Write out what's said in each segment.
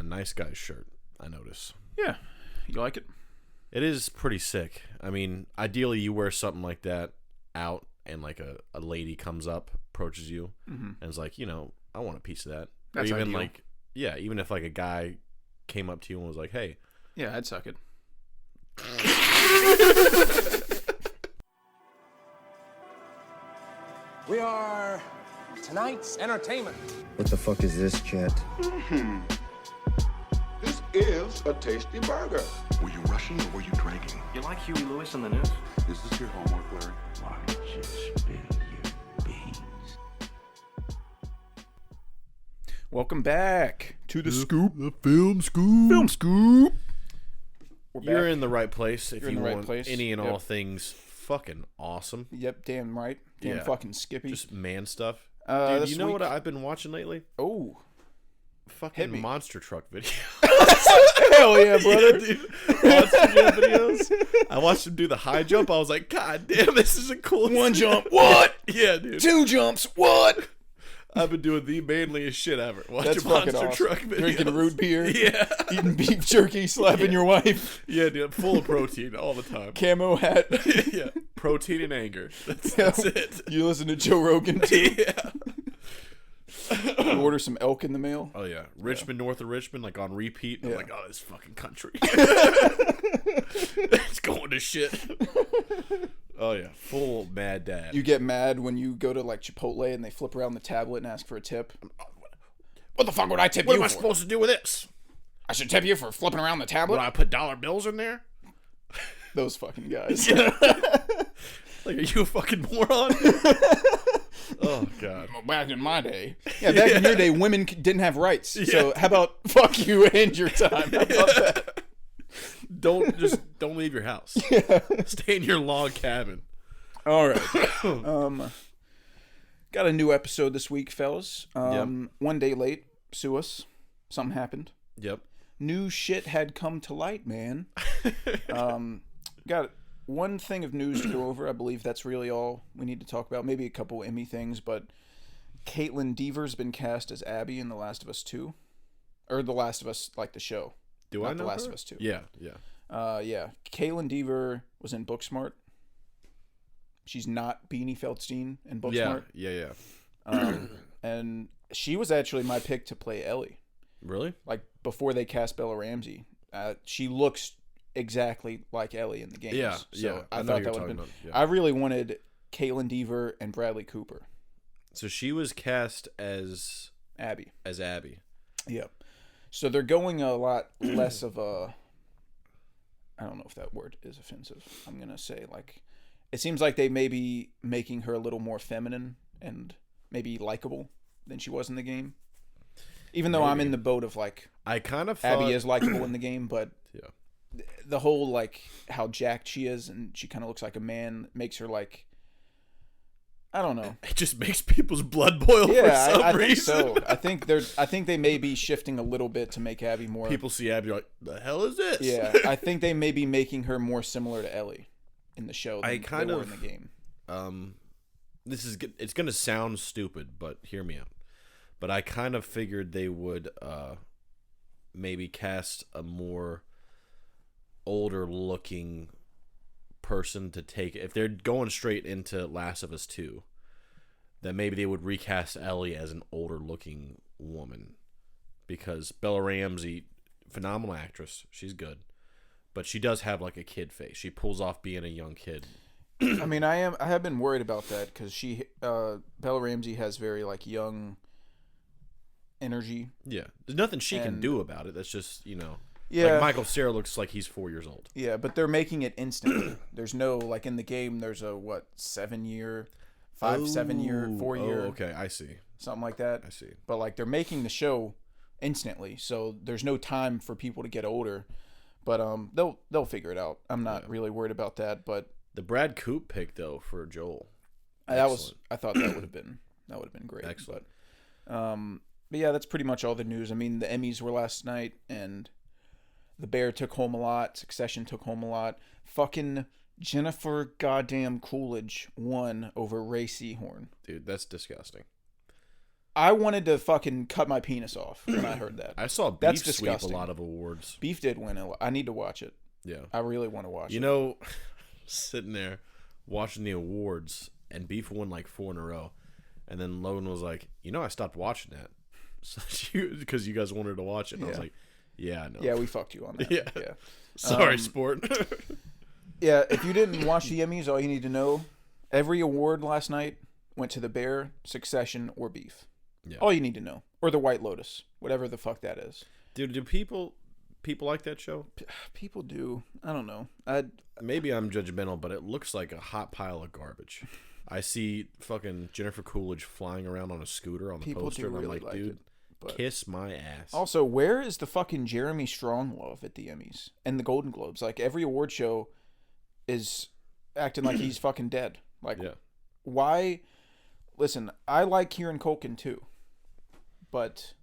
nice guy's shirt, I notice. Yeah. You like it? It is pretty sick. I mean, ideally you wear something like that out and like a lady comes up, approaches you, and is like, I want a piece of that. That's or even ideal. like, yeah, even if like a guy came up to you and was like, hey. Yeah, I'd suck it. We are tonight's entertainment. What the fuck is this, Chet? This is a tasty burger. Were you rushing or were you dragging? You like Huey Lewis in the news? Is this your homework, Larry? Why don't you spill your beans? Welcome back to the scoop. The film scoop. Film scoop. You're in the right place if You're in you the right want place. any and Yep. all things fucking awesome. Yep, damn right. Damn Yeah. fucking Skippy. Just man stuff. This Dude, you know week- what I've been watching lately? Oh. Hit Fucking me. monster truck videos. Hell yeah, brother. Yeah, dude. Monster truck videos. I watched him do the high jump. I was like, God damn, this is a cool. One jump. What? Yeah, dude. Two jumps. What? I've been doing the manliest shit ever. Watching That's fucking monster awesome. truck videos. Drinking root beer. Yeah. Eating beef jerky. Slapping your wife. Yeah, dude. I'm full of protein all the time. Camo hat. Yeah. Protein and anger. That's it. You listen to Joe Rogan too. Yeah. You order some elk in the mail. Oh yeah, Richmond, north of Richmond, like on repeat. I'm Yeah. like, oh, this fucking country. It's going to shit. Oh yeah, full mad dad. You get mad when you go to like Chipotle and they flip around the tablet and ask for a tip. What the fuck would I tip what you am I for? supposed to do with this? I should tip you for flipping around the tablet? Would I put dollar bills in there? Those fucking guys. Like, are you a fucking moron? Oh god. Back in my day. Yeah, back in your day, women didn't have rights. So how about fuck you and your time? How about that? Don't leave your house. Stay in your log cabin. All right. Got a new episode this week, fellas. Yep. 1 day late. Sue us. Something happened. Yep. New shit had come to light, man. Got one thing of news to go over. I believe that's really all we need to talk about. Maybe a couple Emmy things, but Caitlin Deaver's been cast as Abby in The Last of Us 2. Or The Last of Us, like the show. Do Not I know The Last her? of Us 2. Yeah. Yeah. Caitlin Deaver was in Booksmart. She's not Beanie Feldstein in Booksmart. Yeah. And she was actually my pick to play Ellie. Really? Like, before they cast Bella Ramsey. She looks exactly like Ellie in the games. Yeah, So yeah. I know thought you were that would have talking been... about- yeah. I really wanted Caitlin Deaver and Bradley Cooper. So she was cast as Abby. Abby. Yeah. So they're going a lot less of a... I don't know if that word is offensive. I'm going to say, like... It seems like they may be making her a little more feminine and maybe likable than she was in the game. Even though I'm in the boat of, like... I kind of thought... Abby is likable in the game, but... Yeah. The whole, like, how jacked she is and she kind of looks like a man makes her, like... I don't know. It just makes people's blood boil Yeah, for some I think reason. so. I think they may be shifting a little bit to make Abby more... People see Abby like, the hell is this? Yeah, I think they may be making her more similar to Ellie in the show than they were in the game. It's going to sound stupid, but hear me out. But I kind of figured they would maybe cast a more older looking person to take, if they're going straight into Last of Us 2, then maybe they would recast Ellie as an older looking woman, because Bella Ramsey, phenomenal actress, she's good, but she does have like a kid face. She pulls off being a young kid. I mean, I have been worried about that because Bella Ramsey has very like young energy. Yeah, there's nothing she can And- do about it. That's just, Yeah. like Michael Cera looks like he's 4 years old. Yeah, but they're making it instantly. There's no, like in the game, there's a 7 year, 7 year, 4 year, okay, I see. something like that. I see. But like they're making the show instantly, so there's no time for people to get older. But they'll figure it out. I'm not really worried about that. But The Brad Coop pick though for Joel. I thought that would have been great. Excellent. But yeah, that's pretty much all the news. I mean, the Emmys were last night, and The Bear took home a lot. Succession took home a lot. Fucking Jennifer goddamn Coolidge won over Ray Seahorn. Dude, that's disgusting. I wanted to fucking cut my penis off when I heard that. I saw That's Beef sweep a disgusting. lot of awards. Beef did win. I need to watch it. Yeah. I really want to watch it. You know, sitting there watching the awards, and Beef won like 4 in a row. And then Logan was like, I stopped watching that. So because you guys wanted to watch it. And I was like, yeah, I know. Yeah, we fucked you on that. Yeah. Sorry, sport. Yeah, if you didn't watch the Emmys, all you need to know, every award last night went to The Bear, Succession, or Beef. Yeah. All you need to know. Or The White Lotus. Whatever the fuck that is. Dude, do people like that show? People do. I don't know. Maybe I'm judgmental, but it looks like a hot pile of garbage. I see fucking Jennifer Coolidge flying around on a scooter on the People poster, do and I'm really like, like dude, it, but- kiss my ass. Also, where is the fucking Jeremy Strong love at the Emmys and the Golden Globes? Like, every award show is acting like he's fucking dead. Like, Yeah. why? Listen, I like Kieran Culkin too, but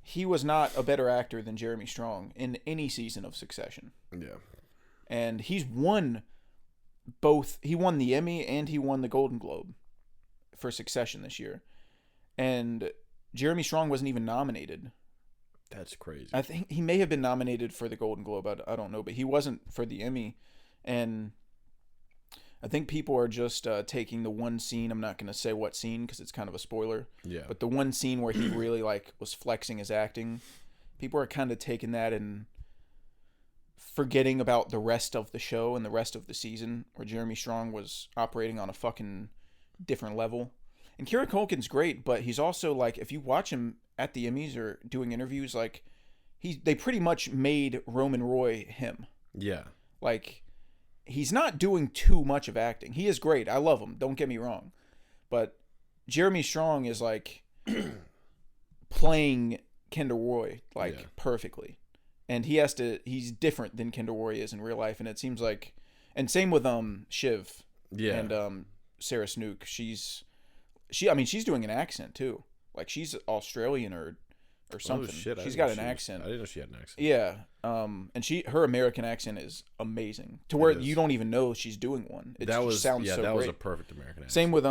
he was not a better actor than Jeremy Strong in any season of Succession. Yeah. And he's won both. He won the Emmy and he won the Golden Globe for Succession this year. And Jeremy Strong wasn't even nominated. That's crazy. I think he may have been nominated for the Golden Globe. I don't know, but he wasn't for the Emmy. And I think people are just taking the one scene. I'm not going to say what scene because it's kind of a spoiler. Yeah. But the one scene where he really was flexing his acting, people are kind of taking that and forgetting about the rest of the show and the rest of the season where Jeremy Strong was operating on a fucking different level. And Kieran Culkin's great, but he's also like, if you watch him at the Emmys or doing interviews, like they pretty much made Roman Roy him. Yeah. Like, he's not doing too much of acting. He is great. I love him. Don't get me wrong. But Jeremy Strong is like playing Kendall Roy perfectly. And he's different than Kendall Roy is in real life. And it seems like, and same with Shiv. Yeah. And Sarah Snook. She's doing an accent too. Like, she's Australian or something. Oh, shit. She's got an accent. I didn't know she had an accent. Yeah. And her American accent is amazing. To where you don't even know she's doing one. It sounds so that great. was a perfect American accent. Same with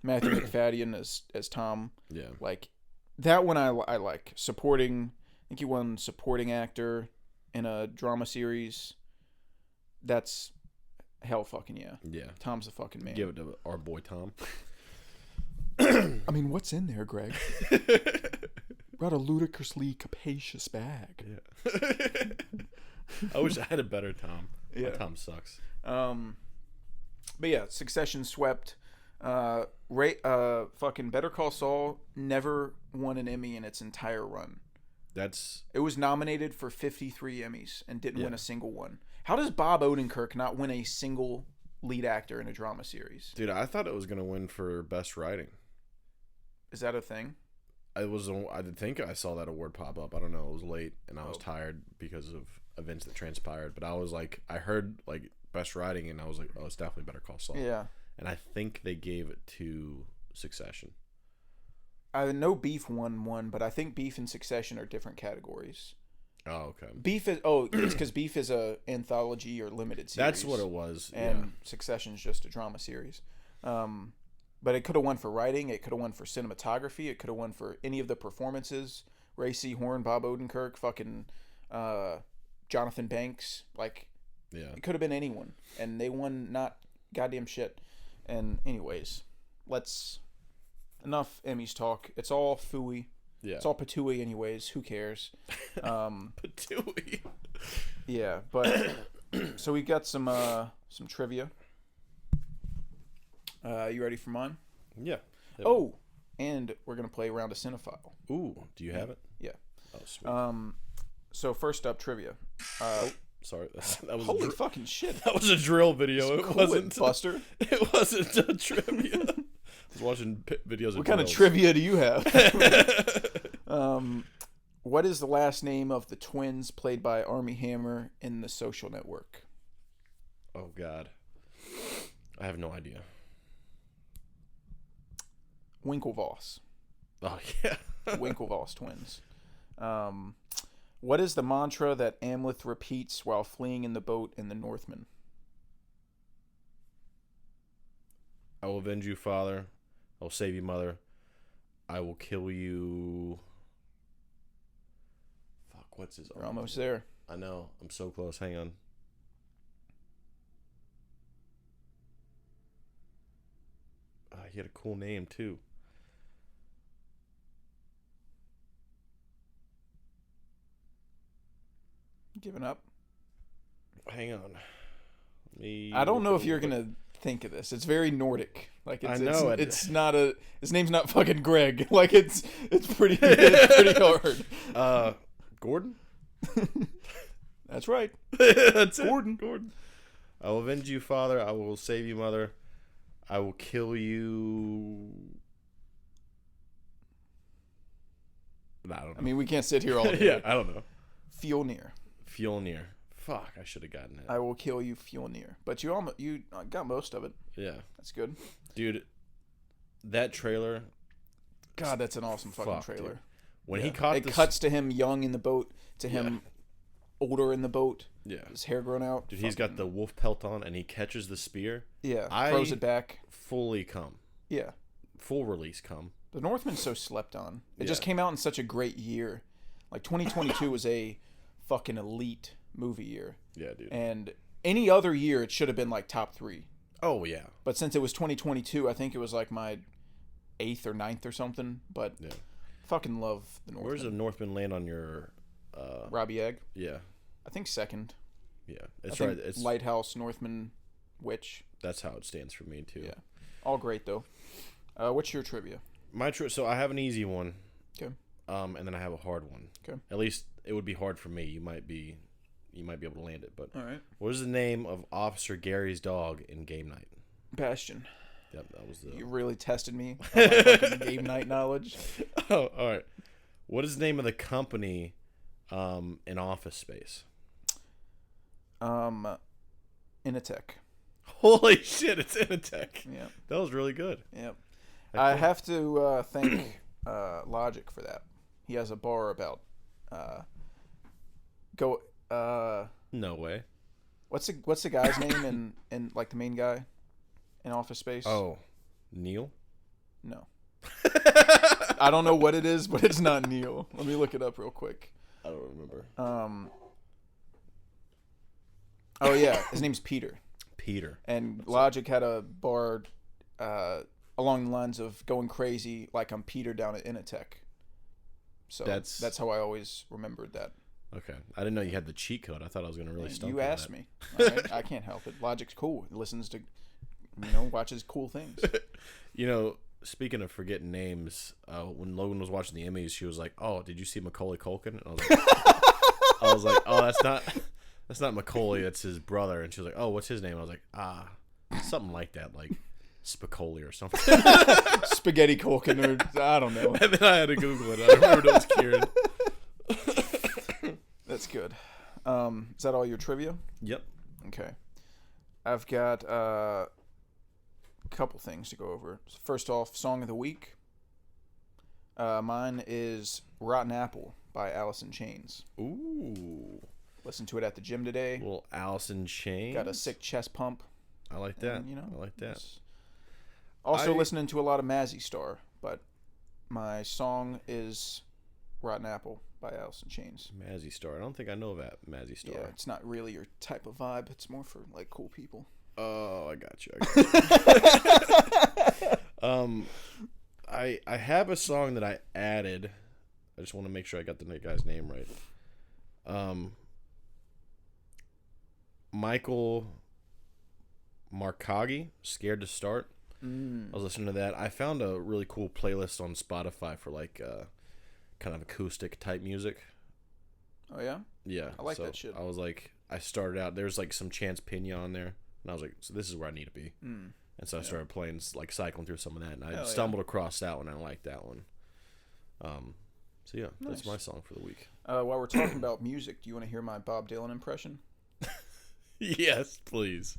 Matthew McFadden as Tom. Yeah. Like, that one I like. Supporting, I think he won supporting actor in a drama series. That's hell fucking yeah. Yeah. Tom's a fucking man. Give it to our boy Tom. I mean, what's in there, Greg? Brought a ludicrously capacious bag. Yeah. I wish I had a better Tom. Yeah. My Tom sucks. But yeah, Succession swept. Fucking Better Call Saul never won an Emmy in its entire run. It was nominated for 53 Emmys and didn't win a single one. How does Bob Odenkirk not win a single lead actor in a drama series? Dude, I thought it was gonna win for best writing. Is that a thing? I think I saw that award pop up. I don't know. It was late and I was tired because of events that transpired. But I was like, I heard like best writing and I was like, oh, it's definitely Better Call Saul. Yeah. And I think they gave it to Succession. I know Beef won one, but I think Beef and Succession are different categories. Oh, okay. Beef is it's because Beef is a anthology or limited series. That's what it was. And Succession's just a drama series. But it could have won for writing. It could have won for cinematography. It could have won for any of the performances. Ray C. Horn, Bob Odenkirk, fucking Jonathan Banks. Like, it could have been anyone. And they won not goddamn shit. And anyways, enough Emmys talk. It's all phooey. Yeah. It's all patooey anyways. Who cares? Patooey. Yeah, but so we got some trivia. You ready for mine? Yeah. Oh, and we're gonna play Round of Cinephile. Ooh, do you have it? Yeah. Oh, sweet. So first up, trivia. Sorry, that was Holy fucking shit! that was a drill video. It wasn't Buster. It wasn't a trivia. I was watching videos. What kind of trivia do you have? What is the last name of the twins played by Armie Hammer in The Social Network? Oh God, I have no idea. Winklevoss. Oh yeah. Winklevoss twins. What is the mantra that Amleth repeats while fleeing in the boat in The Northman? I will avenge you, Father. I will save you, Mother. I will kill you. Fuck, what's his? We're almost there. I know. I'm so close. Hang on. He had a cool name too. Giving up. Hang on. I don't know if you're gonna think of this. It's very Nordic. Like it's, I know it's not a. His name's not fucking Greg. Like it's pretty hard. Gordon. That's right. That's Gordon. Gordon. I will avenge you, father. I will save you, mother. I will kill you. I don't know. I mean, we can't sit here all day. Yeah, I don't know. Fjolnir. Fjolnir. Fuck, I should have gotten it. I will kill you, Fjolnir. But you got most of it. Yeah. That's good. Dude, that trailer. God, that's an awesome fucking trailer. Dude. When he caught it this... cuts to him young in the boat, to him older in the boat. Yeah. His hair grown out. Dude, he's got the wolf pelt on, and he catches the spear. Yeah, throws it back. Fully come. Yeah. Full release come. The Northman's so slept on. It just came out in such a great year. Like, 2022 was a fucking elite movie year. Yeah, dude. And any other year, it should have been, like, top 3. Oh, yeah. But since it was 2022, I think it was, like, my 8th or 9th or something. But fucking love the Northman. Where's the Northman land on your... Robbie Egg? Yeah. I think 2nd. Yeah. It's right. It's Lighthouse, Northman, Witch. That's how it stands for me, too. Yeah. All great, though. What's your trivia? So I have an easy one. Okay. And then I have a hard one. Okay. At least it would be hard for me. You might be able to land it. But all right. What is the name of Officer Gary's dog in Game Night? Bastion. Yep, that was the. You really tested me on my fucking Game Night knowledge. Oh, all right. What is the name of the company in Office Space? Initech. Holy shit! It's Initech. Yeah. That was really good. Yep. I have to thank Logic for that. He has a bar about No way. What's the guy's name in like the main guy in Office Space? Oh, Neil? No. I don't know what it is, but it's not Neil. Let me look it up real quick. I don't remember. Oh yeah, his name's Peter. Peter. And Logic had a bar along the lines of going crazy like I'm Peter down at Initech. So that's how I always remembered that. Okay. I didn't know you had the cheat code. I thought I was going to really stump you. on Asked that. me. All right? I can't help it. Logic's cool. He listens to, watches cool things. Speaking of forgetting names, when Logan was watching the Emmys, she was like, "Oh, did you see Macaulay Culkin?" And I was like, "Oh, that's not Macaulay. That's his brother." And she was like, "Oh, what's his name?" And I was like, something like that, like Spicoli or something." Spaghetti Culkin, or I don't know. And then I had to Google it. I remember it was Kieran. That's good. Is that all your trivia? Yep. Okay. I've got a couple things to go over. First off, song of the week. Mine is Rotten Apple by Alice in Chains. Ooh. Listened to it at the gym today. Little Alice in Chains. Got a sick chest pump. I like that. And, I like that. Also listening to a lot of Mazzy Star, but my song is Rotten Apple by Alice in Chains. Mazzy Star. I don't think I know that Mazzy Star. Yeah, it's not really your type of vibe. It's more for like cool people. Oh, I got you. I have a song that I added. I just want to make sure I got the guy's name right. Michael Markagi, Scared to Start. I was listening to that. I found a really cool playlist on Spotify for like kind of acoustic type music. Oh yeah? Yeah. I like that shit. I was like, I started out, there's like some Chance Pena on there. And I was like, so this is where I need to be. And so I started playing, like cycling through some of that. And I stumbled across that one. And I liked that one. So yeah, that's my song for the week. While we're talking about music, do you want to hear my Bob Dylan impression? Yes, please.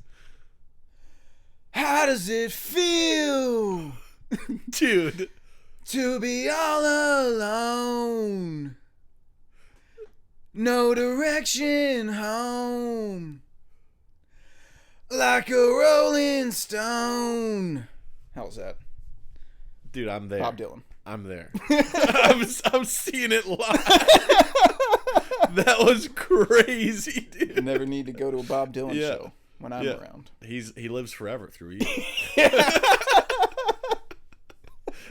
How does it feel, Dude, to be all alone? No direction home, like a rolling stone. How's that? dude, I'm there. Bob Dylan. I'm there. I'm seeing it live. That was crazy, dude. You never need to go to a Bob Dylan show when I'm around. He lives forever through you.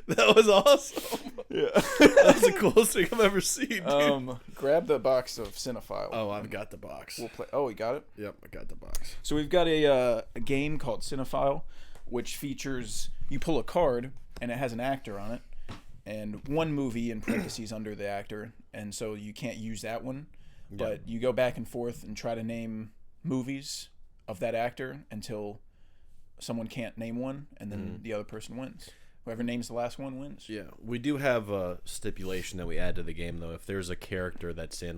That was awesome. Yeah. That was the coolest thing I've ever seen, dude. Grab the box of Cinephile. Oh, I've got the box. We'll play. Oh, you got it? Yep, I got the box. So we've got a game called Cinephile, which features, you pull a card, and it has an actor on it, and one movie in parentheses under the actor, and so you can't use that one, but you go back and forth and try to name movies of that actor until someone can't name one, and then the other person wins. Whoever names the last one wins. Yeah, we do have a stipulation that we add to the game, though. If there's a character that's in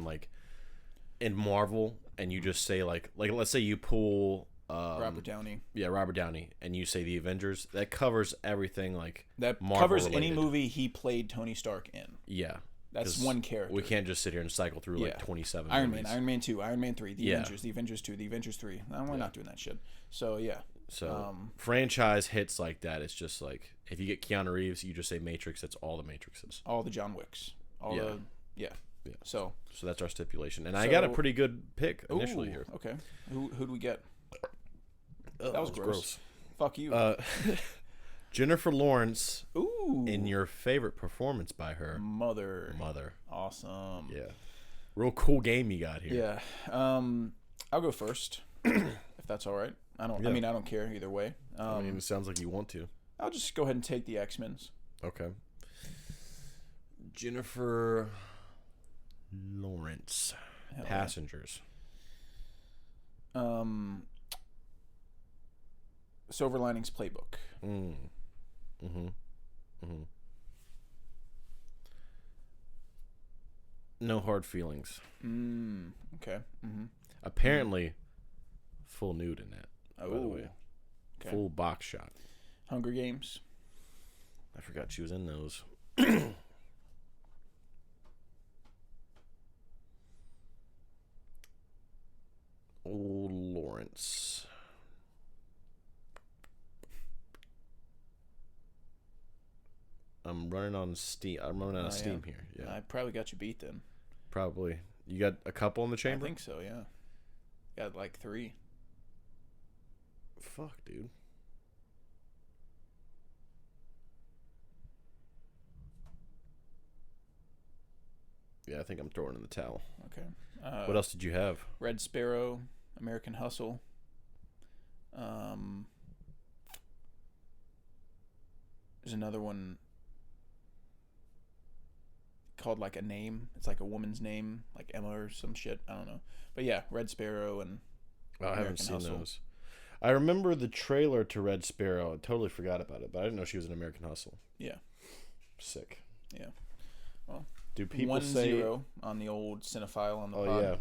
Marvel, and you just say like let's say you pull Robert Downey. Yeah, Robert Downey, and you say the Avengers, that covers everything that Marvel covers related. any movie he played Tony Stark in. Yeah. That's one character. We can't just sit here and cycle through 27 Iron movies. Man, Iron Man 2, Iron Man 3, The Avengers, The Avengers 2, The Avengers 3. No, we're not doing that shit. So, yeah. So, franchise hits like that, it's just like, if you get Keanu Reeves, you just say Matrix, that's all the Matrixes. All the John Wicks. Yeah. So that's our stipulation. And I got a pretty good pick initially here. Okay. Who'd we get? That was gross. Fuck you. Jennifer Lawrence. Ooh. In your favorite performance by her. Mother. Awesome. Yeah. Real cool game you got here. Yeah. I'll go first, if that's all right. I don't care either way. It sounds like you want to. I'll just go ahead and take the X-Men's. Okay. Jennifer Lawrence. Hell Passengers. Silver Linings Playbook. No Hard Feelings. Okay. Apparently, full nude in that. By the way, okay. Full box shot. Hunger Games. I forgot she was in those. Old Lawrence. I'm running on Steam. I'm running out of steam here. Yeah, I probably got you beat then. Probably. You got a couple in the chamber? I think so. Yeah. Got like 3. Fuck, dude. Yeah, I think I'm throwing in the towel. Okay. What else did you have? Red Sparrow, American Hustle. There's another one called like a name. It's like a woman's name, like Emma or some shit. I don't know. But yeah, Red Sparrow and I haven't seen those. I remember the trailer to Red Sparrow. I totally forgot about it, but I didn't know she was in American Hustle. Yeah. Sick. Yeah. Well, do people 1-0 on the old Cinephile on the pod. Oh, yeah.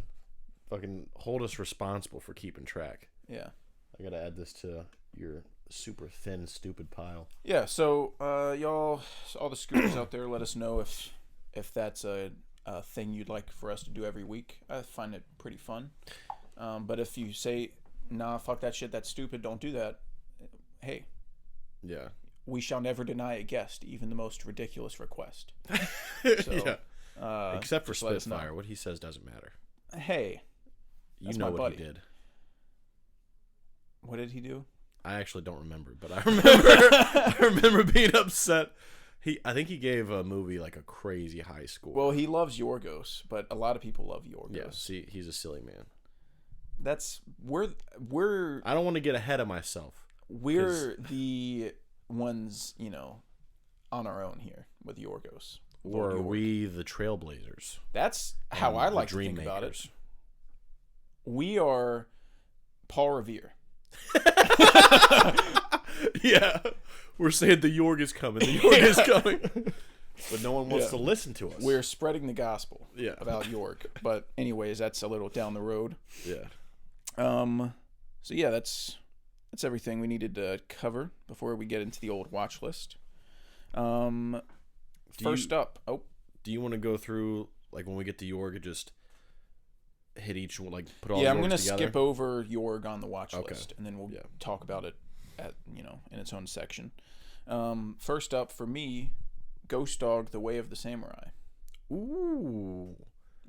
Fucking hold us responsible for keeping track. Yeah. I gotta add this to your super thin, stupid pile. Yeah, so y'all, all the scooters out there, let us know if that's a thing you'd like for us to do every week. I find it pretty fun. But if you say, nah, fuck that shit, that's stupid, don't do that, hey. Yeah. We shall never deny a guest, even the most ridiculous request. So, yeah. Except for Spitfire. What he says doesn't matter. Hey. You know what he did. What did he do? I actually don't remember, but I remember being upset. I think he gave a movie like a crazy high score. Well, he loves Yorgos, but a lot of people love Yorgos. Yeah, see, he's a silly man. We're I don't want to get ahead of myself. We're the ones, on our own here with Yorgos. Or are we the trailblazers? That's how I like to think about it. We are Paul Revere. Yeah. We're saying the Yorg is coming. The Yorg is coming. But no one wants to listen to us. We're spreading the gospel about York. But anyways, that's a little down the road. Yeah. So yeah, that's everything we needed to cover before we get into the old watch list. First up. Do you want to go through, like, when we get to Yorg, just hit each one, like, put all the Yeah, Yorgs I'm going to together? skip over Yorg on the watch list, and then we'll talk about it in its own section. First up for me, Ghost Dog: The Way of the Samurai. Ooh.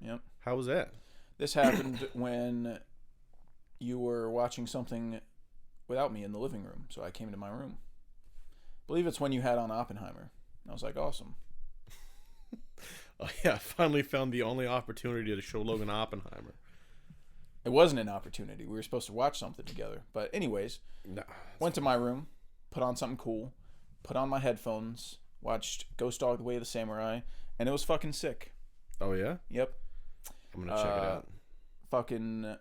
Yep. How was that? This happened when you were watching something without me in the living room, so I came to my room. I believe it's when you had on Oppenheimer. I was like, awesome. Oh yeah, I finally found the only opportunity to show Logan Oppenheimer. It wasn't an opportunity. We were supposed to watch something together. But anyways, went to my room, put on something cool, put on my headphones, watched Ghost Dog: The Way of the Samurai, and it was fucking sick. Oh yeah? Yep. I'm gonna check it out. Fucking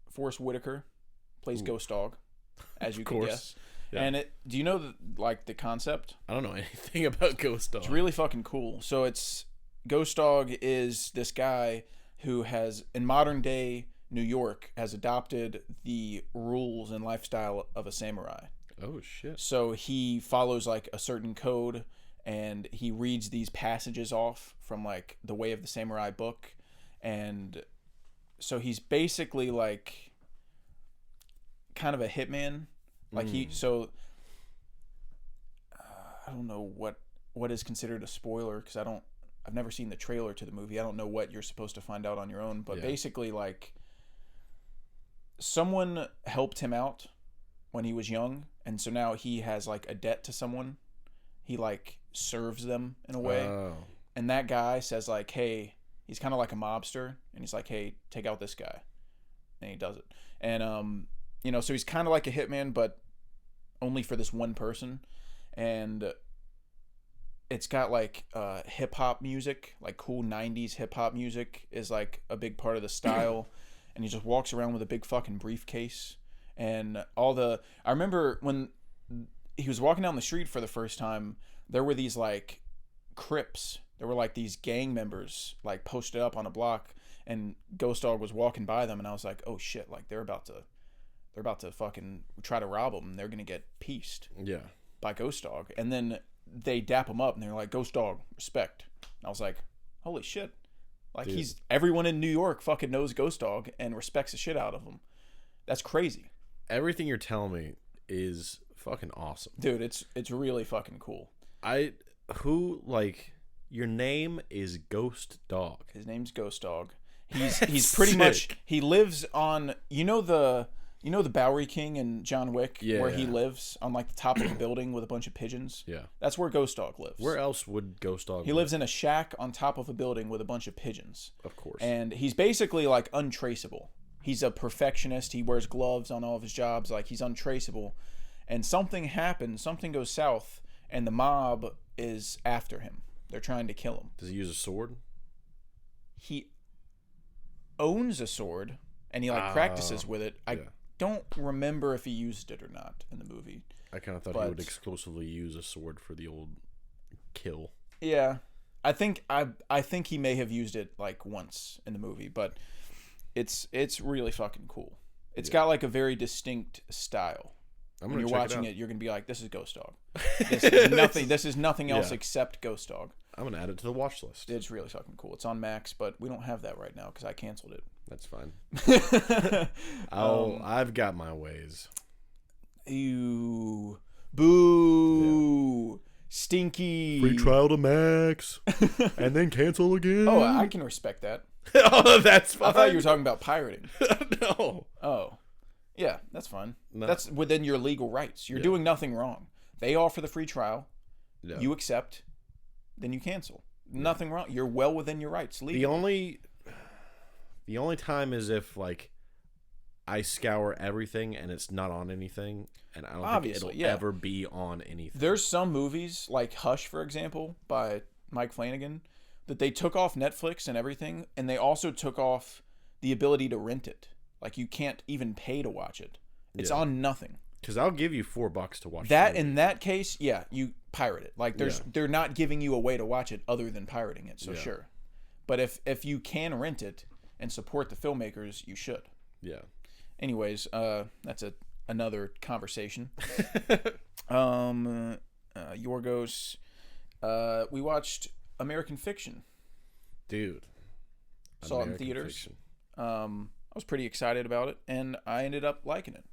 Forrest Whitaker plays Ghost Dog, as you can course. guess. Yeah. And do you know the concept? I don't know anything about Ghost Dog. It's really fucking cool. So it's Ghost Dog is this guy who has, in modern day New York, has adopted the rules and lifestyle of a samurai. Oh shit. So he follows like a certain code, and he reads these passages off from like the Way of the Samurai book, and so he's basically like kind of a hitman. Like I don't know what is considered a spoiler, because I've never seen the trailer to the movie. I don't know what you're supposed to find out on your own, but basically like someone helped him out when he was young, and so now he has like a debt to someone. He like serves them in a way. Oh. And that guy says like, hey, he's kind of like a mobster, and he's like, hey, take out this guy. And he does it. And so he's kind of like a hitman, but only for this one person. And it's got like hip hop music, like cool 90s hip hop music is like a big part of the style. And he just walks around with a big fucking briefcase. And I remember when he was walking down the street for the first time, there were these like Crips. There were like these gang members like posted up on a block, and Ghost Dog was walking by them, and I was like, oh shit, like they're about to fucking try to rob him, and they're gonna get pieced by Ghost Dog. And then they dap him up, and they're like, Ghost Dog, respect. And I was like, holy shit, like Dude. Everyone in New York fucking knows Ghost Dog and respects the shit out of him. That's crazy. Everything you're telling me is fucking awesome. Dude, it's really fucking cool. Your name is Ghost Dog. His name's Ghost Dog. He's pretty much, he lives on, the Bowery King in John Wick, where he lives on like the top of a building with a bunch of pigeons. Yeah. That's where Ghost Dog lives. Where else would Ghost Dog He lives in a shack on top of a building with a bunch of pigeons. Of course. And he's basically like untraceable. He's a perfectionist. He wears gloves on all of his jobs. Like he's untraceable. And something happens, something goes south, and the mob is after him. They're trying to kill him. Does he use a sword? He owns a sword, and he like practices with it. I don't remember if he used it or not in the movie. I kind of thought he would exclusively use a sword for the old kill. Yeah, I think he may have used it like once in the movie, but it's really fucking cool. It's got like a very distinct style. When you're watching it, you're gonna be like, "This is Ghost Dog. This is nothing. This is nothing else except Ghost Dog." I'm gonna add it to the watch list. It's really fucking cool. It's on Max, but we don't have that right now because I canceled it. That's fine. I've got my ways. Ew, boo, stinky. Free trial to Max, and then cancel again. Oh, I can respect that. Oh, that's fine. I thought you were talking about pirating. No. Oh. Yeah, that's fine. No. That's within your legal rights. You're doing nothing wrong. They offer the free trial. Yeah. You accept. Then you cancel. Nothing wrong. You're well within your rights legally. The only time is if like I scour everything and it's not on anything, and I don't think it'll ever be on anything. There's some movies like Hush, for example, by Mike Flanagan, that they took off Netflix and everything, and they also took off the ability to rent it. Like you can't even pay to watch it. It's on nothing. Because I'll give you $4 to watch that. In that case, you pirate it. Like they're not giving you a way to watch it other than pirating it. So sure, but if you can rent it and support the filmmakers, you should. Yeah. Anyways, that's another conversation. Yorgos, we watched American Fiction. Dude. Saw it in theaters. I was pretty excited about it, and I ended up liking it.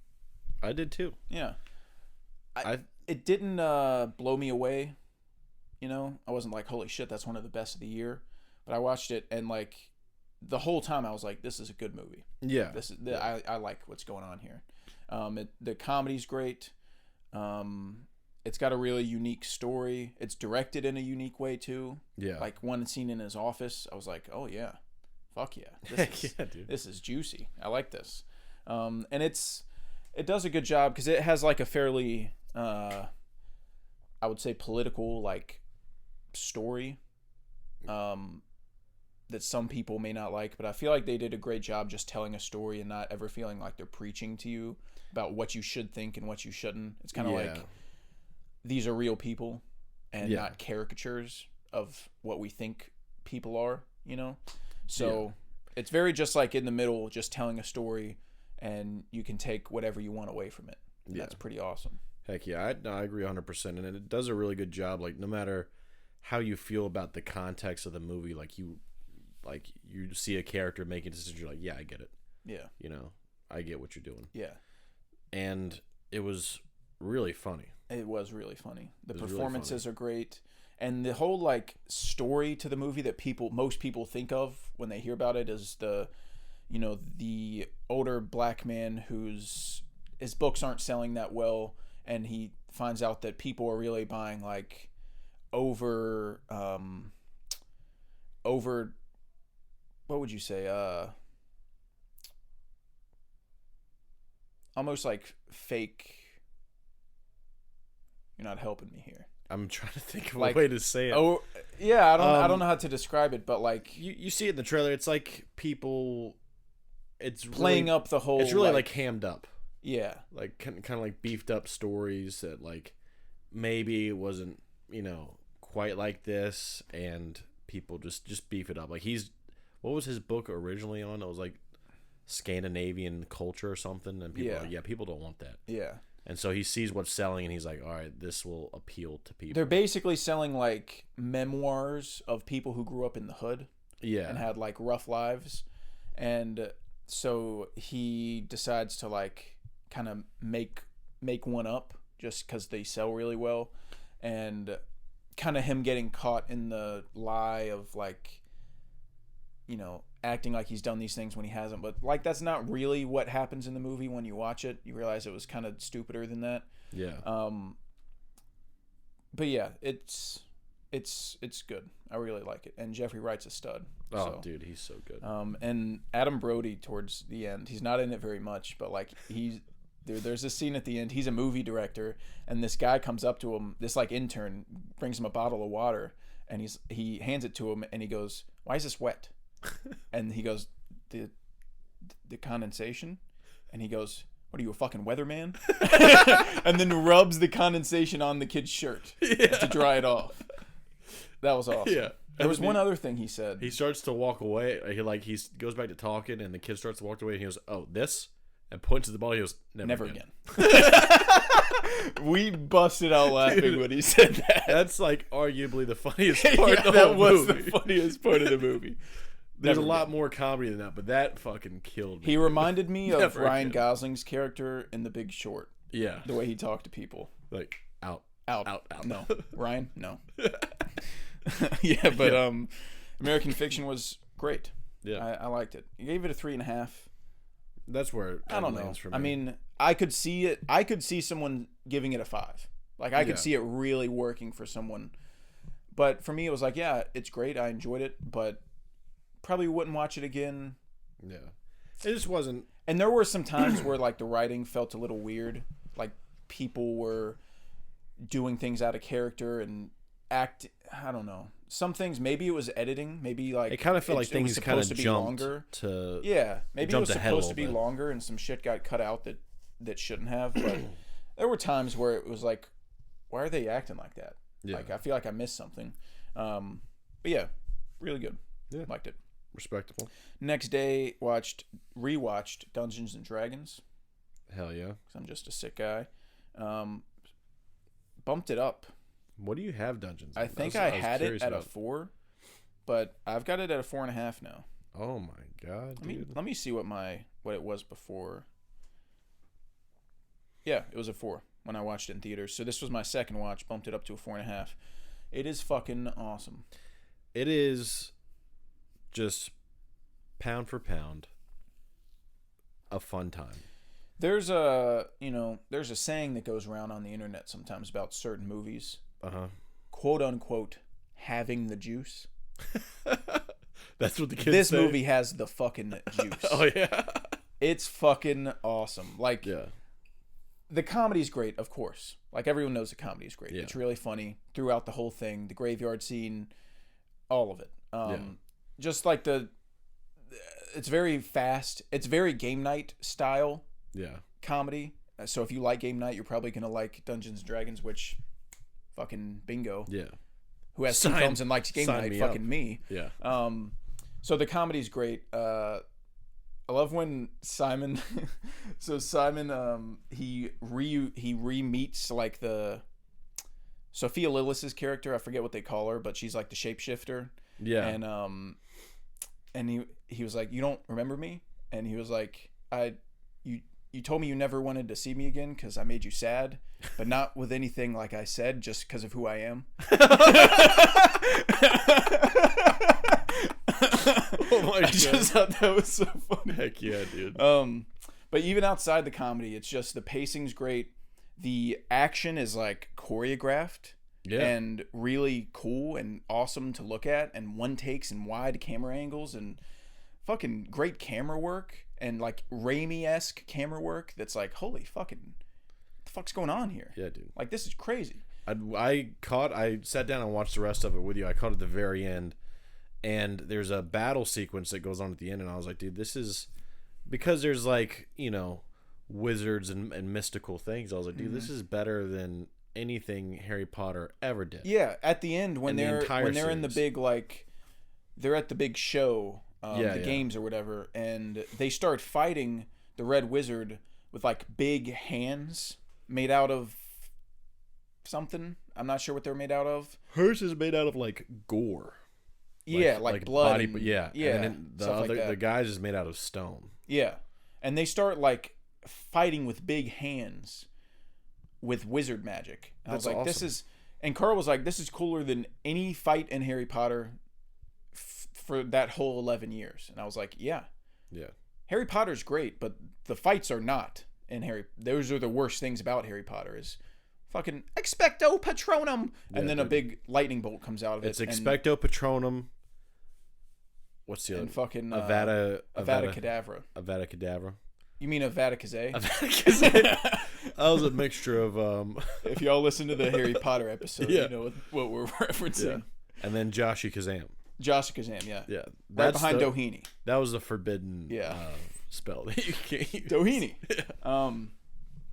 I did too. Yeah. It didn't blow me away, You know, I wasn't like, holy shit, that's one of the best of the year. But I watched it, and like the whole time I was like, this is a good movie. Yeah. I like what's going on here. The comedy's great. It's got a really unique story. It's directed in a unique way too. Yeah. Like one scene in his office, I was like, oh yeah, fuck yeah, Dude. this is juicy. I like this. And it does a good job because it has like a fairly, I would say, political like story. That some people may not like, but I feel like they did a great job just telling a story and not ever feeling like they're preaching to you about what you should think and what you shouldn't. It's kind of like these are real people and not caricatures of what we think people are, you know? So it's very just like in the middle, just telling a story, and you can take whatever you want away from it. And that's pretty awesome. Heck yeah, I agree 100%, and it does a really good job. Like no matter how you feel about the context of the movie, like you see a character making a decision, you're like, yeah, I get it. Yeah. You know, I get what you're doing. Yeah. And it was really funny. It was really funny. The really performances funny. are great. And the whole like story to the movie that most people think of when they hear about it is the older black man his books aren't selling that well, and he finds out that people are really buying like over what would you say, almost like fake. You're not helping me here. I'm trying to think of Like, a way to say it. Oh yeah, I don't know how to describe it, but like You see it in the trailer. It's like people. It's playing really, up the whole. It's really like hammed up. Yeah. Like kind of like beefed up stories that like maybe it wasn't quite like this, and people just beef it up. Like what was his book originally on? It was like Scandinavian culture or something, and people are like, people don't want that. Yeah. And so he sees what's selling, and he's like, all right, this will appeal to people. They're basically selling like memoirs of people who grew up in the hood. Yeah. And had like rough lives. And so he decides to like kind of make one up just because they sell really well. And kind of him getting caught in the lie of like, acting like he's done these things when he hasn't, but like that's not really what happens in the movie. When you watch it, you realize it was kind of stupider than that. Yeah. But yeah, it's good. I really like it, and Jeffrey Wright's a stud. Oh, dude, he's so good. And Adam Brody towards the end, he's not in it very much, but like there's this scene at the end. He's a movie director, and this guy comes up to him. This like intern brings him a bottle of water, and he hands it to him, and he goes, "Why is this wet?" And he goes, the condensation. And he goes, "What are you, a fucking weatherman?" And then rubs the condensation on the kid's shirt to dry it off. That was awesome. Yeah. There was one other thing he said. He starts to walk away. He goes back to talking, and the kid starts to walk away, and he goes, "Oh, this?" And points to the bottle. He goes, "Never again." We busted out laughing when he said that. That's like arguably the funniest part of the that whole was movie. the funniest part of the movie. There's a lot more comedy than that, but that fucking killed me. He reminded me of Never Ryan again. Gosling's character in The Big Short. Yeah. The way he talked to people. Like, out. Out. No. Ryan? No. Yeah, but American Fiction was great. Yeah. I liked it. You gave it a 3.5. That's where it I don't know. lands for me. I mean, I could see it. I could see someone giving it a 5. Like, I could see it really working for someone. But for me, it was like, yeah, it's great. I enjoyed it, but probably wouldn't watch it again. Yeah. It just wasn't. And there were some times where, like, the writing felt a little weird. Like, people were doing things out of character and I don't know. Some things, maybe it was editing. Maybe, like, It kind of felt like things kind of be jumped longer. to. Yeah, maybe it was jumped ahead a supposed to be little bit. longer, and some shit got cut out that shouldn't have. But there were times where it was like, why are they acting like that? Yeah. Like, I feel like I missed something. But yeah, really good. Yeah. Liked it. Respectable. Next day, rewatched Dungeons and Dragons. Hell yeah. Because I'm just a sick guy. Bumped it up. What do you have Dungeons? I think I had it at a 4, but I've got it at a 4.5 now. Oh my god, dude. Let me see what it was before. Yeah, it was a 4 when I watched it in theaters. So this was my second watch. Bumped it up to a 4.5. It is fucking awesome. It is just pound for pound a fun time. There's a saying that goes around on the internet sometimes about certain movies. Quote unquote, having the juice. That's what the kids This say. movie has the fucking juice. Oh yeah. It's fucking awesome. Like, Yeah. the comedy's great, of course. Like, everyone knows the comedy's great. Yeah. It's really funny throughout the whole thing. The graveyard scene, all of it. Just like it's very fast. It's very game night style comedy. So if you like game night, you're probably going to like Dungeons and Dragons, which fucking bingo. Yeah. Who has two films and likes game night? Fucking me. Yeah. So the comedy's great. I love when Simon he re-meets like the Sophia Lillis's character. I forget what they call her, but she's like the shapeshifter. Yeah. And he was like, "You don't remember me?" And he was like, you told me you never wanted to see me again because I made you sad, but not with anything like I said, just because of who I am." Oh my god! I just thought that was so funny. Heck yeah, dude. But even outside the comedy, it's just the pacing's great. The action is like choreographed and really cool and awesome to look at, and one takes and wide camera angles and fucking great camera work and like Raimi-esque camera work. That's like, holy fucking, what the fuck's going on here? Yeah, dude. Like, this is crazy. I sat down and watched the rest of it with you. I caught at the very end, and there's a battle sequence that goes on at the end, and I was like, dude, this is, because there's like, wizards and mystical things. I was like, dude, this is better than anything Harry Potter ever did. Yeah, at the end when In the they're entire in the series. big, like, they're at the big show, Yeah. games or whatever, and they start fighting the Red Wizard with like big hands made out of something. I'm not sure what they're made out of. Hers is made out of like gore. Yeah, like blood. Body, and, yeah. And then the stuff like other, that. the guy's is made out of stone. Yeah, and they start like fighting with big hands with wizard magic. And I was That's like, this awesome. is, and Carl was like, this is cooler than any fight in Harry Potter for that whole 11 years. And I was like, yeah, Harry Potter's great, but the fights are not in Harry. Those are the worst things about Harry Potter is fucking expecto patronum, and then a big lightning bolt comes out of it. It's expecto patronum. What's the other? And fucking Avada Kedavra. Avada Kedavra. You mean Avada Kedavra? That was a mixture of If y'all listen to the Harry Potter episode, Yeah. you know what we're referencing. and then Joshi Kazam. Josh Kazam, yeah. Yeah. Right That's behind the- Doheny. That was the forbidden Yeah. spell that you can't use. Doheny.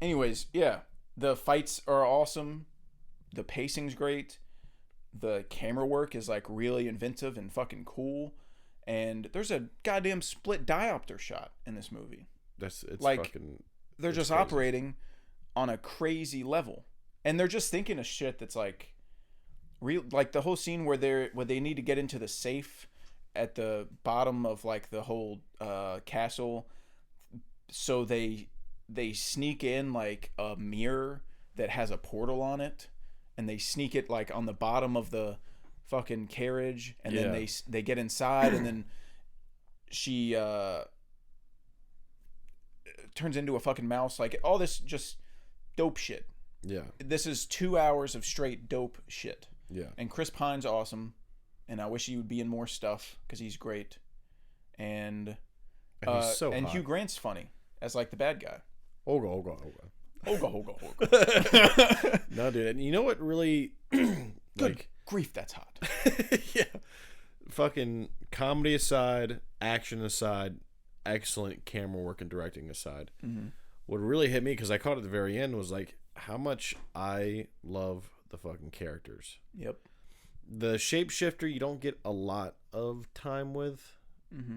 Anyways, yeah. The fights are awesome. The pacing's great. The camera work is like really inventive and fucking cool. And there's a goddamn split diopter shot in this movie. It's Like, fucking. They're it's just crazy. operating on a crazy level. And they're just thinking of shit that's like real, like the whole scene where they need to get into the safe at the bottom of like the whole castle. So they sneak in like a mirror that has a portal on it, and they sneak it like on the bottom of the fucking carriage, and then they get inside, and then she turns into a fucking mouse. Like, all this just dope shit. Yeah. This is 2 hours of straight dope shit. Yeah. And Chris Pine's awesome, and I wish he would be in more stuff because he's great. And he's so and hot. Hugh Grant's funny as like the bad guy. Olga. Hoga. No, dude. And you know what really, Good grief, that's hot. yeah, fucking comedy aside, action aside, excellent camera work and directing aside. Mm-hmm. What really hit me, because I caught it at the very end, was like how much I love the fucking characters. Yep. The shapeshifter you don't get a lot of time with,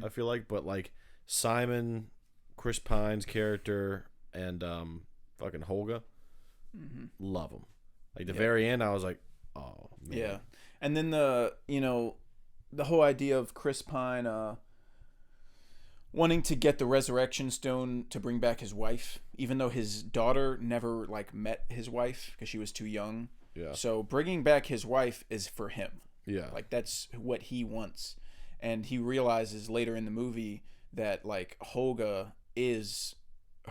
I feel like, but like Simon, Chris Pine's character, and fucking Holga, love them. Like the very end, I was like, oh man. Yeah. And then the whole idea of Chris Pine wanting to get the resurrection stone to bring back his wife, even though his daughter never like met his wife because she was too young. Yeah. So bringing back his wife is for him. Yeah. Like that's what he wants. And he realizes later in the movie that like Holga is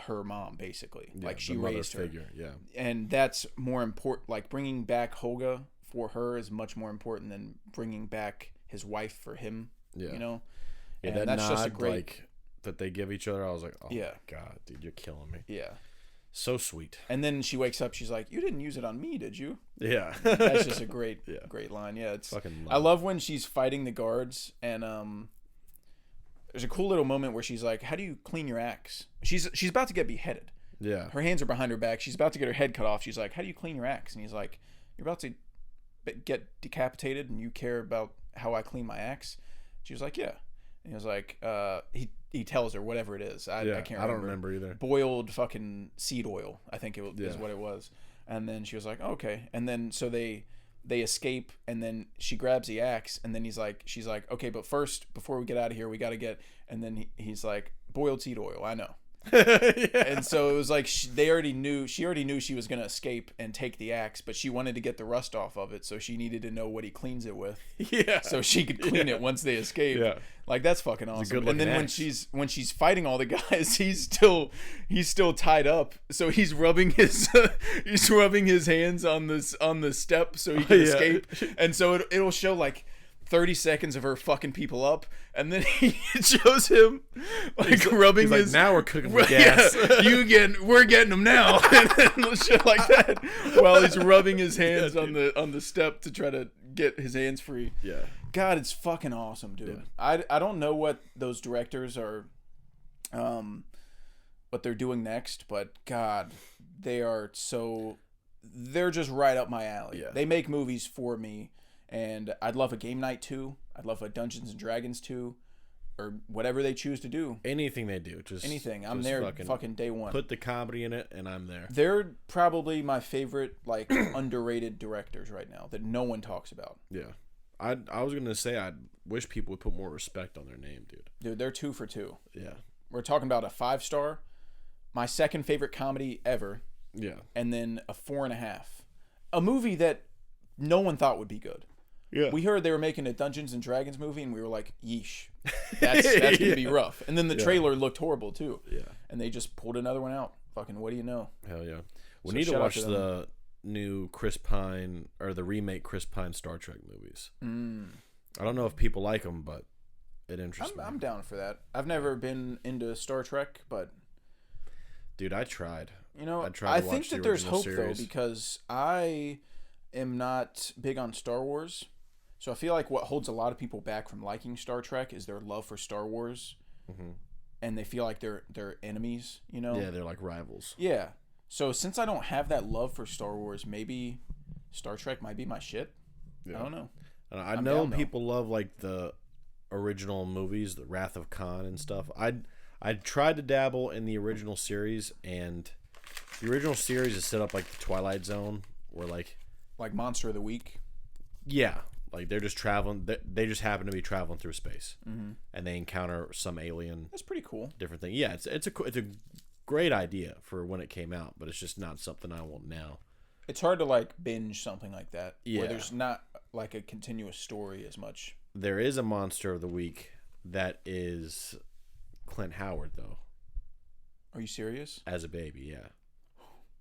her mom basically. Yeah, like she the mother raised her. figure. Yeah. And that's more important. Like bringing back Holga for her is much more important than bringing back his wife for him. Yeah. You know? Yeah, And that that's nod, just a great like that they give each other. I was like, oh Yeah. my god, dude, you're killing me. Yeah. So sweet. And then she wakes up, she's like, "You didn't use it on me, did you?" Yeah. That's just a great Yeah. great line. Yeah, it's Fucking I love when she's fighting the guards and there's a cool little moment where she's like, "How do you clean your axe?" She's about to get beheaded. Yeah. Her hands are behind her back. She's about to get her head cut off. She's like, "How do you clean your axe?" And he's like, "You're about to get decapitated and you care about how I clean my axe?" She was like, "Yeah." And he was like, he tells her whatever it is. I can't remember. I don't remember either. Boiled fucking seed oil, I think is Yeah. what it was. And then she was like, "Okay." And then so they escape, and then she grabs the axe, and then she's like, "Okay, but first, before we get out of here, we got to get." And then he's like, "Boiled seed oil, I know." Yeah. And so it was like she already knew she was gonna escape and take the axe, but she wanted to get the rust off of it, so she needed to know what he cleans it with. Yeah. So she could clean it once they escape. Yeah. Like that's fucking awesome. And then good-looking when she's fighting all the guys, he's still tied up. So he's rubbing his hands on the step so he can Yeah. escape. And so it'll show like 30 seconds of her fucking people up, and then he shows him like rubbing He's like, his. now we're cooking with gas. Yeah, we're getting him now, and shit like that. While he's rubbing his hands on the step to try to get his hands free. Yeah. God, it's fucking awesome, dude. Yeah. I don't know what those directors are, what they're doing next, but God, they're just right up my alley. Yeah. They make movies for me. And I'd love a Game Night 2. I'd love a Dungeons and Dragons 2. Or whatever they choose to do. Anything they do. Just Anything. I'm just there fucking day one. Put the comedy in it, and I'm there. They're probably my favorite, like, underrated directors right now that no one talks about. Yeah. I was going to say, I wish people would put more respect on their name, dude. Dude, they're 2 for 2. Yeah. We're talking about a 5-star. My second favorite comedy ever. Yeah. And then a 4.5. A movie that no one thought would be good. Yeah. We heard they were making a Dungeons and Dragons movie, and we were like, "Yeesh, that's gonna be rough." And then the trailer looked horrible too. Yeah. And they just pulled another one out. Fucking, what do you know? Hell yeah. We So need to shout out watch to them. the new Chris Pine, or the remake Chris Pine Star Trek movies. I don't know if people like them, but it interests me. I'm down for that. I've never been into Star Trek, but Dude, I tried. you know, I tried I to think watch the that there's original hope series. though, because I am not big on Star Wars. So I feel like what holds a lot of people back from liking Star Trek is their love for Star Wars, and they feel like they're enemies. You know? Yeah, they're like rivals. Yeah. So since I don't have that love for Star Wars, maybe Star Trek might be my shit. Yeah. I don't know. I I'm know down, though. people love like the original movies, the Wrath of Khan and stuff. I tried to dabble in the original series, and the original series is set up like the Twilight Zone, where like Monster of the Week. yeah, like they're just traveling. They just happen to be traveling through space, and they encounter some alien, That's pretty cool. different thing. Yeah, it's a great idea for when it came out, but it's just not something I want now. It's hard to like binge something like that Yeah. where there's not like a continuous story as much. There is a Monster of the Week that is Clint Howard though, Are you serious? as a baby. Yeah,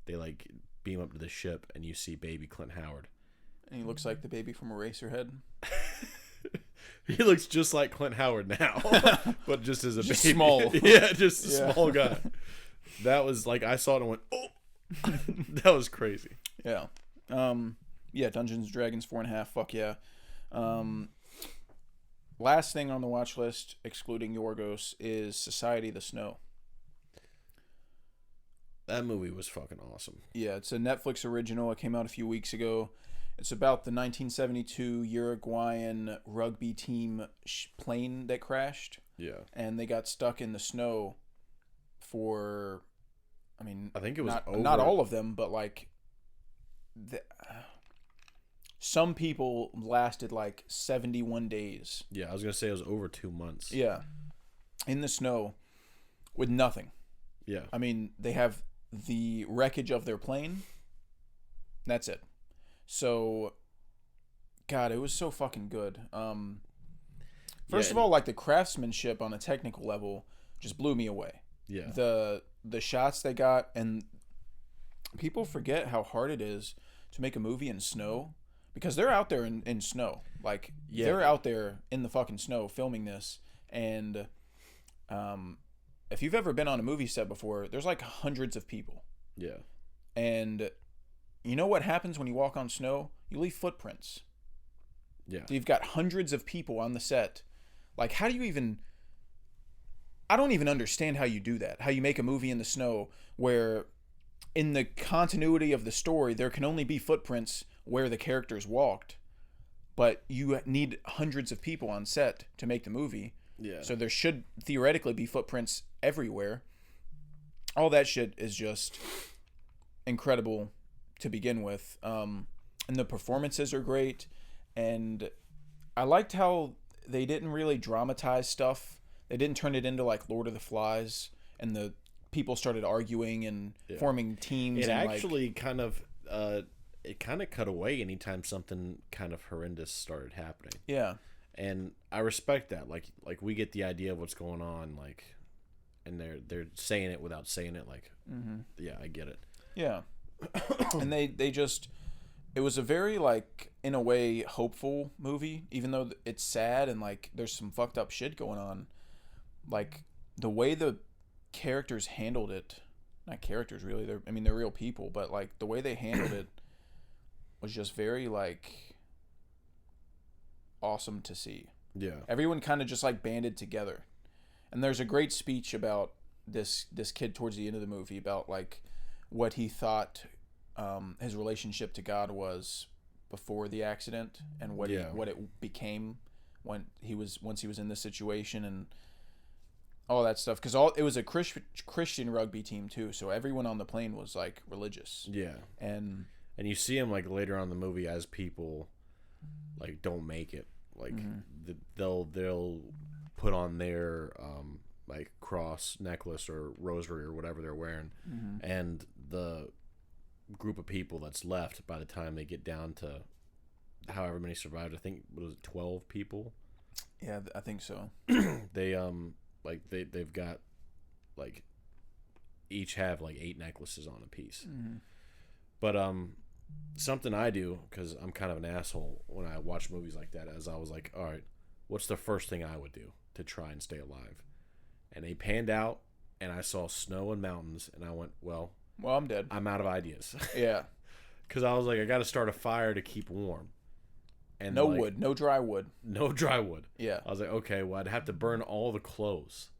they like beam up to the ship, and you see baby Clint Howard. And he looks like the baby from Eraserhead. He looks just like Clint Howard now, but just as a Just baby. small. Yeah, just a Yeah. small guy. That was like, I saw it and went, oh, that was crazy. Yeah. Yeah, Dungeons and Dragons 4.5. Fuck yeah. Last thing on the watch list, excluding Yorgos, is Society of the Snow. That movie was fucking awesome. Yeah, it's a Netflix original. It came out a few weeks ago. It's about the 1972 Uruguayan rugby team plane that crashed, Yeah. and they got stuck in the snow for, I mean, I think it was not all of them, but like, some people lasted like 71 days. Yeah, I was going to say it was over 2 months. Yeah, in the snow with nothing. Yeah. I mean, they have the wreckage of their plane. That's it. So, God, it was so fucking good. First of Yeah. all, like the craftsmanship on a technical level just blew me away. Yeah. The shots they got, and people forget how hard it is to make a movie in snow, because they're out there in snow. Like, Yeah. they're out there in the fucking snow filming this. And if you've ever been on a movie set before, there's like hundreds of people. Yeah. And you know what happens when you walk on snow? You leave footprints. Yeah. So you've got hundreds of people on the set. Like, how do you even... I don't even understand how you do that. How you make a movie in the snow where in the continuity of the story, there can only be footprints where the characters walked, but you need hundreds of people on set to make the movie. Yeah. So there should theoretically be footprints everywhere. All that shit is just incredible to begin with. And the performances are great. And I liked how they didn't really dramatize stuff. They didn't turn it into like Lord of the Flies and the people started arguing and forming teams. It and actually kind of cut away anytime something kind of horrendous started happening. Yeah. And I respect that. Like we get the idea of what's going on, like, and they're saying it without saying it. Like, yeah, I get it. Yeah. And they just, it was a very, like, in a way, hopeful movie, even though it's sad and, like, there's some fucked up shit going on. Like, the way the characters handled it, not characters really, they're real people, but, like, the way they handled it was just very, like, awesome to see. Yeah. Everyone kind of just, like, banded together. And there's a great speech about this kid towards the end of the movie about, like, what he thought his relationship to God was before the accident and what it became once he was in this situation and all that stuff, because it was a Christian rugby team too, so everyone on the plane was like religious. Yeah. And you see him like later on in the movie as people like don't make it, like they'll put on their like cross necklace or rosary or whatever they're wearing, and the group of people that's left by the time they get down to however many survived, I think was it 12 people? Yeah, I think so. They like they've got like each have like 8 necklaces on a piece. But something I do, because I'm kind of an asshole when I watch movies like that, as I was like, all right, what's the first thing I would do to try and stay alive? And they panned out and I saw snow and mountains and I went, well, I'm dead. I'm out of ideas. Yeah. Because I was like, I got to start a fire to keep warm. And No like, wood, no dry wood. No dry wood. Yeah. I was like, okay, well, I'd have to burn all the clothes.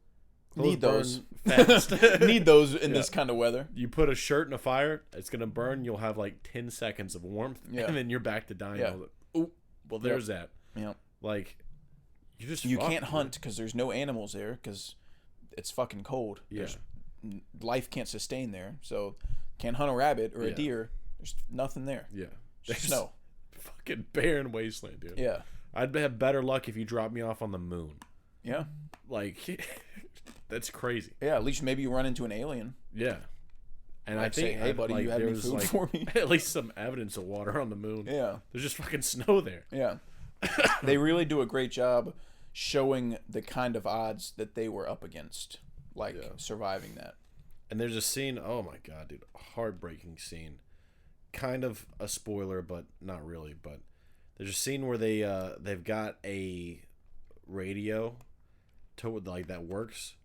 Need those. burn fast. Need those in this kind of weather. You put a shirt in a fire, it's going to burn. You'll have like 10 seconds of warmth, and then you're back to dying. Yeah. I was like, ooh, well, there's that. Yeah. Like, you can't hunt because there's no animals there because it's fucking cold. Yeah. Life can't sustain there, so can't hunt a rabbit or a deer. There's nothing there. Yeah. Just snow. Fucking barren wasteland, dude. Yeah. I'd have better luck if you dropped me off on the moon. Yeah. Like, that's crazy. Yeah, at least maybe you run into an alien. Yeah. And I'd I think, say, hey, buddy, like, you have any there's, food like, for me? at least some evidence of water on the moon. Yeah. There's just fucking snow there. Yeah. They really do a great job showing the kind of odds that they were up against, like surviving that. And there's a scene, oh my god, dude, heartbreaking scene. Kind of a spoiler, but not really. But there's a scene where they've got a radio like that works,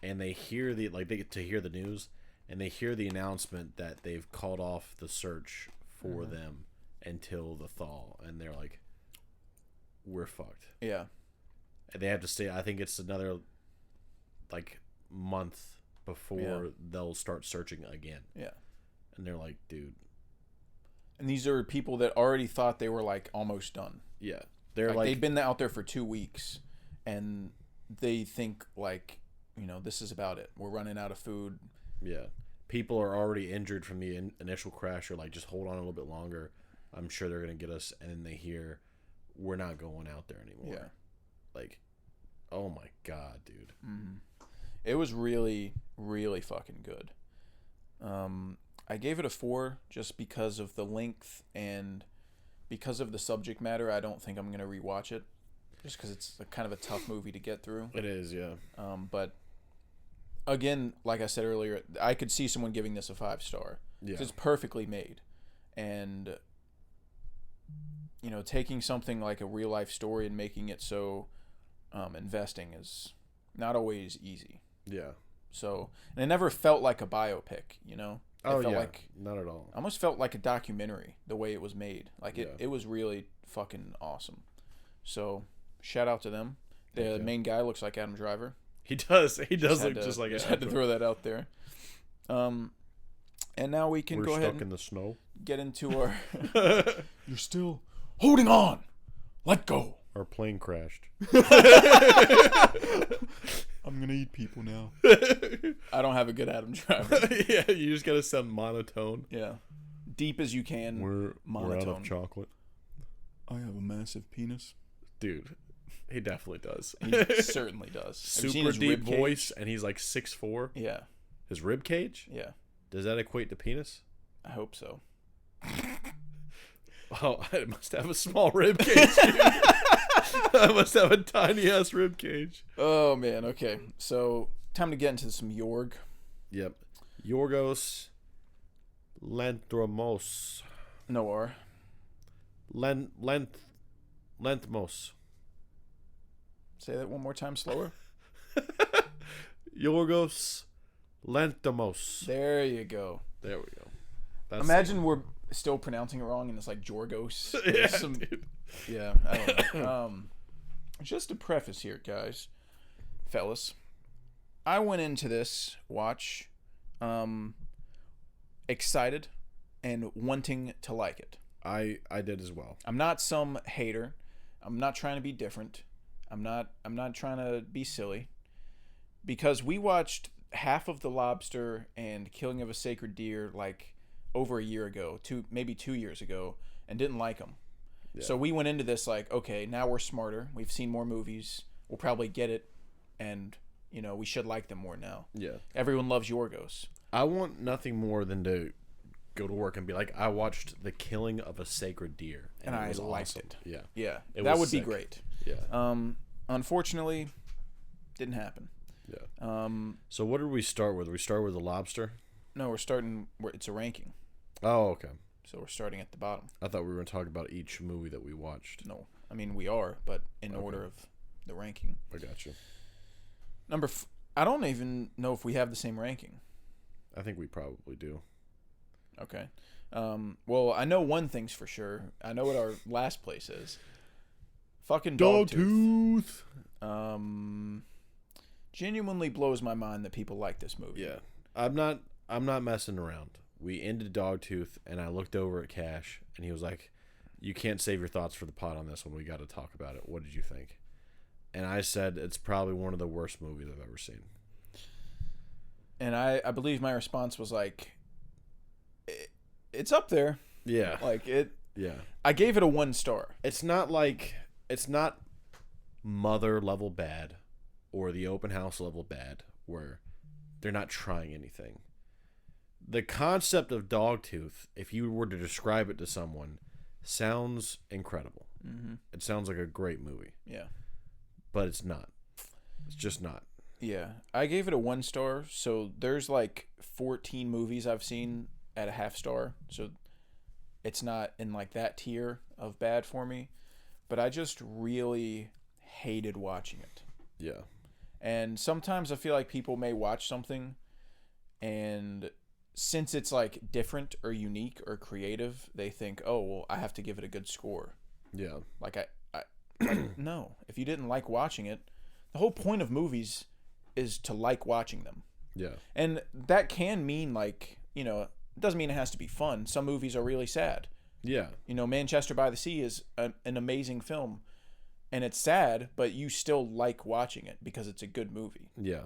and they hear they get to hear the news, and they hear the announcement that they've called off the search for them until the thaw, and they're like, we're fucked. Yeah. And they have to stay. I think it's another like month before they'll start searching again. Yeah. And they're like, dude. And these are people that already thought they were like almost done. Yeah. They're like they've been out there for 2 weeks and they think like, this is about it. We're running out of food. Yeah. People are already injured from the initial crash, or like, just hold on a little bit longer. I'm sure they're going to get us. And then they hear, we're not going out there anymore. Yeah. Like, oh my God, dude. Mm-hmm. It was really, really fucking good. I gave it a 4 just because of the length and because of the subject matter, I don't think I'm gonna rewatch it, just because it's kind of a tough movie to get through. It is, yeah. But again, like I said earlier, I could see someone giving this a 5-star. Yeah. It's perfectly made, and taking something like a real life story and making it so investing is not always easy. Yeah. So, and it never felt like a biopic, It felt like, not at all. almost felt like a documentary the way it was made. Like Yeah. it was really fucking awesome. So, shout out to them. The Okay. main guy looks like Adam Driver. He does. He does Had look to- just like just a had to throw that out there. And now we can We're go ahead stuck and in the snow. get into our. You're still holding on. Let go. Our plane crashed. I'm gonna eat people now. I don't have a good Adam Driver. Yeah, you just gotta sound monotone. Yeah, deep as you can. We're out monotone. of chocolate. I have a massive penis. Dude, he definitely does. He certainly does. Have you seen Super his deep rib cage? voice, and he's like 6'4". Yeah, His rib cage? yeah. Does that equate to penis? I hope so. Oh, I must have a small rib cage. Dude. I must have a tiny ass rib cage. Oh man. Okay. So time to get into some Yorg. Yep. Yorgos Lanthimos. No R. Lanthimos. Say that one more time slower. Yorgos Lanthimos. There you go. There we go. That's Imagine we're still pronouncing it wrong and it's like Jorgos. Yeah, There's dude. Yeah, I don't know. Just to preface here, guys, fellas, I went into this watch excited and wanting to like it. I did as well. I'm not some hater. I'm not trying to be different. I'm not trying to be silly. Because we watched half of The Lobster and Killing of a Sacred Deer like over a year ago, maybe 2 years ago, and didn't like them. Yeah. So we went into this like, okay, now we're smarter. We've seen more movies. We'll probably get it, and we should like them more now. Yeah. Everyone loves Yorgos. I want nothing more than to go to work and be like, I watched The Killing of a Sacred Deer, And it I was liked awesome. it. Yeah. Yeah, It that was would be sick. great. Yeah. Unfortunately, didn't happen. Yeah. So what did we start with? We start with The Lobster? No, it's a ranking. Oh, okay. So we're starting at the bottom. I thought we were going to talk about each movie that we watched. No, I mean we are, but in order of the ranking. I got you. I don't even know if we have the same ranking. I think we probably do. Okay. Well, I know one thing's for sure. I know what our last place is. Fucking Dogtooth. Genuinely blows my mind that people like this movie. Yeah. I'm not messing around. We ended Dogtooth, and I looked over at Cash, and he was like, you can't save your thoughts for the pod on this one. We got to talk about it. What did you think? And I said it's probably one of the worst movies I've ever seen. And I believe my response was like, it's up there. Yeah. Like it. Yeah. I gave it a 1 star. It's not Mother level bad or The Open House level bad where they're not trying anything. The concept of Dogtooth, if you were to describe it to someone, sounds incredible. Mm-hmm. It sounds like a great movie. Yeah. But it's not. It's just not. Yeah. I gave it a 1 star. So there's like 14 movies I've seen at a half star. So it's not in like that tier of bad for me. But I just really hated watching it. Yeah. And sometimes I feel like people may watch something and since it's like different or unique or creative, they think, oh, well, I have to give it a good score. Yeah. Like like, no, if you didn't like watching it, the whole point of movies is to like watching them. Yeah. And that can mean like, it doesn't mean it has to be fun. Some movies are really sad. Yeah. Manchester by the Sea is an amazing film and it's sad, but you still like watching it because it's a good movie. Yeah.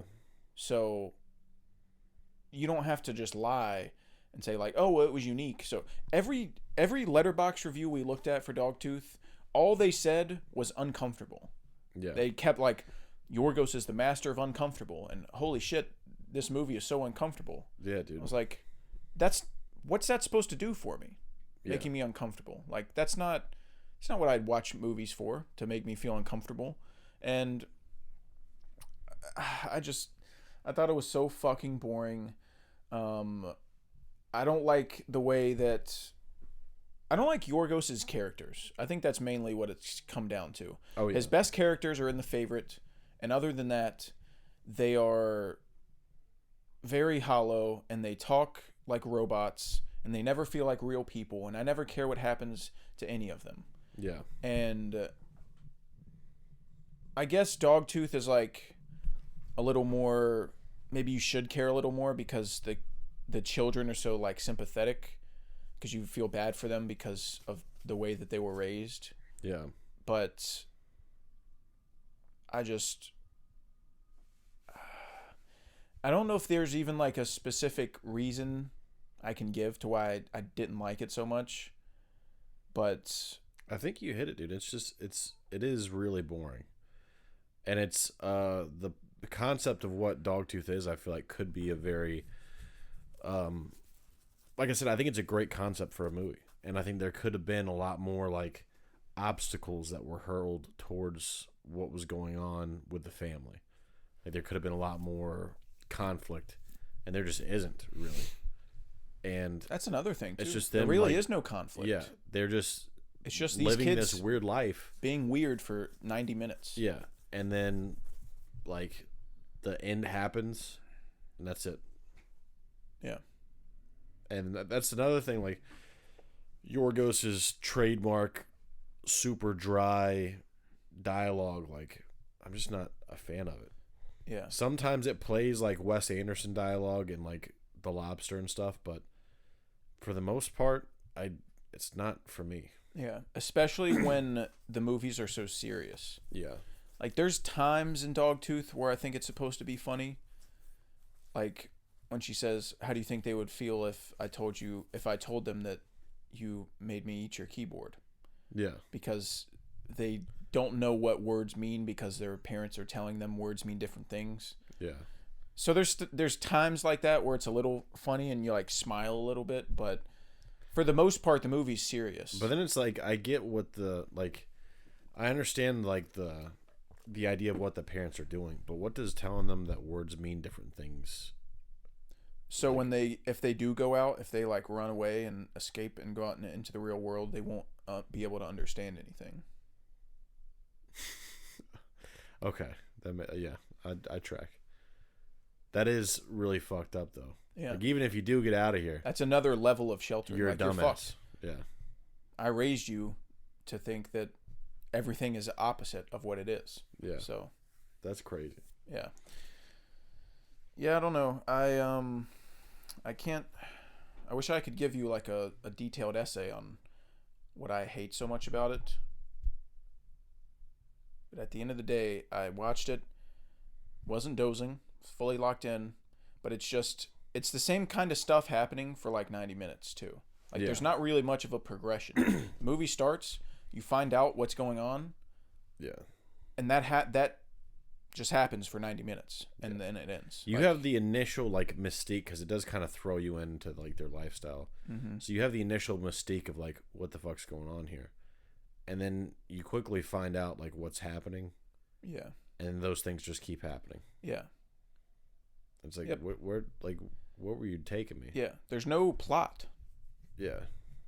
So you don't have to just lie and say like, oh, well, it was unique. So every Letterboxd review we looked at for Dogtooth, all they said was uncomfortable. Yeah. They kept like, Yorgos is the master of uncomfortable, and holy shit, this movie is so uncomfortable. Yeah, dude. I was like, what's that supposed to do for me? making me uncomfortable. Like it's not what I'd watch movies for, to make me feel uncomfortable. And I thought it was so fucking boring. I don't like the way that I don't like Yorgos's characters. I think that's mainly what it's come down to. Oh, yeah. His best characters are in The Favorite, and other than that, they are very hollow, and they talk like robots, and they never feel like real people, and I never care what happens to any of them. Yeah. And I guess Dogtooth is like a little more, maybe you should care a little more because the children are so like sympathetic, because you feel bad for them because of the way that they were raised. Yeah. But I don't know if there's even like a specific reason I can give to why I didn't like it so much. But I think you hit it, dude. It is really boring. And it's the concept of what Dogtooth is, I feel like could be a very like I said, I think it's a great concept for a movie. And I think there could have been a lot more like obstacles that were hurled towards what was going on with the family. Like there could have been a lot more conflict, and there just isn't really. And that's another thing too. It's just there them, really like, is no conflict. Yeah, they're just it's just these living kids this weird life, being weird for 90 minutes. Yeah, and then like the end happens, and that's it. Yeah. And that's another thing, like Yorgos's trademark super dry dialogue, like I'm just not a fan of it. Yeah. Sometimes it plays like Wes Anderson dialogue and like The Lobster and stuff, but for the most part, it's not for me. Yeah, especially when the movies are so serious. Yeah. Like there's times in Dogtooth where I think it's supposed to be funny. Like when she says, "How do you think they would feel if I told them that you made me eat your keyboard?" Yeah. Because they don't know what words mean because their parents are telling them words mean different things. Yeah. So there's times like that where it's a little funny and you like smile a little bit, but for the most part the movie's serious. But then it's like I get what I understand like the idea of what the parents are doing, but what does telling them that words mean different things? So when if they do go out, if they like run away and escape and go out into the real world, they won't be able to understand anything. Okay, I track. That is really fucked up though. Yeah. Like even if you do get out of here, that's another level of shelter. You're like, a dumbass. You're fucked. Yeah. I raised you to think that everything is opposite of what it is. Yeah. So that's crazy. Yeah. Yeah, I don't know. I can't. I wish I could give you like a detailed essay on what I hate so much about it. But at the end of the day, I watched it, wasn't dozing, fully locked in, but it's the same kind of stuff happening for like 90 minutes too. Like There's not really much of a progression. The movie starts, you find out what's going on. Yeah. And that just happens for 90 minutes and then it ends. You have the initial like mystique because it does kind of throw you into like their lifestyle. Mm-hmm. So you have the initial mystique of like what the fuck's going on here, and then you quickly find out like what's happening. Yeah. And those things just keep happening. Yeah. It's like where like what were you taking me? Yeah. There's no plot. Yeah.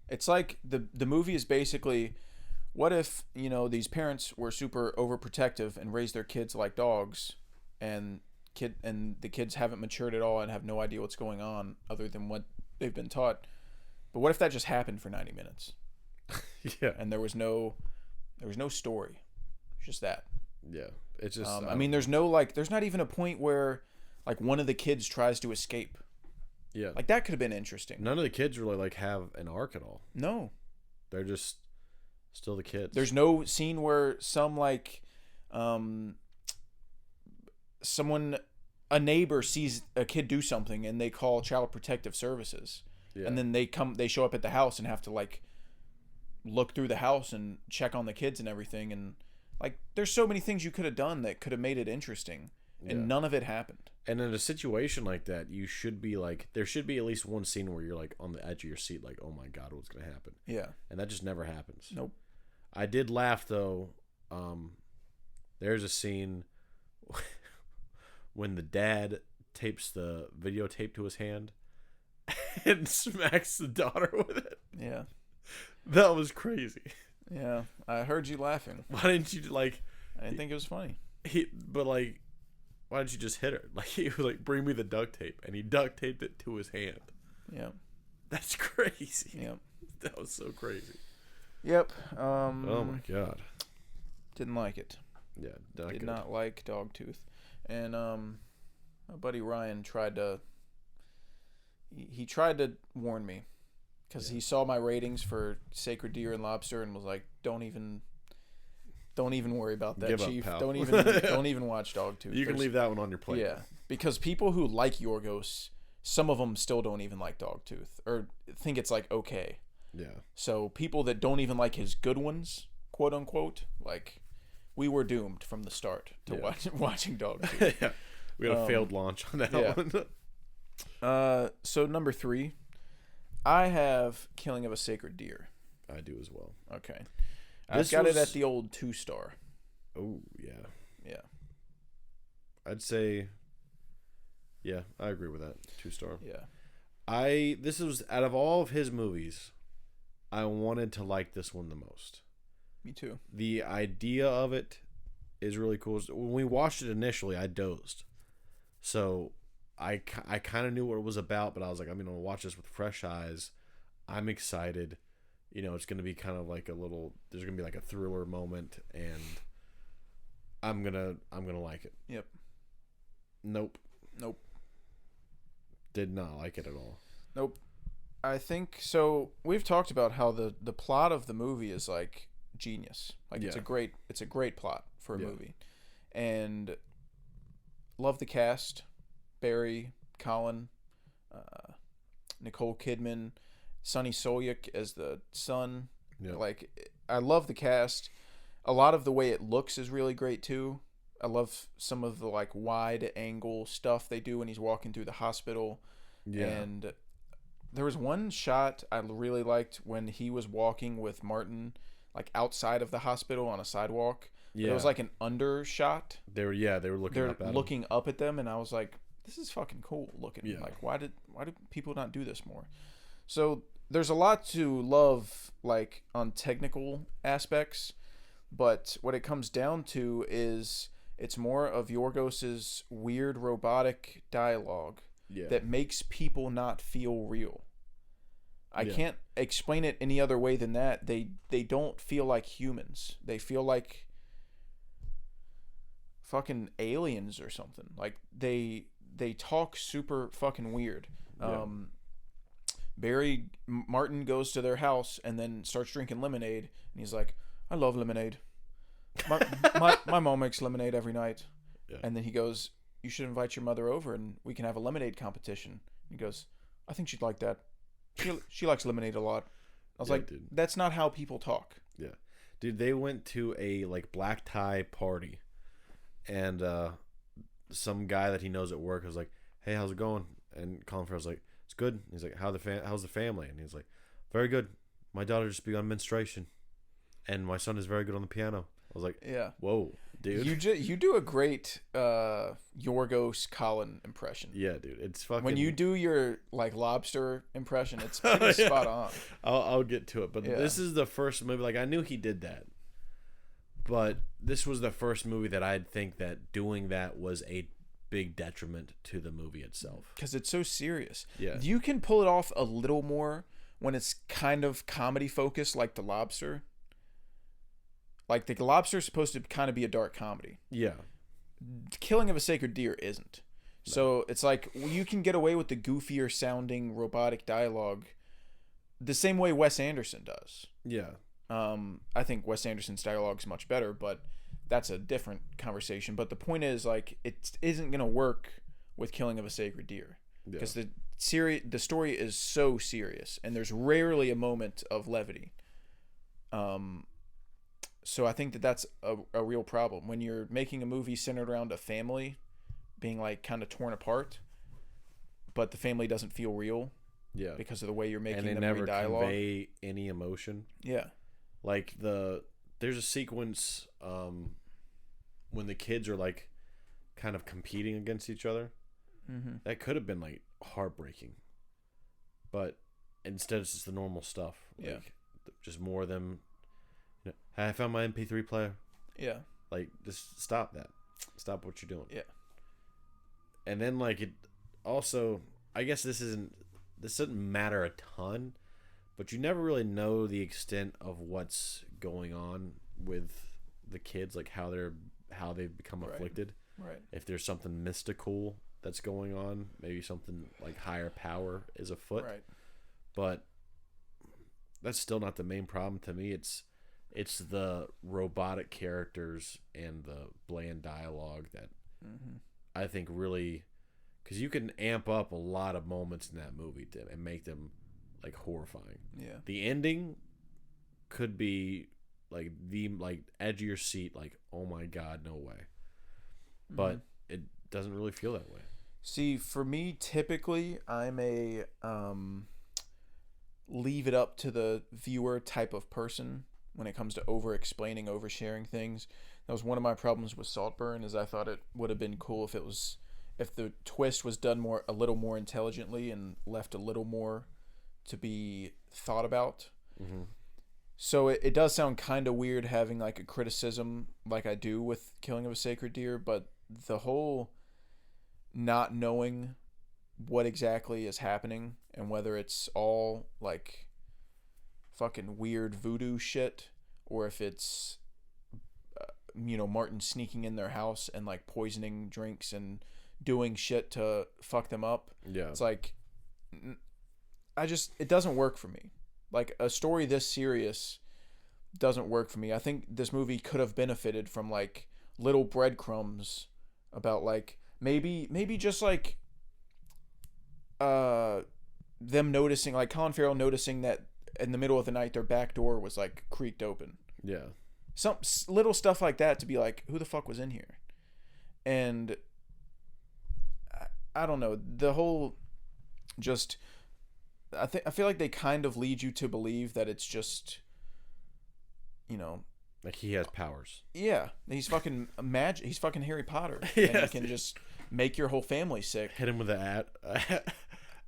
It's like the movie is basically, what if, these parents were super overprotective and raised their kids like dogs, and the kids haven't matured at all and have no idea what's going on other than what they've been taught. But what if that just happened for 90 minutes? Yeah. And there was no story. It's just that. Yeah. It's just there's not even a point where like one of the kids tries to escape. Yeah. Like that could have been interesting. None of the kids really like have an arc at all. No. They're just still the kids. There's no scene where a neighbor sees a kid do something and they call Child Protective Services. Yeah. And then they show up at the house and have to like look through the house and check on the kids and everything. And like, there's so many things you could have done that could have made it interesting. and none of it happened. And in a situation like that, you should be like, there should be at least one scene where you're like on the edge of your seat, like, oh my God, what's going to happen? Yeah. And that just never happens. Nope. I did laugh, though. There's a scene when the dad tapes the videotape to his hand and smacks the daughter with it. Yeah. That was crazy. Yeah. I heard you laughing. Why didn't you, like... I didn't think it was funny. Why didn't you just hit her? Like, he was like, bring me the duct tape. And he duct taped it to his hand. Yeah. That's crazy. Yep. That was so crazy. Yep. Oh my God. Didn't like it. Yeah. Did not like Dogtooth. And my buddy Ryan tried to... He tried to warn me. Because he saw my ratings for Sacred Deer and Lobster and was like, don't even worry about that, Give up, Chief. pal. Don't even watch Dogtooth. You can leave that one on your plate. Yeah, because people who like Yorgos, some of them still don't even like Dogtooth or think it's like okay. Yeah. So people that don't even like his good ones, quote unquote, like we were doomed from the start to watching Dogtooth. Yeah. We had a failed launch on that one. So number 3, I have Killing of a Sacred Deer. I do as well. Okay. I've got it at the old 2-star. Oh, yeah. Yeah. I'd say, yeah, I agree with that. 2-star. Yeah. This was, out of all of his movies, I wanted to like this one the most. Me too. The idea of it is really cool. When we watched it initially, I dozed. So I kind of knew what it was about, but I was like, I'm going to watch this with fresh eyes. I'm excited. You know, it's going to be kind of like there's going to be like a thriller moment, and I'm going to like it. Yep. Nope. Nope. Did not like it at all. Nope. I think so. We've talked about how the plot of the movie is like genius. Like it's a great plot for a movie, and love the cast: Barry, Colin, Nicole Kidman, Sonny Solik as the son. Yeah. Like I love the cast. A lot of the way it looks is really great too. I love some of the like wide angle stuff they do when he's walking through the hospital. Yeah. And there was one shot I really liked when he was walking with Martin like outside of the hospital on a sidewalk. Yeah. It was like an undershot. They were looking up at them, and I was like, this is fucking cool looking. Yeah. Like why did people not do this more? So there's a lot to love like on technical aspects, but what it comes down to is it's more of Yorgos's weird robotic dialogue that makes people not feel real. I can't explain it any other way than that. They don't feel like humans. They feel like fucking aliens or something. Like they talk super fucking weird. Martin goes to their house and then starts drinking lemonade, and he's like, I love lemonade. My mom makes lemonade every night. Yeah. And then he goes, you should invite your mother over and we can have a lemonade competition. He goes, I think she'd like that. She likes lemonade a lot. I was like, dude, that's not how people talk. Yeah. Dude, they went to a like black tie party, and some guy that he knows at work was like, hey, how's it going? And Colin Farrell's like, it's good. He's like, how's the family? And he's like, very good. My daughter just begun menstruation, and my son is very good on the piano. I was like, yeah, whoa, dude. You do a great Yorgos Colin impression. Yeah, dude, it's fucking. When you do your like lobster impression, it's pretty spot on. I'll get to it, but this is the first movie. Like I knew he did that, but this was the first movie that I'd think that doing that was a big detriment to the movie itself because it's so serious. Yeah, you can pull it off a little more when it's kind of comedy focused, like The Lobster. Like, The Lobster is supposed to kind of be a dark comedy. Yeah. Killing of a Sacred Deer isn't. No. So, it's like, you can get away with the goofier sounding robotic dialogue the same way Wes Anderson does. Yeah. I think Wes Anderson's dialogue is much better, but that's a different conversation. But the point is, like, it isn't going to work with Killing of a Sacred Deer. Because the story is so serious, and there's rarely a moment of levity. So I think that's a real problem. When you're making a movie centered around a family, being like kind of torn apart, but the family doesn't feel real Yeah. because of the way you're making And they them never read dialogue. convey any emotion. Yeah. Like there's a sequence when the kids are like kind of competing against each other. Mm-hmm. That could have been like heartbreaking, but instead it's just the normal stuff. Like, Yeah. just more of them. You know, hey, I found my MP3 player. Yeah. Like, just stop that. Stop what you're doing. Yeah. And then like it also, I guess this doesn't matter a ton, but you never really know the extent of what's going on with the kids, like how they've become afflicted. Right. If there's something mystical that's going on, maybe something like higher power is afoot. Right. But that's still not the main problem to me. It's the robotic characters and the bland dialogue that I think really, because you can amp up a lot of moments in that movie and make them like horrifying. Yeah. The ending could be like the edge of your seat, like, oh my god, no way. But it doesn't really feel that way. See, for me, typically, I'm a leave it up to the viewer type of person when it comes to over-explaining, oversharing things. That was one of my problems with Saltburn, is I thought it would have been cool if the twist was done a little more intelligently and left a little more to be thought about. Mm-hmm. So it does sound kind of weird having like a criticism like I do with Killing of a Sacred Deer, but the whole not knowing what exactly is happening and whether it's all like fucking weird voodoo shit or if it's Martin sneaking in their house and like poisoning drinks and doing shit to fuck them up. Yeah. It's like it doesn't work for me. Like a story this serious doesn't work for me. I think this movie could have benefited from like little breadcrumbs about like maybe just like them noticing, like Colin Farrell noticing that in the middle of the night their back door was like creaked open. Yeah. Some little stuff like that to be like, who the fuck was in here? And I don't know, the whole just I feel like they kind of lead you to believe that it's just, like he has powers. Yeah, he's fucking magic. He's fucking Harry Potter, Yeah. and he can just make your whole family sick. Hit him with the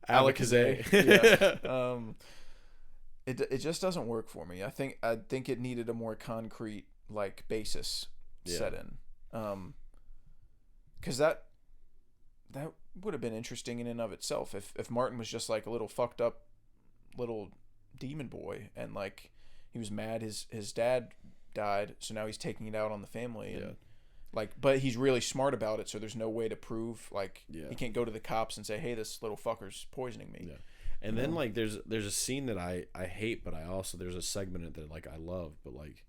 Alakazam. Yeah. It just doesn't work for me. I think it needed a more concrete like basis set in, because that would have been interesting in and of itself if Martin was just like a little fucked up little demon boy and like he was mad his dad died, so now he's taking it out on the family and like, but he's really smart about it, so there's no way to prove like he can't go to the cops and say, hey, this little fucker's poisoning me. And then like there's a scene that I hate, but there's a segment in that like I love, but like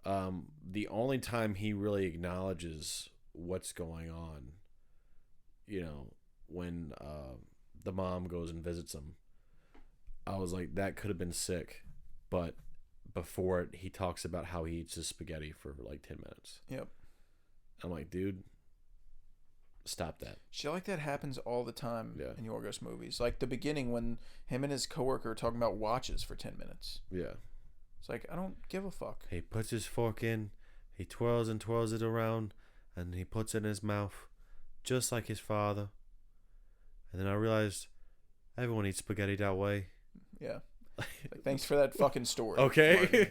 the only time he really acknowledges what's going on, when the mom goes and visits him, I was like, that could have been sick. But before it, he talks about how he eats his spaghetti for like 10 minutes. Yep. I'm like, dude, stop that. Shit like that happens all the time in Yorgos movies. Like the beginning when him and his coworker are talking about watches for 10 minutes. Yeah. It's like, I don't give a fuck. He puts his fork in, he twirls and twirls it around, and he puts it in his mouth, just like his father. And then I realized everyone eats spaghetti that way. Yeah. Like, thanks for that fucking story. Okay.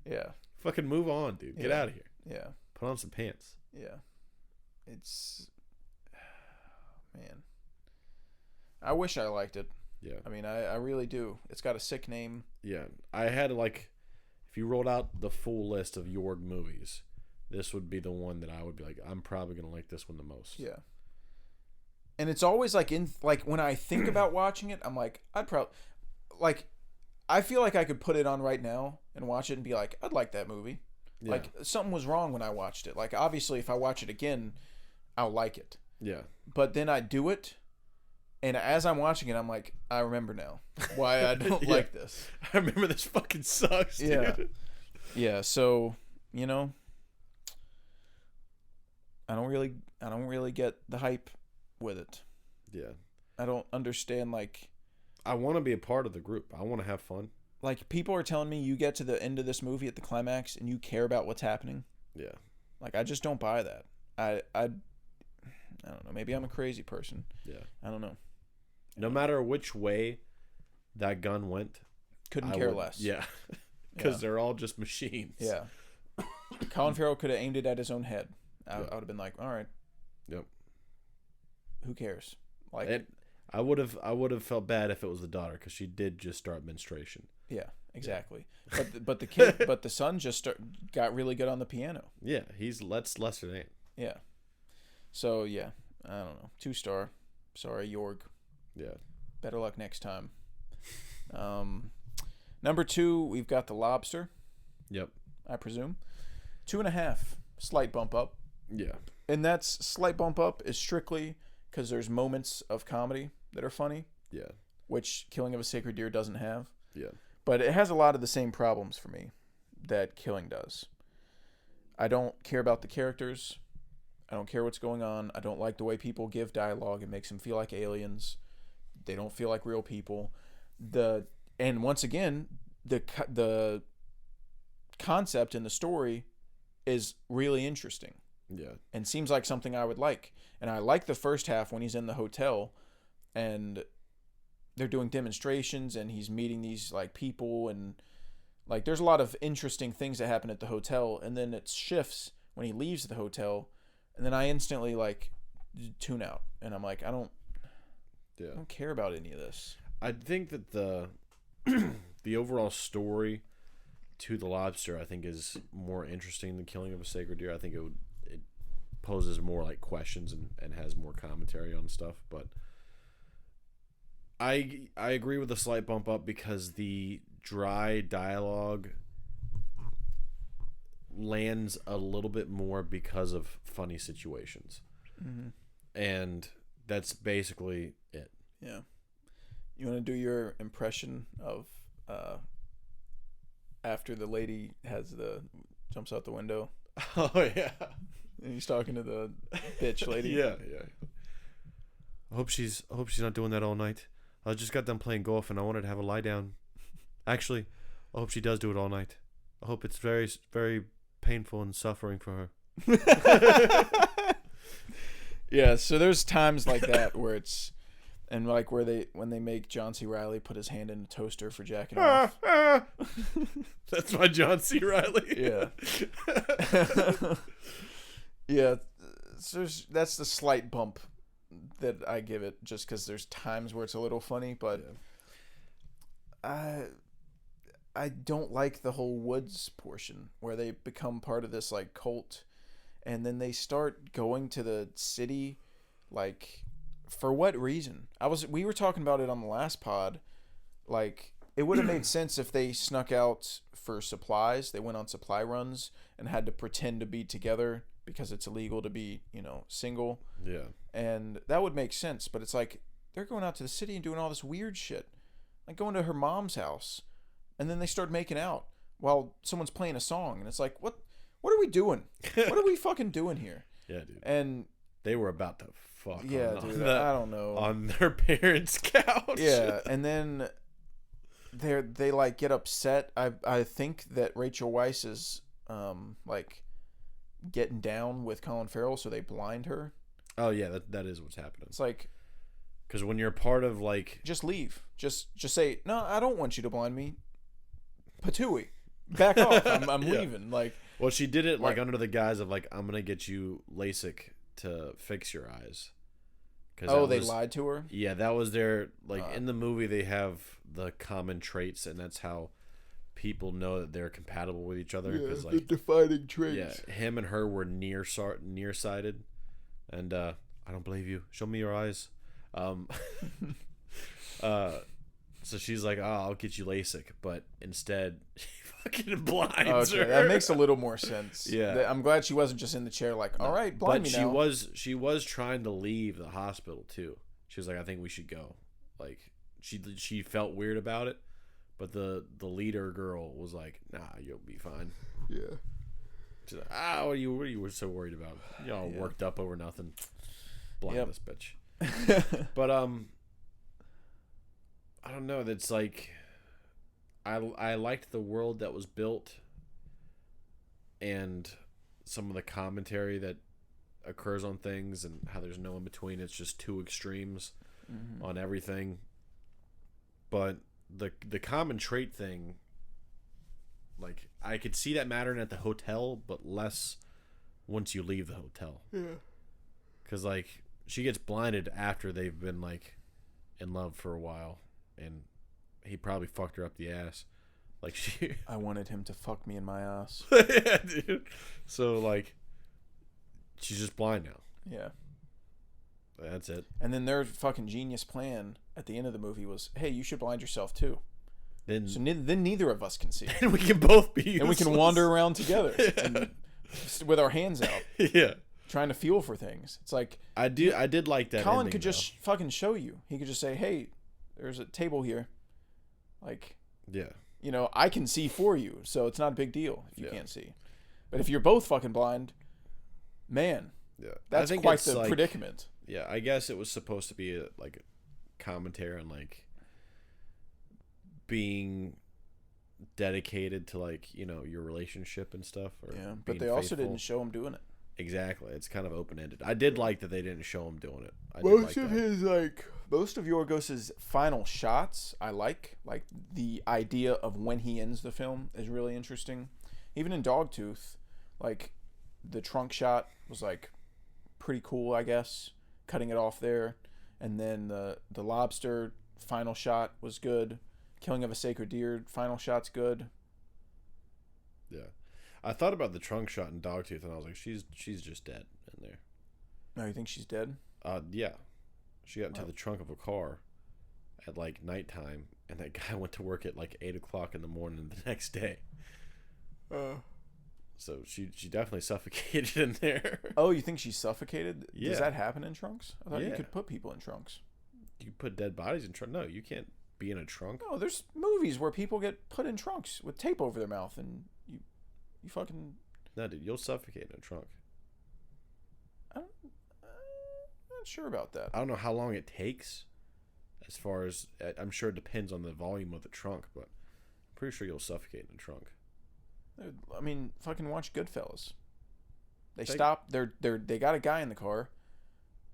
Yeah. Fucking move on, dude. Get out of here. Yeah. Put on some pants. Yeah. It's... Man. I wish I liked it. Yeah. I mean, I really do. It's got a sick name. Yeah. I had like, if you rolled out the full list of Yorg movies, this would be the one that I would be like, I'm probably going to like this one the most. Yeah. And it's always like when I think about watching it, I'm like, I feel like I could put it on right now and watch it and be like, I'd like that movie. Yeah. Like something was wrong when I watched it. Like obviously if I watch it again, I'll like it. Yeah. But then I do it, and as I'm watching it, I'm like, I remember now why I don't like this. I remember this fucking sucks, dude. Yeah. So, I don't really get the hype with it. Yeah. I don't understand, like, I want to be a part of the group. I want to have fun. like, people are telling me you get to the end of this movie at the climax and you care about what's happening. Yeah. Like, I just don't buy that. I don't know. Maybe I'm a crazy person. Yeah. I don't know. No matter which way that gun went, Couldn't care less. Yeah. Because they're all just machines. Yeah. Colin Farrell could have aimed it at his own head. I would have been like, all right. Yep. Who cares? Like, I would have felt bad if it was the daughter, because she did just start menstruation. yeah, exactly. Yeah. But the kid, but the son just got really good on the piano. Yeah, he's lesser than. Yeah. So yeah, I don't know. 2-star. Sorry, Yorg. Yeah. Better luck next time. Number 2, we've got The Lobster. Yep. I presume 2.5. Slight bump up. Yeah. And that's slight bump up is strictly because there's moments of comedy that are funny, Yeah. which Killing of a Sacred Deer doesn't have. Yeah. But it has a lot of the same problems for me that Killing does. I don't care about the characters. I don't care what's going on. I don't like the way people give dialogue. It makes them feel like aliens. They don't feel like real people. And once again, the concept in the story is really interesting. Yeah. And seems like something I would like. And I like the first half when he's in the hotel and they're doing demonstrations and he's meeting these like people, and like there's a lot of interesting things that happen at the hotel, and then it shifts when he leaves the hotel, and then I instantly like tune out and I'm like, I don't care about any of this. I think that the the overall story to The Lobster, I think, is more interesting than Killing of a Sacred Deer. I think it poses more like questions and has more commentary on stuff, but I agree with the slight bump up because the dry dialogue lands a little bit more because of funny situations. Mm-hmm. And that's basically it. Yeah. You want to do your impression of after the lady jumps out the window? Oh yeah. And he's talking to the bitch lady. Yeah. I hope she's not doing that all night. I just got done playing golf and I wanted to have a lie down. Actually, I hope she does do it all night. I hope it's very, very painful and suffering for her. Yeah, so there's times like that where it's, and like when they make John C. Reilly put his hand in a toaster for jacking off. That's my John C. Reilly. Yeah. Yeah, so that's the slight bump that I give it, just because there's times where it's a little funny, but I don't like the whole woods portion where they become part of this like cult, and then they start going to the city, like for what reason? We were talking about it on the last pod, like it would have made sense if they snuck out for supplies. They went on supply runs and had to pretend to be together because it's illegal to be, single. Yeah. And that would make sense, but it's like they're going out to the city and doing all this weird shit. Like going to her mom's house, and then they start making out while someone's playing a song, and it's like, what are we doing? What are we fucking doing here? Yeah, dude. And they were about to fuck dude, I don't know. On their parents' couch. Yeah, and then they like get upset. I think that Rachel Weisz is like getting down with Colin Farrell, so they blind her. Oh yeah, that is what's happening. It's like, because when you're part of like, just leave. Just say, no, I don't want you to blind me. Patooey, back off. I'm leaving. Like, well, she did it like under the guise of like, I'm gonna get you LASIK to fix your eyes. Oh, they lied to her? Yeah, that was their like in the movie. They have the common traits, and that's how people know that they're compatible with each other. Yeah, like the defining traits. Yeah, him and her were nearsighted, and I don't believe you. Show me your eyes. So she's like, oh, I'll get you LASIK, but instead she fucking blinds her. That makes a little more sense. Yeah, I'm glad she wasn't just in the chair like, all right, blind me now. But she was trying to leave the hospital too. She was like, I think we should go. Like she felt weird about it, but the leader girl was like, nah, you'll be fine. Yeah. What are you so worried about? You all worked up over nothing. Blind this bitch. But I don't know. That's like, I liked the world that was built, and some of the commentary that occurs on things, and how there's no in between. It's just two extremes on everything. But the common trait thing, like, I could see that mattering at the hotel, but less once you leave the hotel. Yeah. Because, like, she gets blinded after they've been, like, in love for a while, and he probably fucked her up the ass. Like, I wanted him to fuck me in my ass. Yeah, dude. So, like, she's just blind now. Yeah. That's it. And then their fucking genius plan at the end of the movie was, hey, you should blind yourself too. Then neither of us can see. And we can both be useless. And we can wander around together and with our hands out. Yeah. Trying to feel for things. It's like, I did like that. Colin ending, could just fucking show you. He could just say, hey, there's a table here. Like, yeah. You know, I can see for you, so it's not a big deal if you can't see. But if you're both fucking blind, man, that's quite the like, predicament. Yeah, I guess it was supposed to be a commentary on, like, being dedicated to, like, you know, your relationship and stuff. Or yeah, but they also didn't show him doing it. Exactly. It's kind of open-ended. I did like that they didn't show him doing it. Most of Yorgos's final shots, I like the idea of when he ends the film is really interesting. Even in Dogtooth, like, the trunk shot was, like, pretty cool, I guess, cutting it off there. And then the lobster final shot was good. Killing of a Sacred Deer final shot's good. Yeah. I thought about the trunk shot in Dogtooth, and I was like, she's just dead in there. Oh, you think she's dead? Yeah. She got into the trunk of a car at, like, nighttime, and that guy went to work at, like, 8 o'clock in the morning the next day. So she definitely suffocated in there. Oh, you think she's suffocated? Yeah. Does that happen in trunks? I thought you could put people in trunks. You put dead bodies in trunks? No, you can't be in a trunk. No, there's movies where people get put in trunks with tape over their mouth, and you fucking... No, dude, you'll suffocate in a trunk. I'm not sure about that. I don't know how long it takes. As far as... I'm sure it depends on the volume of the trunk, but I'm pretty sure you'll suffocate in a trunk. I mean, fucking watch Goodfellas. They stop. They got a guy in the car.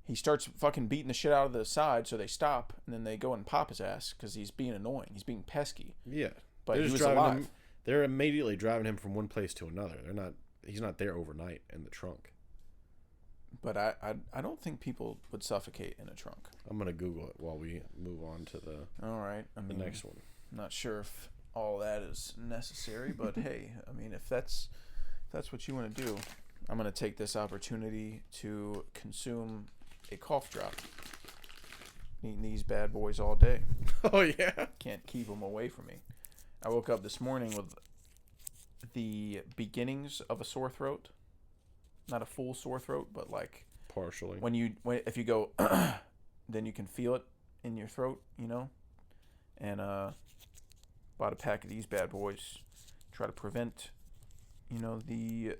He starts fucking beating the shit out of the side, so they stop, and then they go and pop his ass because he's being annoying. He's being pesky. Yeah, but he was alive. They're immediately driving him from one place to another. They're not. He's not there overnight in the trunk. But I don't think people would suffocate in a trunk. I'm gonna Google it while we move on to the next one. I'm not sure if all that is necessary, but hey, I mean, if that's what you want to do, I'm gonna take this opportunity to consume a cough drop. Eating these bad boys all day. Oh yeah, can't keep them away from me. I woke up this morning with the beginnings of a sore throat, not a full sore throat, but like partially. If you go, then you can feel it in your throat, you know, and bought a pack of these bad boys, try to prevent, the,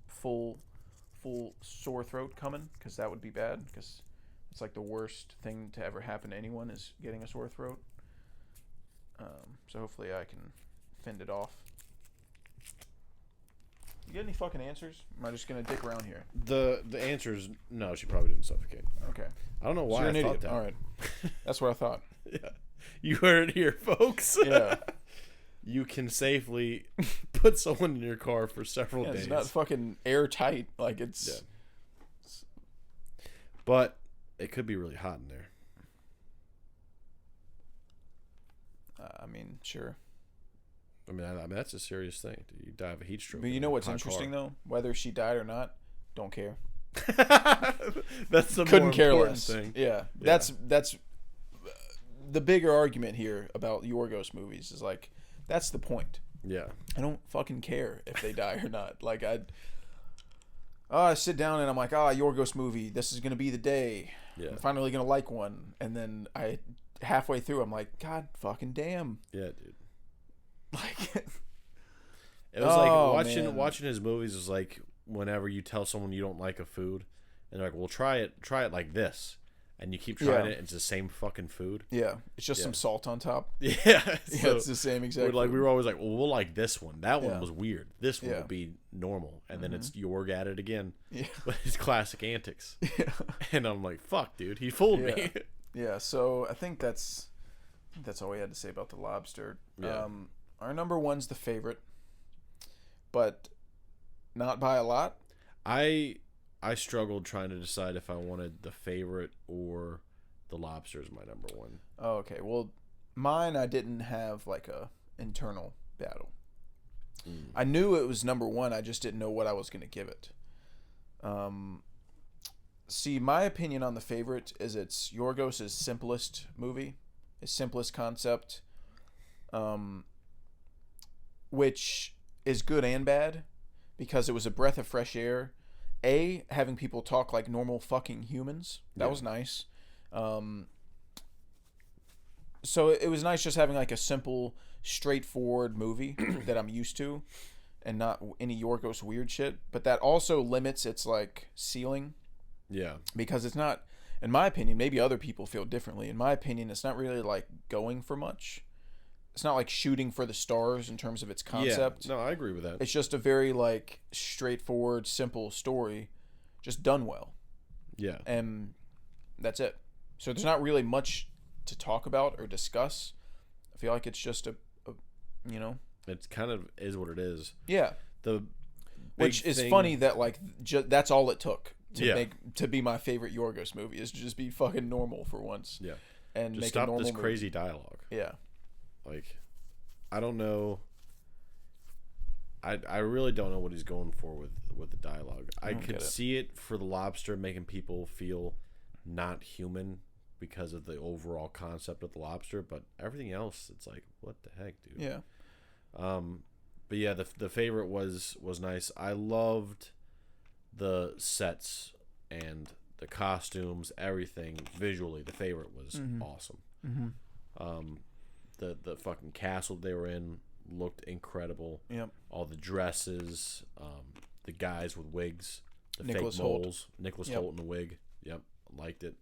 full sore throat coming, because that would be bad, because it's like the worst thing to ever happen to anyone is getting a sore throat. So hopefully I can fend it off. You get any fucking answers? Am I just gonna dick around here? The answer is no. She probably didn't suffocate. Okay. I don't know why so I thought that. All right. That's what I thought. Yeah. You heard it here, folks. Yeah. You can safely put someone in your car for several days. It's not fucking airtight. Like it's. Yeah. But it could be really hot in there. I mean, sure. I mean, that's a serious thing. You die of a heat stroke. But you know what's interesting though? Whether she died or not, don't care. That's the couldn't more care important less. thing. Yeah, that's the bigger argument here about Yorgos movies is like that's the point. Yeah, I don't fucking care if they die or not. Like I sit down and I'm like, Yorgos movie. This is gonna be the day. Yeah, I'm finally gonna like one, and then halfway through I'm like, God fucking damn. Yeah, dude. Like It was like Oh, watching man. watching his movies is like whenever you tell someone you don't like a food, and they're like, "Well, try it like this," and you keep trying Yeah. it. And it's the same fucking food. Yeah, it's just some salt on top. Yeah, Yeah, so it's the same exact. we food. were always like, "Well, we'll like this one. That one Yeah. was weird. This one Yeah. will be normal." And then it's Yorg at it again. Yeah. With his classic antics. Yeah. And I'm like, "Fuck, dude, he fooled me." Yeah, so I think that's all we had to say about the lobster. Yeah. Our number one's The Favorite, but not by a lot. I struggled trying to decide if I wanted The Favorite or The Lobster as my number one. Oh, okay. Well, mine I didn't have like a internal battle. I knew it was number one. I just didn't know what I was going to give it. See, my opinion on The Favorite is it's Yorgos' simplest movie, his simplest concept, which is good and bad because it was a breath of fresh air. Having people talk like normal fucking humans. That was nice. So it was nice just having like a simple, straightforward movie that I'm used to and not any Yorgos weird shit. But that also limits its like ceiling Yeah. because it's not, in my opinion, maybe other people feel differently. In my opinion, it's not really like going for much. It's not like shooting for the stars in terms of its concept. Yeah. No, I agree with that. It's just a very like straightforward, simple story, just done well, Yeah. and that's it. So there's not really much to talk about or discuss. I feel like it's just a you know, It kind of is what it is. yeah. The Which big is thing- funny that like that's all it took to Yeah. to be my favorite Yorgos movie is to just be fucking normal for once. Yeah. And Just make a stop normal this movie. crazy dialogue. Yeah. Like, I don't know. I really don't know what he's going for with the dialogue. I don't could get it. see it for the lobster making people feel not human because of the overall concept of the lobster, but everything else, it's like, what the heck, dude? Yeah. But yeah, the favorite was nice. I loved the sets and the costumes, everything visually. The favorite was awesome. The fucking castle they were in looked incredible. Yep. All the dresses, the guys with wigs, the Nicholas fake Hoult. moles, Nicholas Yep. Hoult in the wig. Yep, liked it.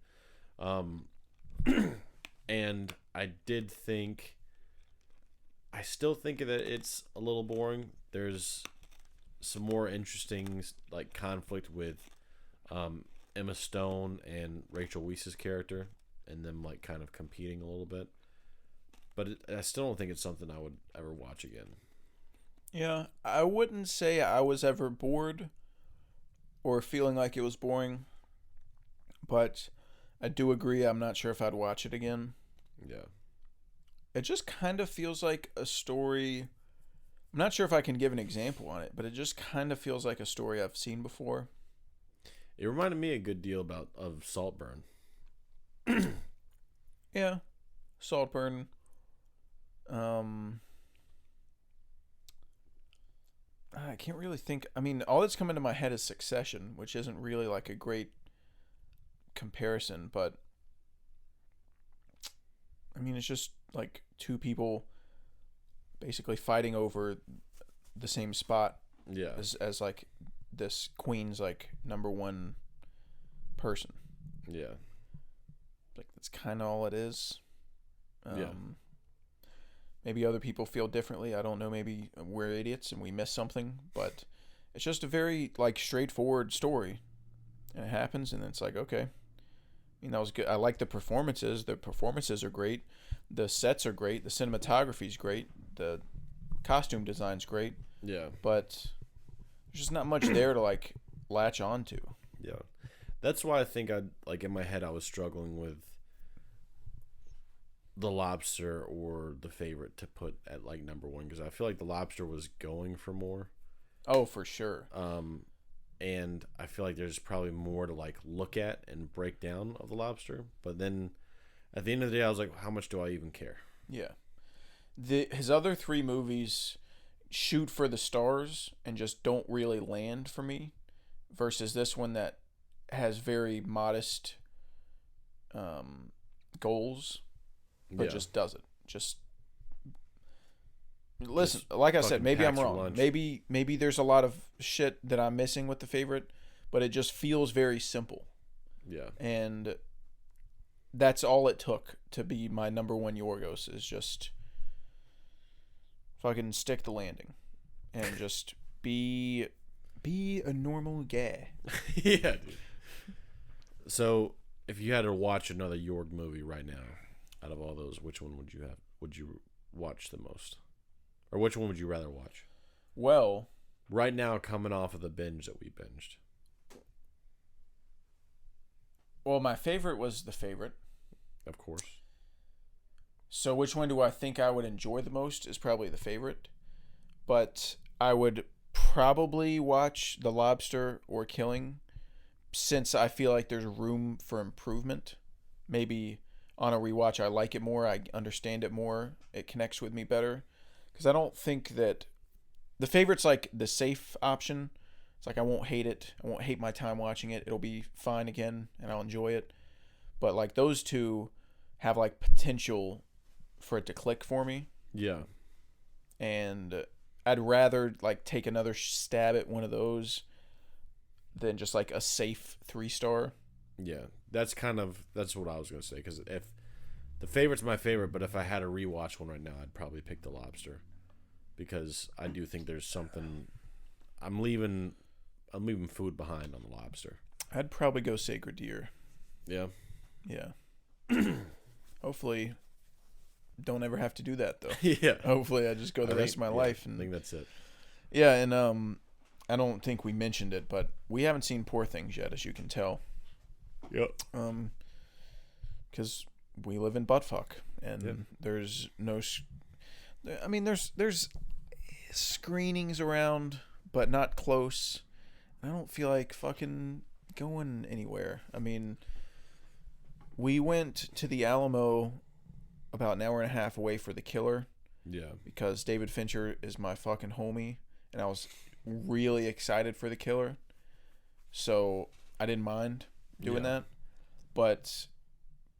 And I did think, I still think that it's a little boring. There's some more interesting like conflict with Emma Stone and Rachel Weisz's character, and them like kind of competing a little bit. But I still don't think it's something I would ever watch again. Yeah, I wouldn't say I was ever bored or feeling like it was boring, but I do agree I'm not sure if I'd watch it again. Yeah. It just kind of feels like a story. I'm not sure if I can give an example on it, but it just kind of feels like a story I've seen before. It reminded me a good deal of Saltburn. Yeah. Saltburn. I can't really think. I mean, all that's coming to my head is Succession, which isn't really like a great comparison, but I mean, it's just like two people basically fighting over the same spot Yeah. as like this queen's like number one person. Yeah. Like that's kind of all it is. Yeah. Maybe other people feel differently. I don't know. Maybe we're idiots and we miss something, but it's just a very like straightforward story, and it happens, and it's like okay. I mean, that was good. I like the performances. The performances are great. The sets are great. The cinematography is great. The costume design's great. Yeah. But there's just not much there to like latch onto. Yeah. That's why I think in my head I was struggling with the lobster or the favorite to put at like number one, because I feel like the lobster was going for more. Oh, for sure. And I feel like there's probably more to like look at and break down of the lobster. But then at the end of the day, I was like, how much do I even care? Yeah. His other three movies shoot for the stars and just don't really land for me, versus this one that has very modest goals, but Yeah. just does it. Just Listen, Just like I said, fucking maybe I'm packs your wrong. lunch. Maybe there's a lot of shit that I'm missing with the favorite, but it just feels very simple. Yeah. And that's all it took to be my number one Yorgos, is just fucking stick the landing and just be a normal guy. Yeah, dude. So, if you had to watch another Yorg movie right now, out of all those, which one would you have? Would you watch the most, or which one would you rather watch? Well, Right now, coming off of the binge that we binged. my favorite was The Favorite. Of course. So which one do I think I would enjoy the most is probably The Favorite. But I would probably watch The Lobster or Killing, since I feel like there's room for improvement. Maybe on a rewatch I like it more, I understand it more, it connects with me better. Because I don't think that The Favorite's like the safe option. It's like I won't hate it. I won't hate my time watching it. It'll be fine again and I'll enjoy it. But like those two have like potential for it to click for me. Yeah. And I'd rather like take another stab at one of those than just like a safe 3-star. Yeah. That's what I was gonna say. Because if The Favorite's my favorite, but if I had to rewatch one right now, I'd probably pick The Lobster, because I do think there's something. I'm leaving food behind on The Lobster. I'd probably go Sacred Deer. Yeah. Yeah. Hopefully, don't ever have to do that though. Yeah. Hopefully, I just go the rest of my life. I And think that's it. yeah, and I don't think we mentioned it, but we haven't seen Poor Things yet, as you can tell. Yep. Because we live in buttfuck, and Yep. there's no. I mean, there's screenings around, but not close. I don't feel like fucking going anywhere. I mean, we went to the Alamo about an hour and a half away for The Killer, Yeah. because David Fincher is my fucking homie, and I was really excited for The Killer, so I didn't mind doing Yeah. that. But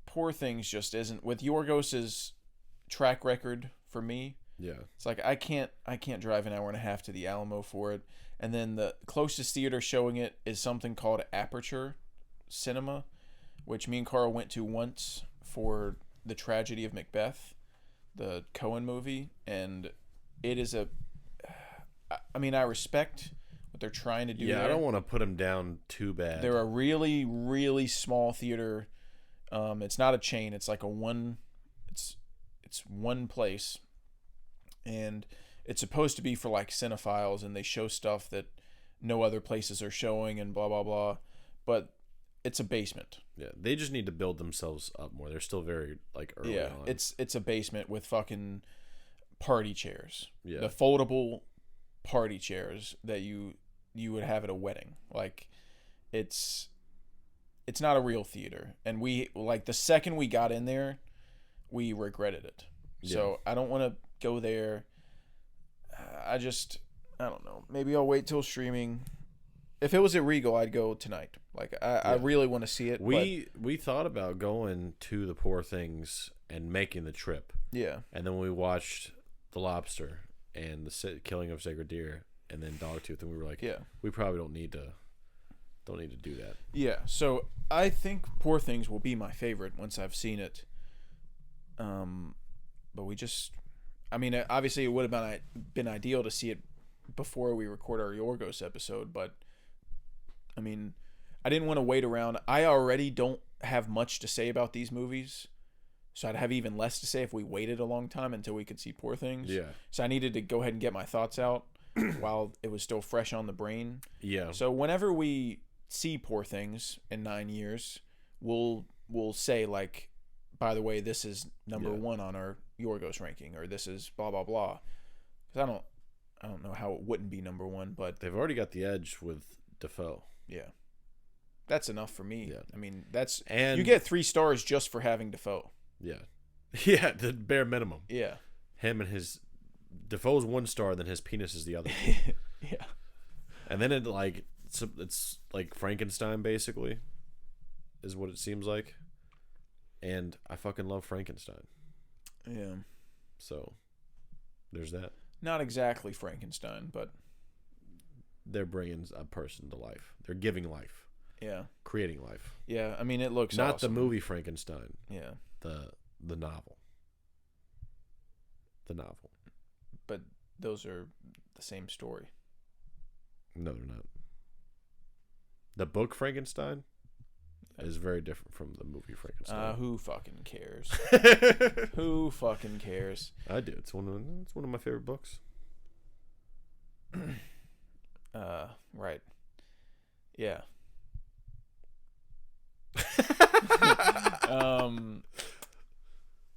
Poor Things just isn't, with Yorgos's track record for me. Yeah. It's like I can't drive an hour and a half to the Alamo for it. And then the closest theater showing it is something called Aperture Cinema, which me and Carl went to once for The Tragedy of Macbeth, the Coen movie, and it is I mean, I respect what they're trying to do. Yeah, there. I don't want to put them down too bad. They're a really, really small theater. It's not a chain. It's like it's one place, and it's supposed to be for like cinephiles, and they show stuff that no other places are showing, and blah blah blah. But it's a basement. Yeah, they just need to build themselves up more. They're still very like early on. It's a basement with fucking party chairs. Yeah. The foldable party chairs that you would have at a wedding. Like it's not a real theater. And we, like, the second we got in there, we regretted it. So I don't want to go there. I don't know. Maybe I'll wait till streaming. If it was at Regal, I'd go tonight. Like I really want to see it. We thought about going to the Poor Things and making the trip. Yeah. And then when we watched The Lobster and the Killing of Sacred Deer and then Dogtooth, and we were like, Yeah. we probably don't need to do that. Yeah. So I think Poor Things will be my favorite once I've seen it. But I mean, obviously it would have been ideal to see it before we record our Yorgos episode, but I mean, I didn't want to wait around. I already don't have much to say about these movies, so I'd have even less to say if we waited a long time until we could see Poor Things. Yeah. So I needed to go ahead and get my thoughts out while it was still fresh on the brain. Yeah. So whenever we see Poor Things in 9 years, we'll say, like, by the way, this is number one on our Yorgos ranking, or this is blah blah blah. Because I don't know how it wouldn't be number one, but They've already got the edge with Defoe. yeah, that's enough for me. Yeah. I mean, And you get 3 stars just for having Defoe. Yeah. Yeah, the bare minimum. Yeah. Him and his Defoe's 1 star, then his penis is the other. Yeah. And then it's like Frankenstein, basically, is what it seems like. And I fucking love Frankenstein. Yeah. So there's that. Not exactly Frankenstein, but They're bringing a person to life. They're giving life, yeah. creating life. Yeah, I mean, it looks Not awesome. the movie Frankenstein. Yeah, The novel. The novel. but those are the same story. No, they're not. The book Frankenstein is very different from the movie Frankenstein. Who fucking cares? Who fucking cares? I do. It's one of my favorite books. Right. Yeah.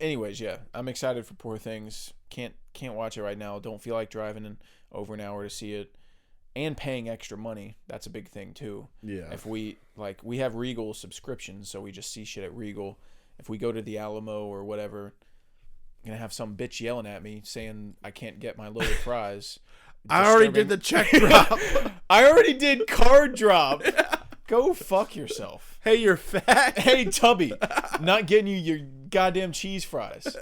Anyways, yeah, I'm excited for Poor Things. Can't watch it right now. Don't feel like driving in over an hour to see it, and paying extra money. That's a big thing too. Yeah. If we have Regal subscriptions, so we just see shit at Regal. If we go to the Alamo or whatever, I'm gonna have some bitch yelling at me saying I can't get my loaded fries. I already did the check drop. I already did card drop. Go fuck yourself. Hey, you're fat. Hey, Tubby, not getting you your goddamn cheese fries.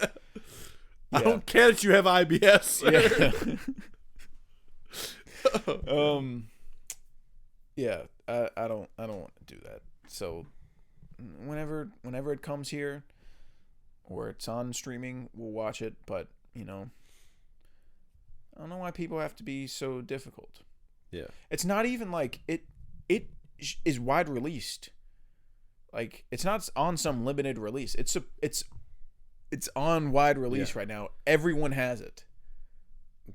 I don't care that you have IBS. Sir. Yeah. I don't want to do that. So whenever it comes here or it's on streaming, we'll watch it, but I don't know why people have to be so difficult. Yeah. It's not even like it is wide released. Like, it's not on some limited release. It's on wide release right now. Everyone has it.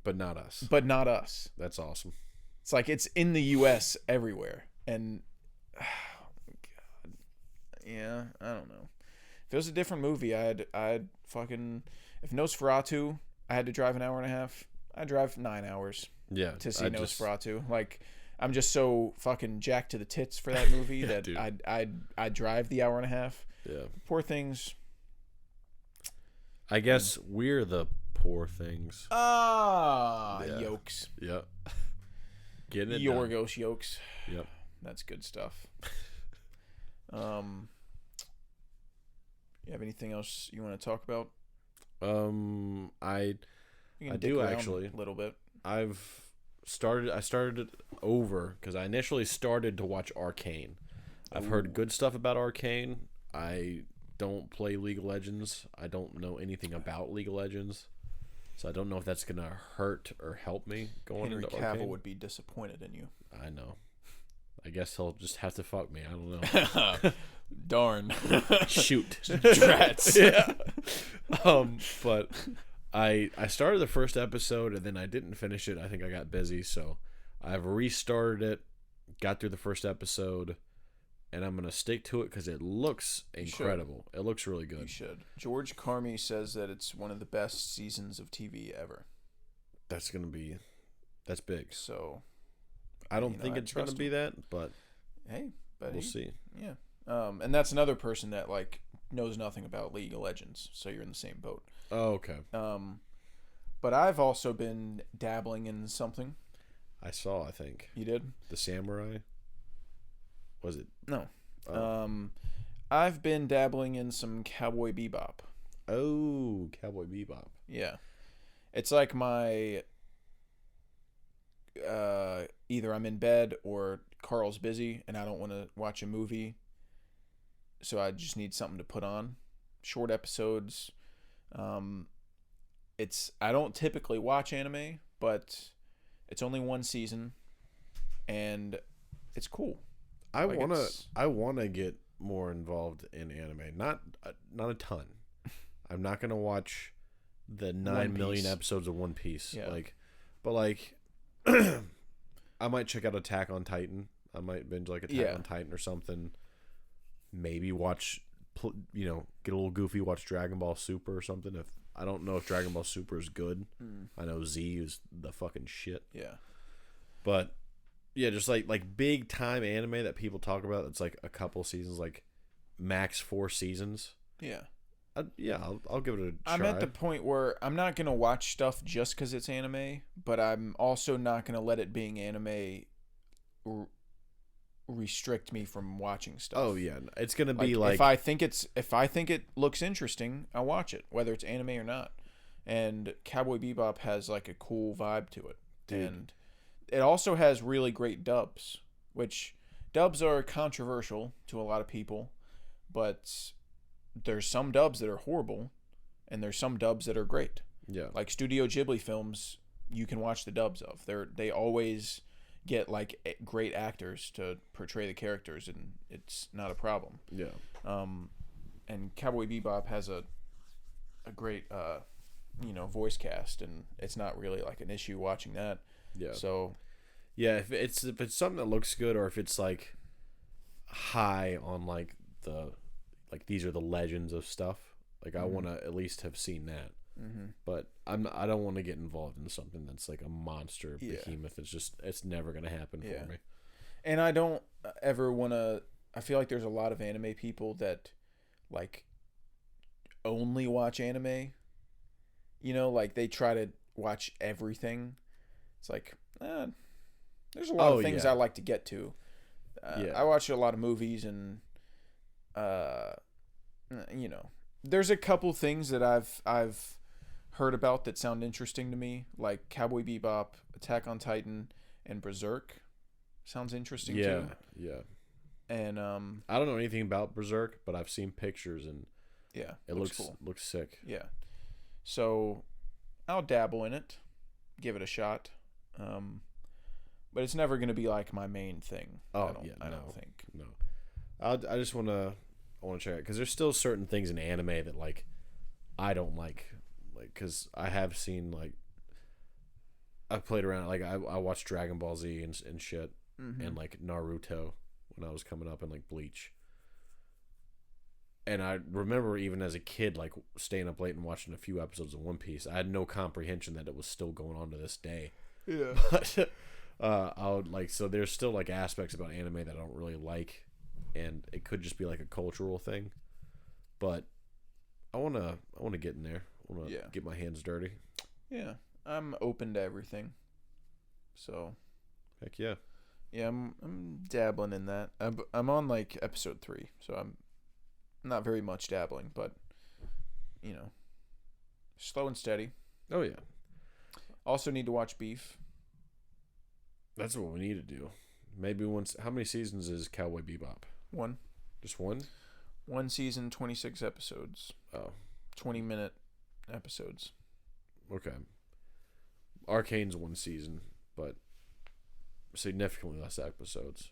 But not us. But not us. That's awesome. It's like it's in the US everywhere. And God. Yeah, I don't know. If it was a different movie, I'd fucking, if Nosferatu, I had to drive an hour and a half, I'd drive 9 hours to see Nosferatu. Like, I'm just so fucking jacked to the tits for that movie that dude. I'd drive the hour and a half. Yeah. Poor Things. I guess we're the poor things. Yolks. Yep. Getting it Yorgos Yolks. Yep. That's good stuff. You have anything else you want to talk about? I You can do dick around actually. a little bit. I started it over because I initially started to watch Arcane. I've heard good stuff about Arcane. I don't play League of Legends. I don't know anything about League of Legends. So I don't know if that's going to hurt or help me going Henry into Cavill Arcane. would be disappointed in you. I know. I guess he'll just have to fuck me. I don't know. Darn. Shoot. Drats. Yeah. But I started the first episode and then I didn't finish it. I think I got busy, so I've restarted it, got through the first episode, and I'm gonna stick to it because it looks incredible. It looks really good. You should. George Carmy says that it's one of the best seasons of TV ever. That's big. So I don't think it's gonna be that, but hey, buddy. we'll see. Yeah. And that's another person that like knows nothing about League of Legends, so you're in the same boat. Oh, okay. But I've also been dabbling in something. I think. You did? The Samurai? Was it? No. Oh. I've been dabbling in some Cowboy Bebop. Oh, Cowboy Bebop. Yeah. It's like my either I'm in bed or Carl's busy and I don't want to watch a movie. So I just need something to put on. Short episodes. I don't typically watch anime, but it's only one season and it's cool. I wanna get more involved in anime. Not a ton. I'm not gonna watch the 9 million episodes of One Piece. Yeah. I might check out Attack on Titan. I might binge like Attack on Titan or something. Maybe watch, get a little goofy. Watch Dragon Ball Super or something. If I don't know if Dragon Ball Super is good. I know Z is the fucking shit. Yeah. But yeah, just like big time anime that people talk about. It's like a couple seasons, like max 4 seasons. Yeah. I'll give it a try. I'm at the point where I'm not gonna watch stuff just because it's anime, but I'm also not gonna let it being anime restrict me from watching stuff. Oh yeah, it's gonna be if I think it looks interesting, I'll watch it, whether it's anime or not. And Cowboy Bebop has like a cool vibe to it. Dude. And it also has really great dubs, which dubs are controversial to a lot of people, but there's some dubs that are horrible and there's some dubs that are great. Yeah. Like Studio Ghibli films, you can watch the dubs of. They always get like great actors to portray the characters, and it's not a problem. Yeah. And Cowboy Bebop has a great voice cast, and it's not really like an issue watching that. Yeah. So yeah, if it's something that looks good, or if it's like high on like these are the legends of stuff, like I want to at least have seen that. But I don't want to get involved in something that's like a monster behemoth. It's never gonna happen for me. And I don't ever want to. I feel like there's a lot of anime people that like only watch anime. You know, like they try to watch everything. It's like there's a lot of things I like to get to. I watch a lot of movies, and there's a couple things that I've heard about that sound interesting to me, like Cowboy Bebop, Attack on Titan, and Berserk. Sounds interesting too. Yeah. And I don't know anything about Berserk, but I've seen pictures and yeah, it looks cool. Looks sick. Yeah. So I'll dabble in it, give it a shot. But it's never going to be like my main thing. Oh, I don't think. No. I just want to check it, cuz there's still certain things in anime that like I don't like cuz I have seen like I've played around, like I watched Dragon Ball Z and shit, and like Naruto when I was coming up, and like Bleach. And I remember even as a kid, like staying up late and watching a few episodes of One Piece. I had no comprehension that it was still going on to this day. Yeah. But I would like, so there's still like aspects about anime that I don't really like, and it could just be like a cultural thing. But I wanna get in there. I wanna get my hands dirty. Yeah, I'm open to everything. So. Heck yeah. Yeah, I'm dabbling in that. I'm on like episode 3, so I'm not very much dabbling, but slow and steady. Oh yeah. Also need to watch Beef. That's what we need to do. Maybe once. How many seasons is Cowboy Bebop? 1. Just one? 1 season, 26 episodes. Oh. 20-minute episodes. Okay. Arcane's 1 season, but significantly less episodes.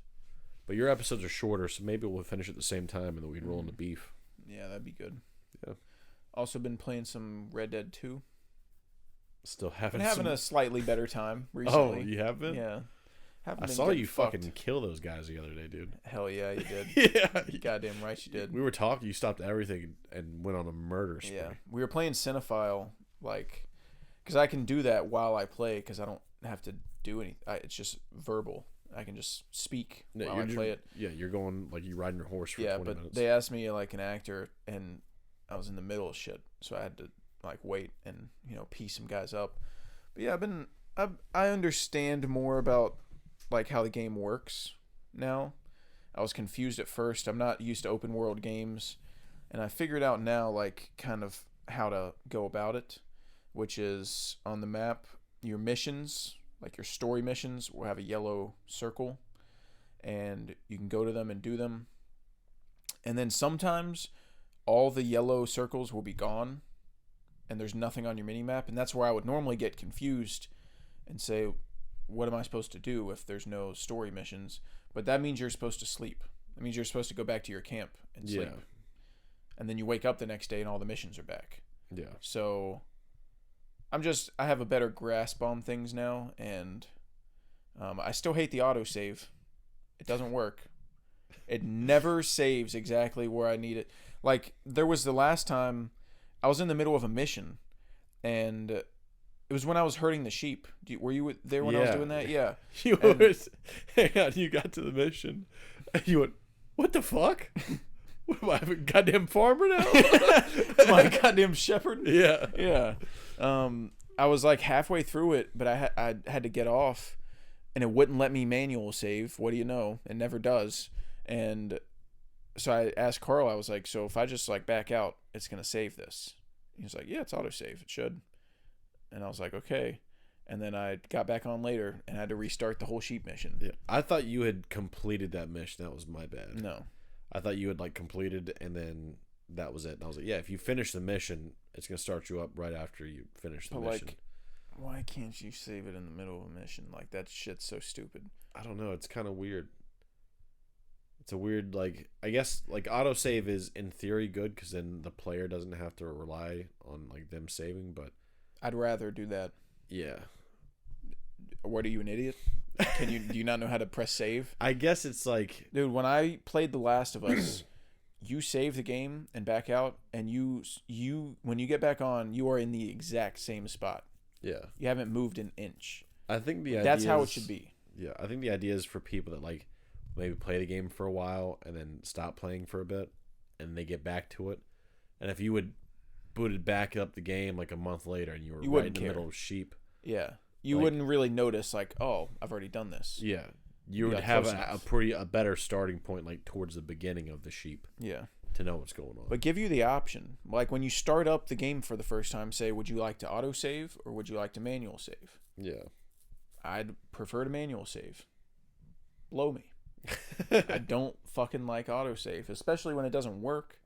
But your episodes are shorter, so maybe we'll finish at the same time and then we'd roll into Beef. Yeah, that'd be good. Yeah. Also been playing some Red Dead 2. Still having a slightly better time recently. Oh, you have been? Yeah. I saw you fucking kill those guys the other day, dude. Hell yeah, you did. Yeah. Goddamn right you did. We were talking, you stopped everything and went on a murder spree. Yeah. We were playing Cinephile, like, because I can do that while I play, because I don't have to do anything. It's just verbal. I can just speak while I play it. Yeah, you're going, like, you riding your horse for 20 minutes. They asked me, like, an actor, and I was in the middle of shit, so I had to, like, wait and, piece some guys up. But yeah, I understand more about, like, how the game works now. I was confused at first. I'm not used to open world games, and I figured out now, like, kind of how to go about it, which is on the map, your missions, like your story missions, will have a yellow circle, and you can go to them and do them. And then sometimes all the yellow circles will be gone, and there's nothing on your mini-map, and that's where I would normally get confused and say, what am I supposed to do if there's no story missions? But that means you're supposed to sleep. That means you're supposed to go back to your camp and sleep. Yeah. And then you wake up the next day and all the missions are back. Yeah. So I have a better grasp on things now, and I still hate the autosave. It doesn't work. It never saves exactly where I need it. Like, there was the last time I was in the middle of a mission, and it was when I was herding the sheep. Were you there when I was doing that? Yeah. Hang on, you got to the mission, and you went, what the fuck? What am I, a goddamn farmer now? Am I a goddamn shepherd? Yeah. Yeah. I was like halfway through it, but I had to get off, and it wouldn't let me manual save. What do you know? It never does. And so I asked Carl, I was like, so if I just like back out, it's going to save this? He was like, yeah, it's autosave. It should. and I was like, okay. And then I got back on later and had to restart the whole sheep mission. Yeah. I thought you had completed that mission. That was my bad. No. I thought you had like completed and then that was it. And I was like, yeah, if you finish the mission, it's gonna start you up right after you finish the But mission. like, why can't you save it in the middle of a mission? Like, that shit's so stupid. I don't know. It's kind of weird. It's a weird, like, I guess, like, autosave is in theory good because then the player doesn't have to rely on, like, them saving, but I'd rather do that. yeah. What, are you an idiot? Do you not know how to press save? I guess it's like, Dude, when I played The Last of Us, you save the game and back out, and you when you get back on, you are in the exact same spot. yeah. You haven't moved an inch. I think the idea That's how it is- should be. Yeah, I think the idea is for people that, like, maybe play the game for a while and then stop playing for a bit and they get back to it. And if you would booted back up the game like a month later and you were right in wouldn't the care. middle of sheep, Yeah. You Like- wouldn't really notice, like, oh, I've already done this. yeah, you Be, would like, have close a enough. better starting point, like, towards the beginning of the sheep Yeah. to know what's going on. But give you the option. Like, when you start up the game for the first time, say, would you like to autosave or would you like to manual save? Yeah. I'd prefer to manual save. Blow me. I don't fucking like autosave, especially when it doesn't work.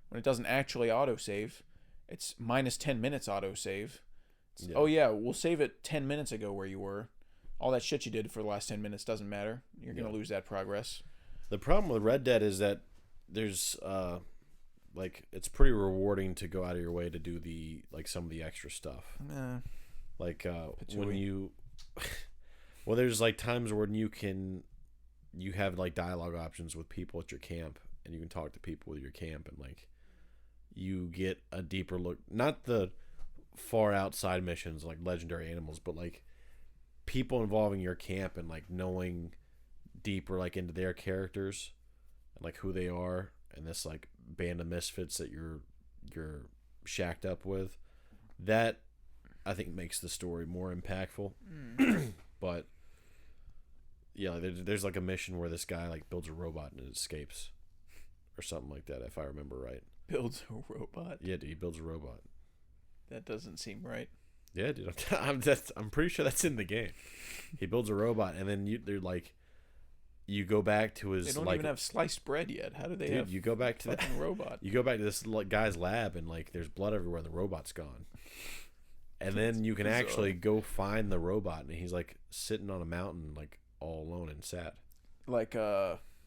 When it doesn't actually autosave. It's minus 10 minutes autosave. Yeah. Oh, yeah, we'll save it 10 minutes ago where you were. All that shit you did for the last 10 minutes doesn't matter. You're going to lose that progress. The problem with Red Dead is that there's like, it's pretty rewarding to go out of your way to do the, like, some of the extra stuff. Like when Patooey. you well, there's like times when you have like dialogue options with people at your camp and you can talk to people with your camp and like you get a deeper look, not the far outside missions like legendary animals, but like people involving your camp and like knowing deeper like into their characters and like who they are and this like band of misfits that you're shacked up with. That I think makes the story more impactful. But yeah, there's like a mission where this guy like builds a robot and it escapes or something like that, if I remember right. Builds a robot. Yeah, dude, he builds a robot. That doesn't seem right. Yeah, dude, I'm pretty sure that's in the game. He builds a robot and then they're like, you go back to his They don't like, even have sliced bread yet. How do they dude, have you go back to fucking robot? You go back to this like guy's lab and like there's blood everywhere and the robot's gone. And then you can bizarre. actually go find the robot and he's like sitting on a mountain like all alone and sad. Like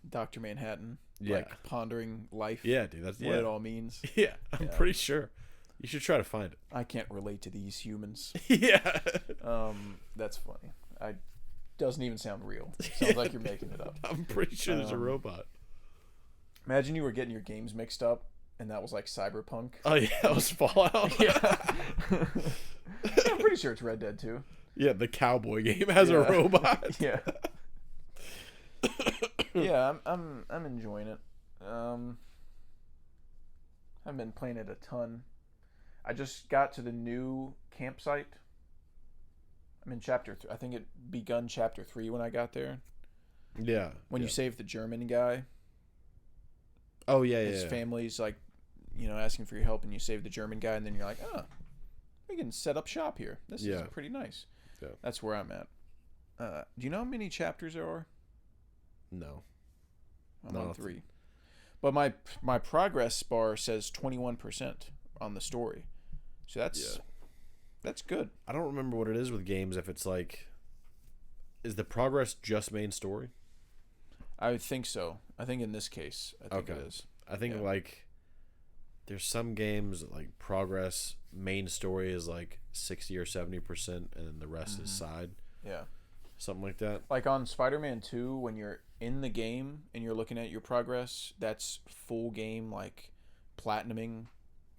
Dr. Manhattan. Yeah. Like pondering life. Yeah, dude, that's What it all means. Yeah, I'm pretty sure. You should try to find it. I can't relate to these humans. Yeah. That's funny. Doesn't even sound real. Sounds like you're making it up. I'm pretty sure there's a robot. Imagine you were getting your games mixed up and that was like Cyberpunk. Oh yeah, that was Fallout. Yeah. I'm pretty sure it's Red Dead too. Yeah, the cowboy game has a Yeah. robot. Yeah. Yeah, I'm enjoying it. I've been playing it a ton. I just got to the new campsite. I'm in chapter 3. I think it begun chapter 3 when I got there. Yeah. When you save the German guy, Oh yeah, his family's like, asking for your help, and you save the German guy, and then you're like, we can set up shop here. This is Yeah. pretty nice. Yeah. That's where I'm at. Do you know how many chapters there are? No. I'm No, on I don't 3. But my progress bar says 21% on the story. So that's good. I don't remember what it is with games. If it's like, is the progress just main story? I would think so. I think in this case, I think Okay. it is. I think Yeah. like there's some games that, like, progress main story is like 60 or 70% and then the rest is side, Yeah. something like that. Like on Spider-Man 2, when you're in the game and you're looking at your progress, that's full game, like, platinuming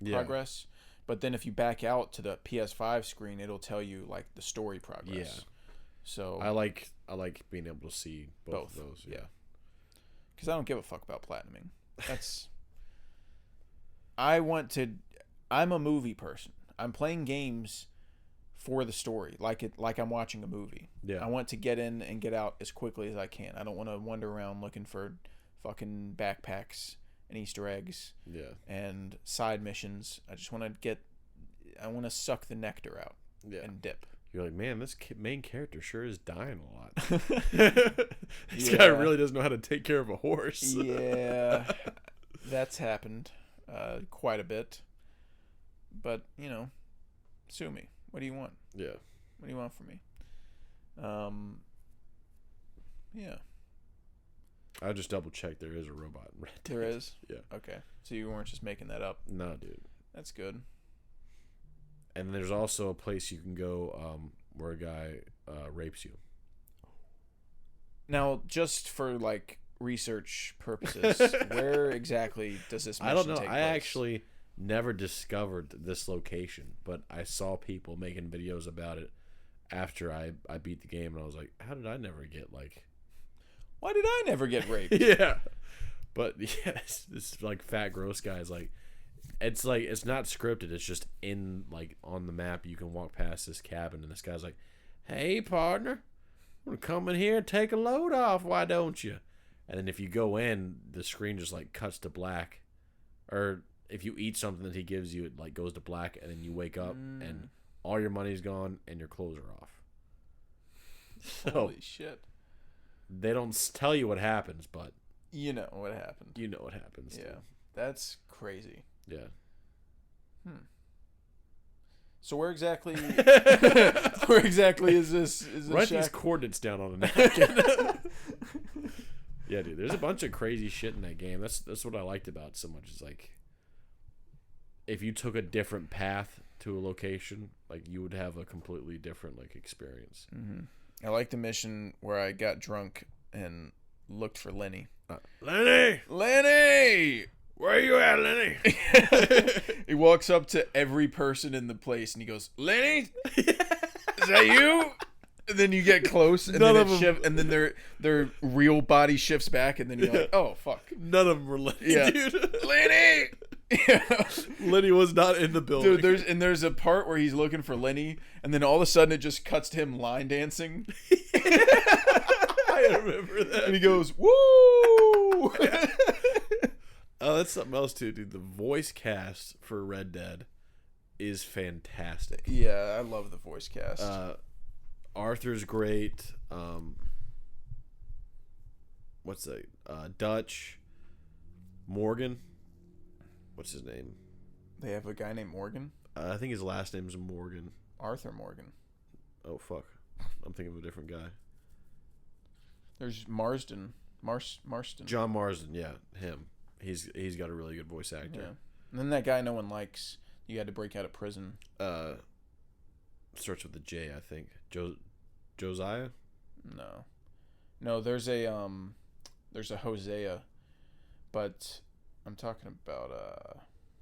progress. But then if you back out to the PS5 screen, it'll tell you, like, the story progress. Yeah. So I like being able to see both of those. Yeah. Because I don't give a fuck about platinuming. That's... I'm a movie person. I'm playing games for the story, like I'm watching a movie. Yeah. I want to get in and get out as quickly as I can. I don't want to wander around looking for fucking backpacks and Easter eggs Yeah. and side missions. I just want to suck the nectar out. Yeah. and dip. You're like, man, this main character sure is dying a lot. This guy really doesn't know how to take care of a horse. Yeah, that's happened quite a bit. But, sue me. What do you want? Yeah. What do you want from me? Yeah. I just double checked. There is a robot in Red Dead. There is? Yeah. Okay. So you weren't just making that up. No, dude. That's good. And there's also a place you can go where a guy rapes you. Now, just for like research purposes, where exactly does this mission I don't know. take I place? actually never discovered this location, but I saw people making videos about it after I beat the game, and I was like, how did I never get like... Why did I never get raped? Yeah. But yes, this like fat gross guy is like it's not scripted, it's just in like on the map. You can walk past this cabin and this guy's like, hey partner, I'm gonna come in here and take a load off, why don't you? And then if you go in, the screen just like cuts to black. Or if you eat something that he gives you, it like goes to black, and then you wake up and all your money's gone and your clothes are off. So Holy shit. they don't tell you what happens, but You know what happened. you know what happens. Yeah. That's crazy. Yeah. So where exactly is this Write these shack? coordinates down on a napkin. Yeah, dude. There's a bunch of crazy shit in that game. That's what I liked about it so much. Is like, if you took a different path to a location, like you would have a completely different like experience. I like the mission where I got drunk and looked for Lenny. Lenny, where you at, Lenny? He walks up to every person in the place and he goes, Lenny? Is that you? And then you get close and None then of it them- and then their real body shifts back and then you're like, oh fuck. None of them were Lenny, Yeah. dude. Lenny. Yeah. Lenny was not in the building. Dude, there's a part where he's looking for Lenny and then all of a sudden it just cuts to him line dancing. I remember that. And he goes, woo! Oh, that's something else too, dude. The voice cast for Red Dead is fantastic. Yeah, I love the voice cast. Arthur's great. What's that? Dutch. Morgan. What's his name? They have a guy named Morgan. I think his last name is Morgan. Arthur Morgan. Oh fuck, I'm thinking of a different guy. There's Marsden. Marston. John Marsden. Yeah, him. He's got a really good voice actor. Yeah. And then that guy no one likes. You had to break out of prison. Starts with a J, I think. Josiah. No. There's a Hosea, but I'm talking about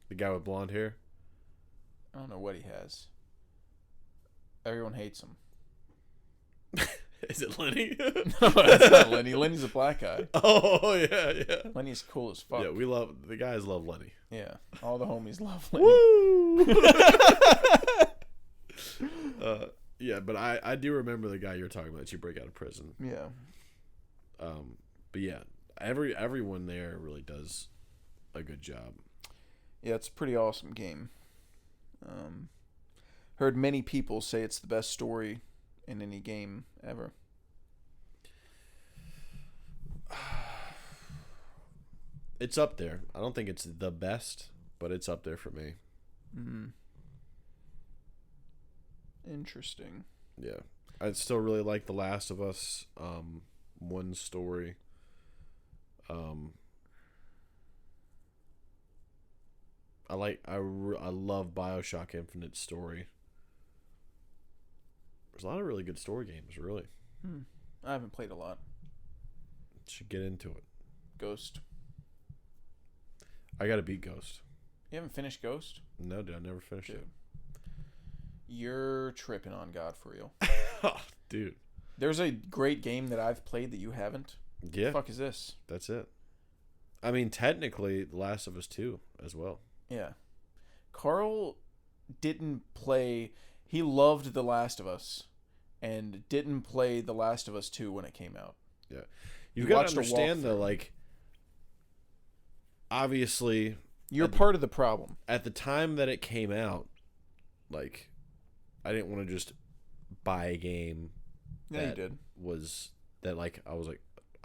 The guy with blonde hair. I don't know what he has. Everyone hates him. Is it Lenny? No, that's not Lenny. Lenny's a black guy. Oh yeah. Lenny's cool as fuck. Yeah, the guys love Lenny. Yeah, all the homies love Lenny. Woo! Yeah, but I do remember the guy you're talking about that you break out of prison. Yeah. But yeah, everyone there really does a good job. Yeah, it's a pretty awesome game. Heard many people say it's the best story in any game ever. It's up there. I don't think it's the best, but it's up there for me. Interesting. Yeah. I still really like The Last of Us 1 story. I love BioShock Infinite's story. There's a lot of really good story games, really. I haven't played a lot. Should get into it. Ghost. I gotta beat Ghost. You haven't finished Ghost? No, dude, I never finished Dude. You're tripping on God for real. it. Oh, dude. There's a great game that I've played that you haven't. Yeah, The fuck is this? that's it. I mean, technically, The Last of Us 2 as well. Yeah. Carl didn't play. He loved The Last of Us and didn't play The Last of Us 2 when it came out. Yeah. You You gotta watched a understand, though, walkthrough. like, obviously, You're part of the problem. at the time that it came out, like, I didn't want to just buy a game. Yeah, you did.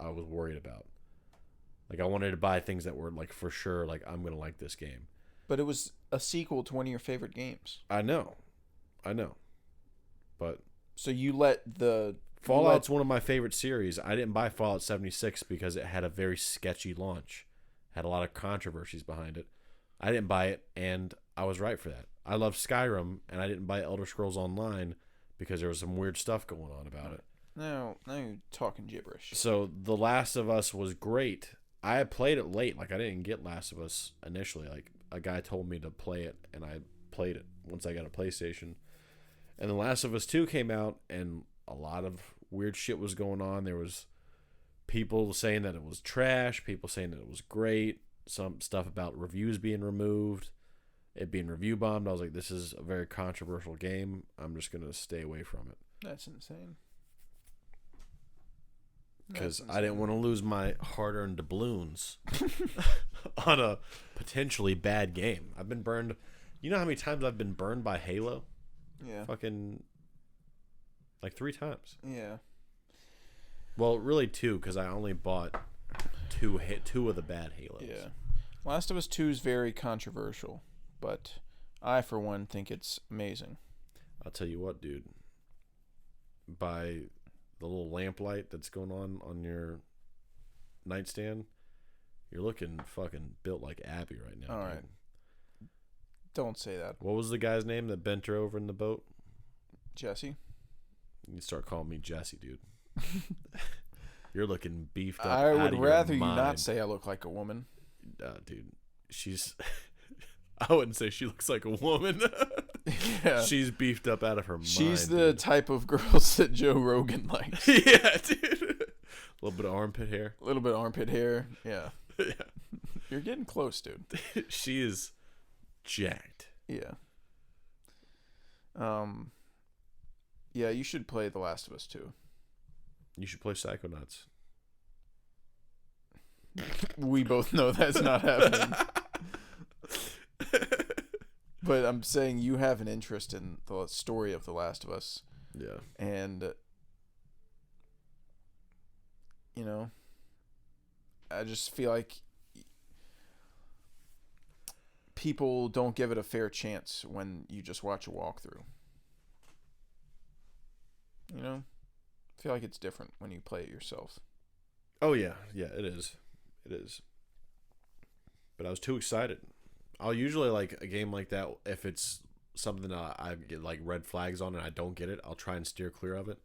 I was worried about. Like I wanted to buy things that were like for sure like I'm gonna like this game. But it was a sequel to one of your favorite games. I know. But So you let the Fallout's one of my favorite series. I didn't buy Fallout 76 because it had a very sketchy launch. Had a lot of controversies behind it. I didn't buy it, and I was right for that. I love Skyrim, and I didn't buy Elder Scrolls Online because there was some weird stuff going on about it. Now you're talking gibberish. So The Last of Us was great. I had played it late. Like I didn't get Last of Us initially. Like a guy told me to play it, and I played it once I got a PlayStation. And The Last of Us 2 came out, and a lot of weird shit was going on. There was people saying that it was trash, people saying that it was great, some stuff about reviews being removed, it being review bombed. I was like, this is a very controversial game. I'm just going to stay away from it. That's insane. Because I didn't want to lose my hard-earned doubloons on a potentially bad game. I've been burned. You know how many times I've been burned by Halo? Yeah. Fucking like 3 times. Yeah. Well, really 2, because I only bought two of the bad Halos. Yeah. Last of Us 2 is very controversial, but I, for one, think it's amazing. I'll tell you what, dude. By the little lamplight that's going on your nightstand, you're looking fucking built like Abby right now. All dude. right. Don't say that. What was the guy's name that bent her over in the boat? Jesse? You start calling me Jesse, dude. You're looking beefed up. I would rather you mind. not say I look like a woman. Dude, she's... I wouldn't say she looks like a woman. Yeah. She's beefed up out of her mind. She's the type of girls that Joe Rogan likes. Yeah, dude. A little bit of armpit hair. A little bit of armpit hair. Yeah. Yeah. You're getting close, dude. She is jacked. Yeah. Yeah, you should play The Last of Us 2. You should play Psychonauts. We both know that's not happening. But I'm saying you have an interest in the story of The Last of Us. Yeah. And, you know, I just feel like people don't give it a fair chance when you just watch a walkthrough. You know? I feel like it's different when you play it yourself. Oh, yeah. Yeah, it is. It is. But I was too excited. I'll usually like a game like that if it's something that I get like red flags on and I don't get it, I'll try and steer clear of it.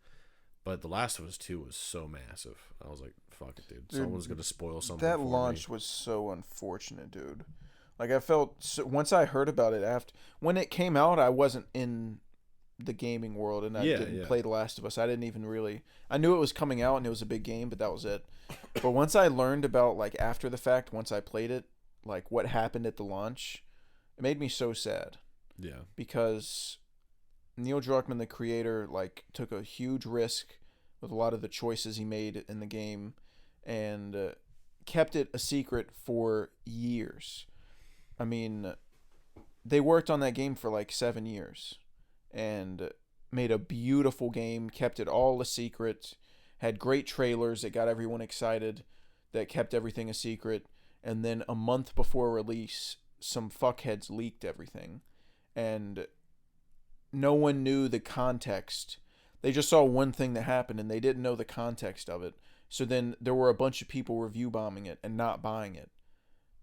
But The Last of Us 2 was so massive. I was like, fuck it, dude. Someone's going to spoil something That for launch me. was so unfortunate, dude. Like, I felt... once I heard about it, when it came out, I wasn't in the gaming world, and I didn't play The Last of Us. I didn't even really... I knew it was coming out, and it was a big game, but that was it. But once I learned about, like, after the fact, once I played it, like, what happened at the launch, it made me so sad. Yeah. Because Neil Druckmann, the creator, like, took a huge risk with a lot of the choices he made in the game, and kept it a secret for years. I mean, they worked on that game for like 7 years and made a beautiful game, kept it all a secret, had great trailers that got everyone excited, that kept everything a secret, and then a month before release, some fuckheads leaked everything, and no one knew the context. They just saw one thing that happened, and they didn't know the context of it. So then there were a bunch of people review bombing it and not buying it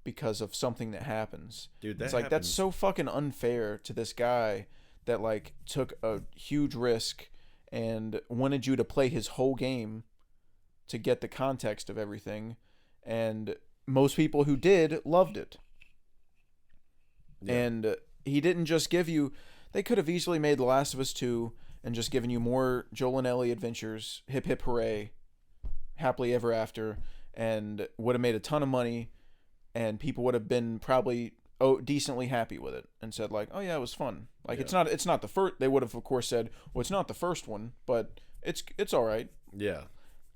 because of something that happens. Dude, it's like, that's so fucking unfair to this guy that like took a huge risk and wanted you to play his whole game to get the context of everything, and most people who did loved it. Yeah. And he didn't just give you... They could have easily made The Last of Us 2 and just given you more Joel and Ellie adventures, hip hip hooray, happily ever after, and would have made a ton of money, and people would have been probably decently happy with it and said like, oh yeah, it was fun. Like, yeah. It's not the first. They would have, of course, said, well, it's not the first one, but it's all right. Yeah.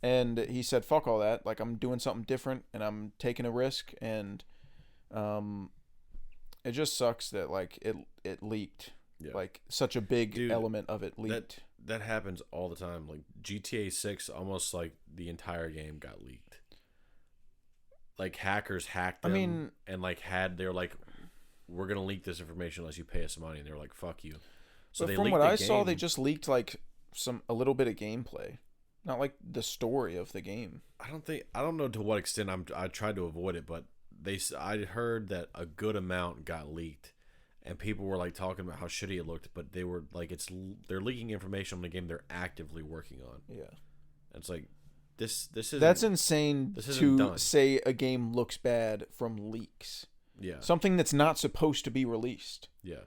And he said, fuck all that. Like, I'm doing something different, and I'm taking a risk, and it just sucks that like it leaked, Yeah. Like such a big Dude, element of it leaked. That happens all the time. Like GTA 6, almost like the entire game got leaked. Like hackers hacked them and like they're like, we're gonna leak this information unless you pay us money, and they're like, fuck you. So but they from leaked what the I saw, game. they just leaked like a little bit of gameplay, not like the story of the game. I don't know to what extent I tried to avoid it, but I heard that a good amount got leaked, and people were like talking about how shitty it looked, but they were like, they're leaking information on the game they're actively working on. Yeah, it's like this is that's insane to done. say a game looks bad from leaks. Yeah, something that's not supposed to be released. Yeah,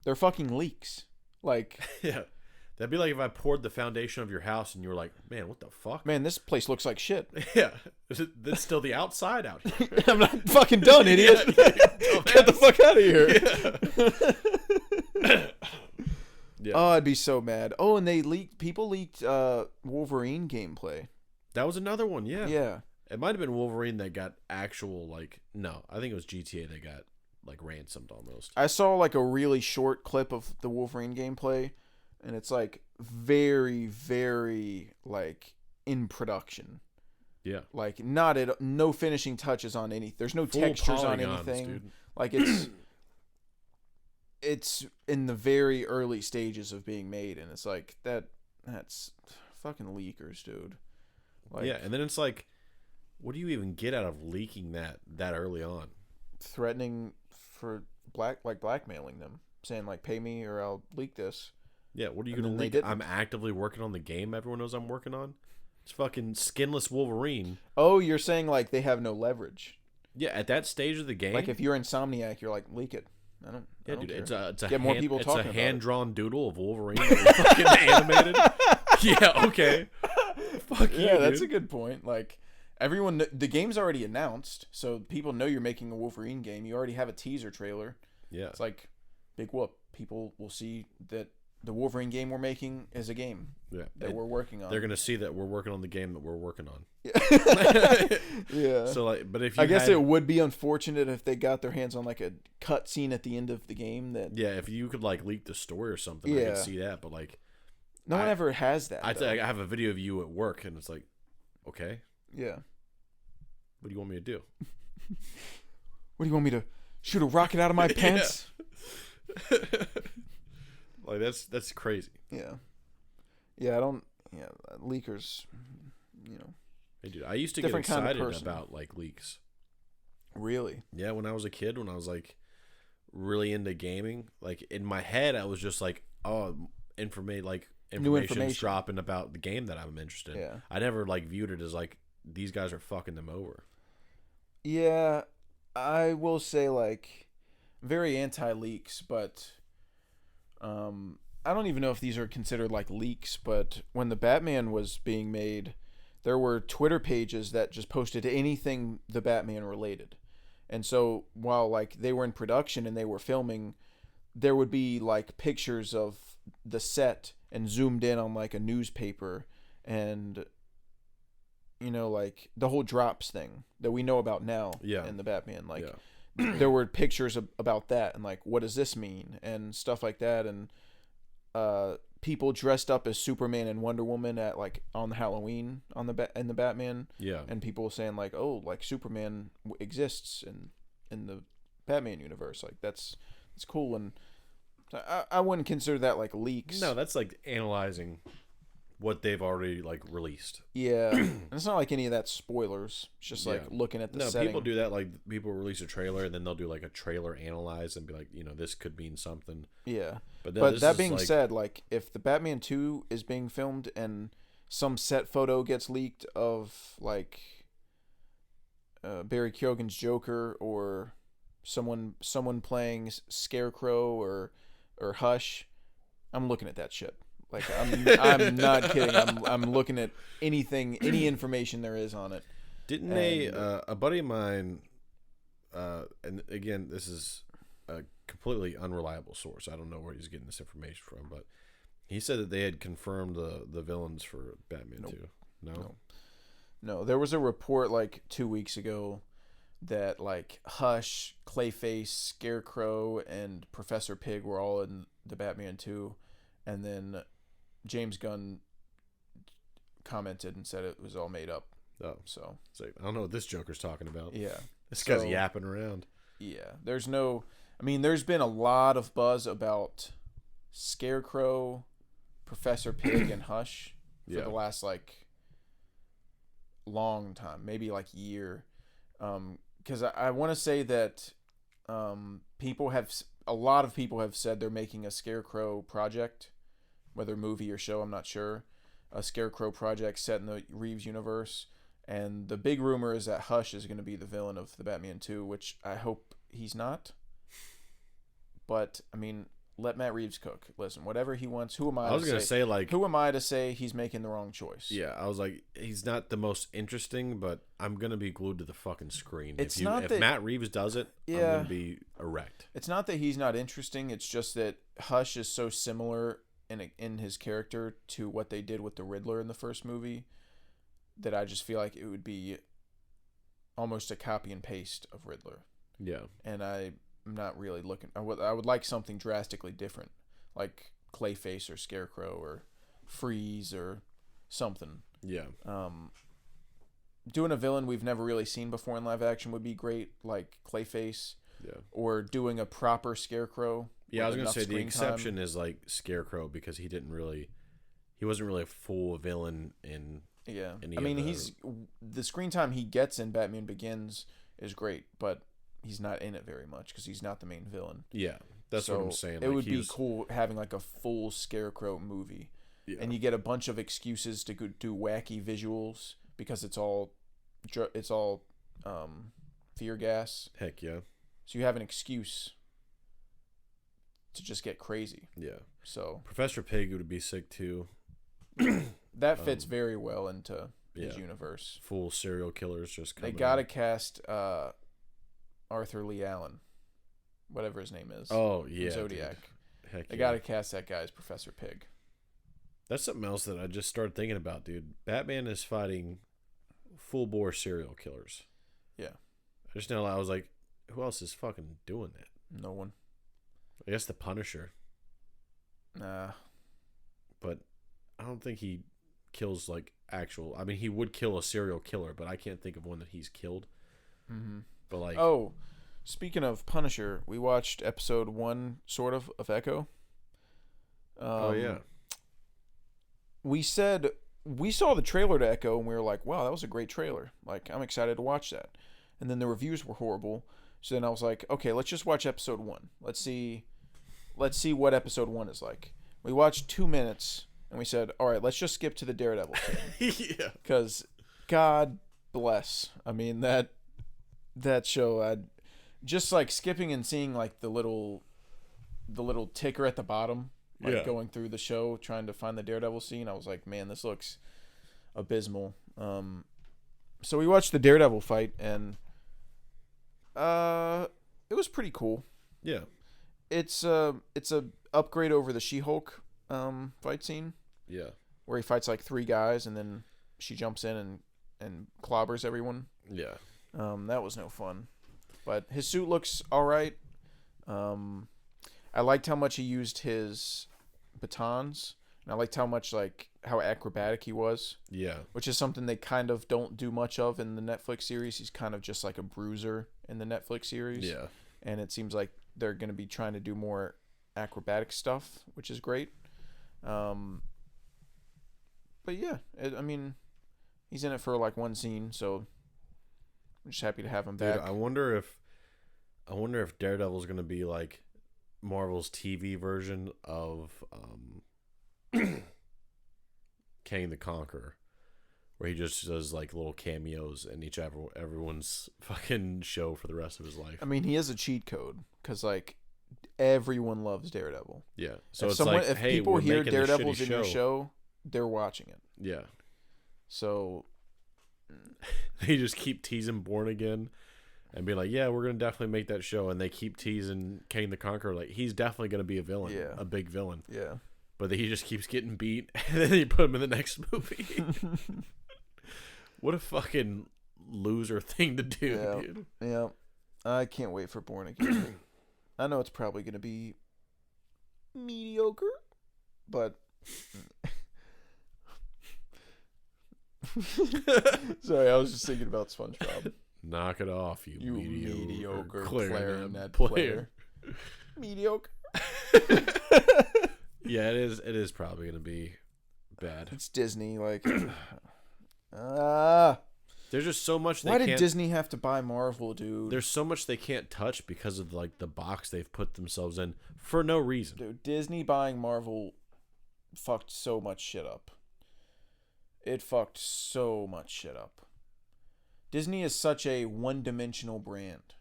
they're fucking leaks. Like yeah. That'd be like if I poured the foundation of your house and you were like, man, what the fuck? Man, this place looks like shit. Yeah. That's still the outside out here. I'm not fucking done, idiot. Get the fuck out of here. Yeah. Oh, I'd be so mad. Oh, and people leaked Wolverine gameplay. That was another one, yeah. Yeah. It might have been Wolverine that got actual, like, no, I think it was GTA that got, like, ransomed almost. I saw, like, a really short clip of the Wolverine gameplay. And it's like very, very like in production. Yeah. Like no finishing touches on anything. There's no full textures polygons, on anything. Dude. Like it's in the very early stages of being made, and it's like that's fucking leakers, dude. Like, yeah, and then it's like, what do you even get out of leaking that early on? Threatening for blackmailing them, saying like, pay me or I'll leak this. Yeah, what are you going to leak? I'm actively working on the game everyone knows I'm working on? It's fucking skinless Wolverine. Oh, you're saying like they have no leverage. Yeah, at that stage of the game. Like if you're Insomniac, you're like, leak it. I don't dude, care. it's a Get more people talking about it. hand-drawn doodle of Wolverine fucking animated. Yeah, okay. Fuck yeah, that's dude. a good point. Like the game's already announced, so people know you're making a Wolverine game. You already have a teaser trailer. Yeah. It's like big whoop. People will see that the Wolverine game we're making is a game that we're working on. They're gonna see that we're working on the game that we're working on. Yeah. So like, but if I guess it would be unfortunate if they got their hands on like a cut scene at the end of the game that. Yeah, if you could like leak the story or something, I could see that. But like, no one ever has that. I have a video of you at work, and it's like, okay. Yeah. What do you want me to do? What do you want me to shoot a rocket out of my pants? Like that's crazy. Yeah. Yeah, I don't. Yeah, leakers. You know. Hey, dude, I used to get excited about like leaks. Really? Yeah, when I was a kid, when I was like really into gaming, like in my head, I was just like, oh, information's dropping about the game that I'm interested in. Yeah. I never like viewed it as like these guys are fucking them over. Yeah, I will say like very anti-leaks, but I don't even know if these are considered like leaks, but when the Batman was being made, there were Twitter pages that just posted anything the Batman related. And so while like they were in production and they were filming, there would be like pictures of the set and zoomed in on like a newspaper, and you know, like the whole drops thing that we know about now in the Batman, like there were pictures about that and like, what does this mean and stuff like that. And people dressed up as Superman and Wonder Woman at like on Halloween in the Batman. Yeah. And people saying like, oh, like Superman exists in the Batman universe. Like that's cool. And I wouldn't consider that like leaks. No, that's like analyzing what they've already like released. Yeah. And it's not like any of that spoilers. It's just like looking at the setting. People do that. Like people release a trailer and then they'll do like a trailer analyze and be like, you know, this could mean something. Yeah. But that being said, like if the Batman 2 is being filmed and some set photo gets leaked of like Barry Keoghan's Joker or someone playing Scarecrow or Hush, I'm looking at that shit. Like I'm not kidding. I'm looking at any information there is on it. Didn't they? A buddy of mine, and again, this is a completely unreliable source. I don't know where he's getting this information from, but he said that they had confirmed the villains for Batman 2. No. There was a report like 2 weeks ago that like Hush, Clayface, Scarecrow, and Professor Pig were all in the Batman 2, and then James Gunn commented and said it was all made up. Oh, So it's like, I don't know what this Joker's talking about. yeah, This guy's So- yapping around. yeah. There's no. I mean, there's been a lot of buzz about Scarecrow, Professor Pig, and Hush for Yeah. the last like long time, maybe like year. Because I want to say that a lot of people have said they're making a Scarecrow project, whether movie or show, I'm not sure. A Scarecrow project set in the Reeves universe, and the big rumor is that Hush is going to be the villain of the Batman 2, which I hope he's not. But I mean, let Matt Reeves cook. Listen, whatever he wants. Who am I? I was to gonna say like, who am I to say he's making the wrong choice? yeah, I was like, he's not the most interesting, but I'm gonna be glued to the fucking screen. It's if not if that- Matt Reeves does it, I'm Yeah. gonna be erect. It's not that he's not interesting. It's just that Hush is so similar in his character to what they did with the Riddler in the first movie that I just feel like it would be almost a copy and paste of Riddler. Yeah, And I'm not really looking. I would like something drastically different, like Clayface or Scarecrow or Freeze or something. yeah, Doing a villain we've never really seen before in live action would be great, like Clayface, yeah. or doing a proper Scarecrow. Yeah, I was with gonna enough say the screen exception time. is like Scarecrow because he wasn't really a full villain in. Yeah, any I mean, of the- the screen time he gets in Batman Begins is great, but he's not in it very much because he's not the main villain. Yeah, that's what I'm So saying. It like, would be he's- cool having like a full Scarecrow movie, Yeah. and you get a bunch of excuses to go do wacky visuals because it's all fear gas. Heck yeah, So you have an excuse to just get crazy. yeah. So Professor Pig would be sick too. that fits very well into his yeah. universe. Full serial killers just They coming. gotta in. cast Arthur Lee Allen, whatever his name is. Oh yeah, Zodiac. dude. Heck They yeah. gotta cast that guy as Professor Pig. That's something else that I just started thinking about, dude. Batman is fighting full bore serial killers. Yeah. I just know I was like, who else is fucking doing that? No one. I guess the Punisher, Nah. but I don't think he kills like actual. I mean, he would kill a serial killer, but I can't think of one that he's killed. Mm-hmm. But like, Oh, speaking of Punisher, we watched episode 1, sort of Echo. oh yeah, We saw the trailer to Echo, and we were like, wow, that was a great trailer. Like, I'm excited to watch that. And then the reviews were horrible. So then I was like, okay, let's just watch episode 1. Let's see what episode 1 is like. We watched 2 minutes, and we said, all right, let's just skip to the Daredevil thing. yeah, Because, God bless. I mean, that show, I'd just like skipping and seeing like the little ticker at the bottom, like Yeah. going through the show, trying to find the Daredevil scene. I was like, man, this looks abysmal. So we watched the Daredevil fight, and it was pretty cool. yeah, It's a upgrade over the She-Hulk fight scene, yeah, where he fights like 3 guys, and then she jumps in and clobbers everyone. yeah. That was no fun. But his suit looks all right. I liked how much he used his batons, and I liked how acrobatic he was, Yeah, which is something they kind of don't do much of in the Netflix series. He's kind of just like a bruiser in the Netflix series. yeah, And it seems like they're going to be trying to do more acrobatic stuff, which is great. But yeah, I mean, he's in it for like 1 scene, so I'm just happy to have him dude. back. I wonder if Daredevil's gonna be like Marvel's TV version of Kang the Conqueror, where he just does like little cameos in everyone's fucking show for the rest of his life. I mean, he is a cheat code because like everyone loves Daredevil. Yeah, so if it's like, if hey, people we're hear making this Daredevil's shitty in your show, they're watching it. Yeah, So they just keep teasing Born Again and be like, yeah, we're gonna definitely make that show, and they keep teasing Kang the Conqueror like he's definitely gonna be a villain, Yeah. a big villain. yeah, But he just keeps getting beat, and then you put him in the next movie. What a fucking loser thing to do, Yeah. dude. Yeah. I can't wait for Born Again. I know it's probably going to be mediocre, but sorry, I was just thinking about SpongeBob. Knock it off, you mediocre clarinet clarinet player. Mediocre. Yeah, it is. It is probably gonna be bad. It's Disney, like. There's just so much. Why did Disney have to buy Marvel, dude? There's so much they can't touch because of like the box they've put themselves in for no reason. Dude, Disney buying Marvel fucked so much shit up. It fucked so much shit up. Disney is such a one-dimensional brand.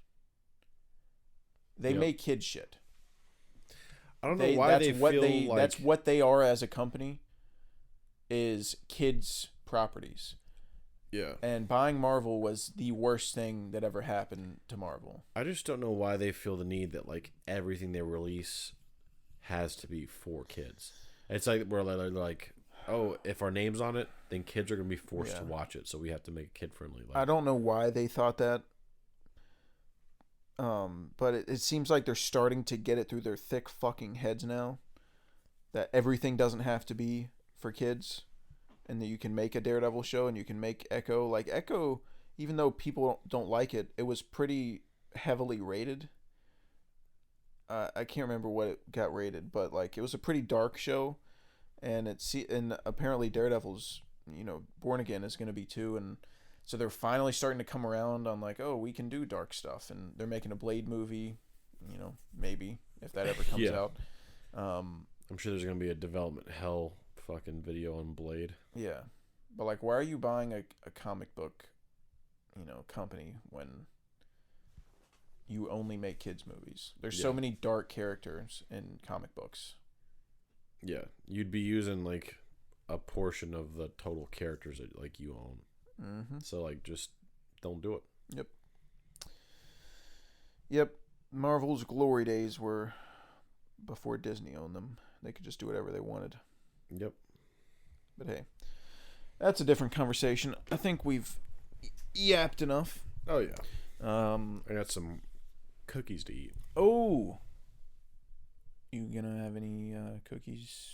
They make kid shit. I don't know why they feel like that's what they are as a company. Is kids properties. Yeah. And buying Marvel was the worst thing that ever happened to Marvel. I just don't know why they feel the need that like everything they release has to be for kids. It's like we're like, oh, if our name's on it, then kids are gonna be forced to watch it, so we have to make it kid friendly. Like, I don't know why they thought that. But it seems like they're starting to get it through their thick fucking heads now. That everything doesn't have to be for kids. And that you can make a Daredevil show and you can make Echo. Like, Echo, even though people don't like it, it was pretty heavily rated. I can't remember what it got rated, but, like, it was a pretty dark show. And and apparently Daredevil's, Born Again is going to be too. And so they're finally starting to come around on, like, oh, we can do dark stuff. And they're making a Blade movie, maybe, if that ever comes out. I'm sure there's going to be a development hell fucking video on Blade. Yeah, but like, why are you buying a comic book, company when you only make kids movies? There's so many dark characters in comic books. Yeah, you'd be using like a portion of the total characters that like you own. Mm-hmm. So like, just don't do it. Yep. Marvel's glory days were before Disney owned them. They could just do whatever they wanted. Yep. But hey, that's a different conversation. I think we've yapped enough. Oh yeah. I got some cookies to eat. Oh. You gonna have any cookies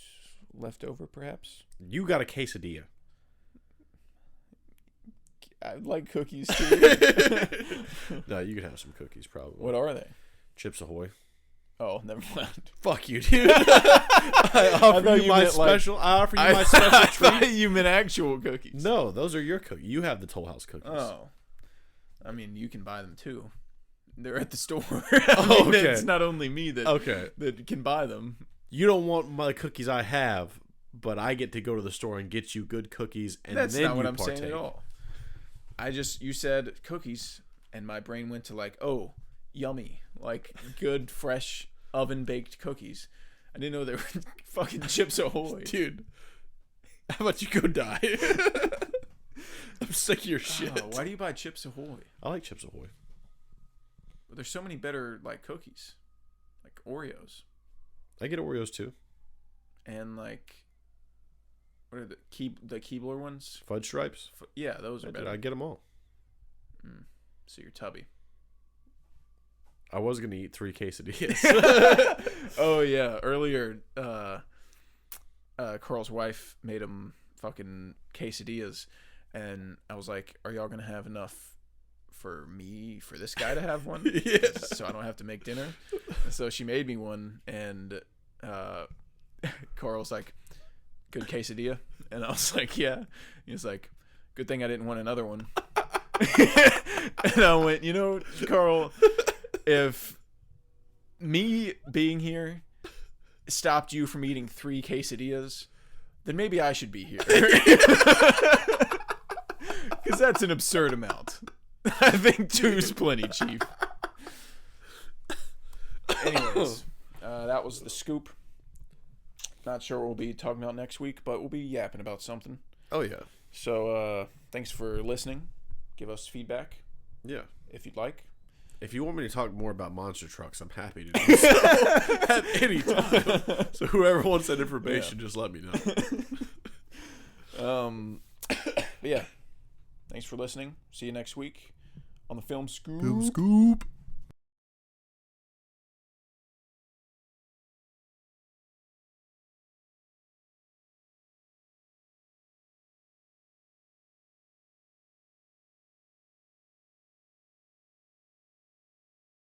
left over, perhaps? You got a quesadilla. I like cookies too. No, you can have some cookies probably. What are they? Chips Ahoy. Oh, never mind. Fuck you, dude. I offer you my special. I offer you my special I treat. thought you meant actual cookies. No, those are your cookies. You have the Toll House cookies. Oh, I mean, you can buy them too. They're at the store. Okay. It's not only me that can buy them. You don't want my cookies I have, but I get to go to the store and get you good cookies, and that's then not what you I'm partake. saying at all. You said cookies, and my brain went to like, oh, yummy, like good fresh oven baked cookies. I didn't know they were fucking Chips Ahoy, dude. How about you go die? I'm sick of your shit. Oh, why do you buy Chips Ahoy? I like Chips Ahoy. But there's so many better like cookies, like Oreos. I get Oreos too. And like, what are the Keebler ones? Fudge Stripes. Yeah, those are better. I get them all. So you're tubby. I was gonna eat 3 quesadillas. Oh yeah, earlier, Carl's wife made him fucking quesadillas, and I was like, "Are y'all gonna have enough for this guy to have one? Yeah. So I don't have to make dinner." And so she made me one, and Carl's like, "Good quesadilla," and I was like, "Yeah." He was like, "Good thing I didn't want another one." And I went, Carl, if me being here stopped you from eating 3 quesadillas, then maybe I should be here. Because that's an absurd amount. I think 2's plenty, Chief. Anyways, that was the scoop. Not sure what we'll be talking about next week, but we'll be yapping about something. Oh yeah. So thanks for listening. Give us feedback. Yeah. If you'd like. If you want me to talk more about monster trucks, I'm happy to do so at any time. So whoever wants that information, just let me know. Yeah. Thanks for listening. See you next week on the Film Scoop. Film Scoop.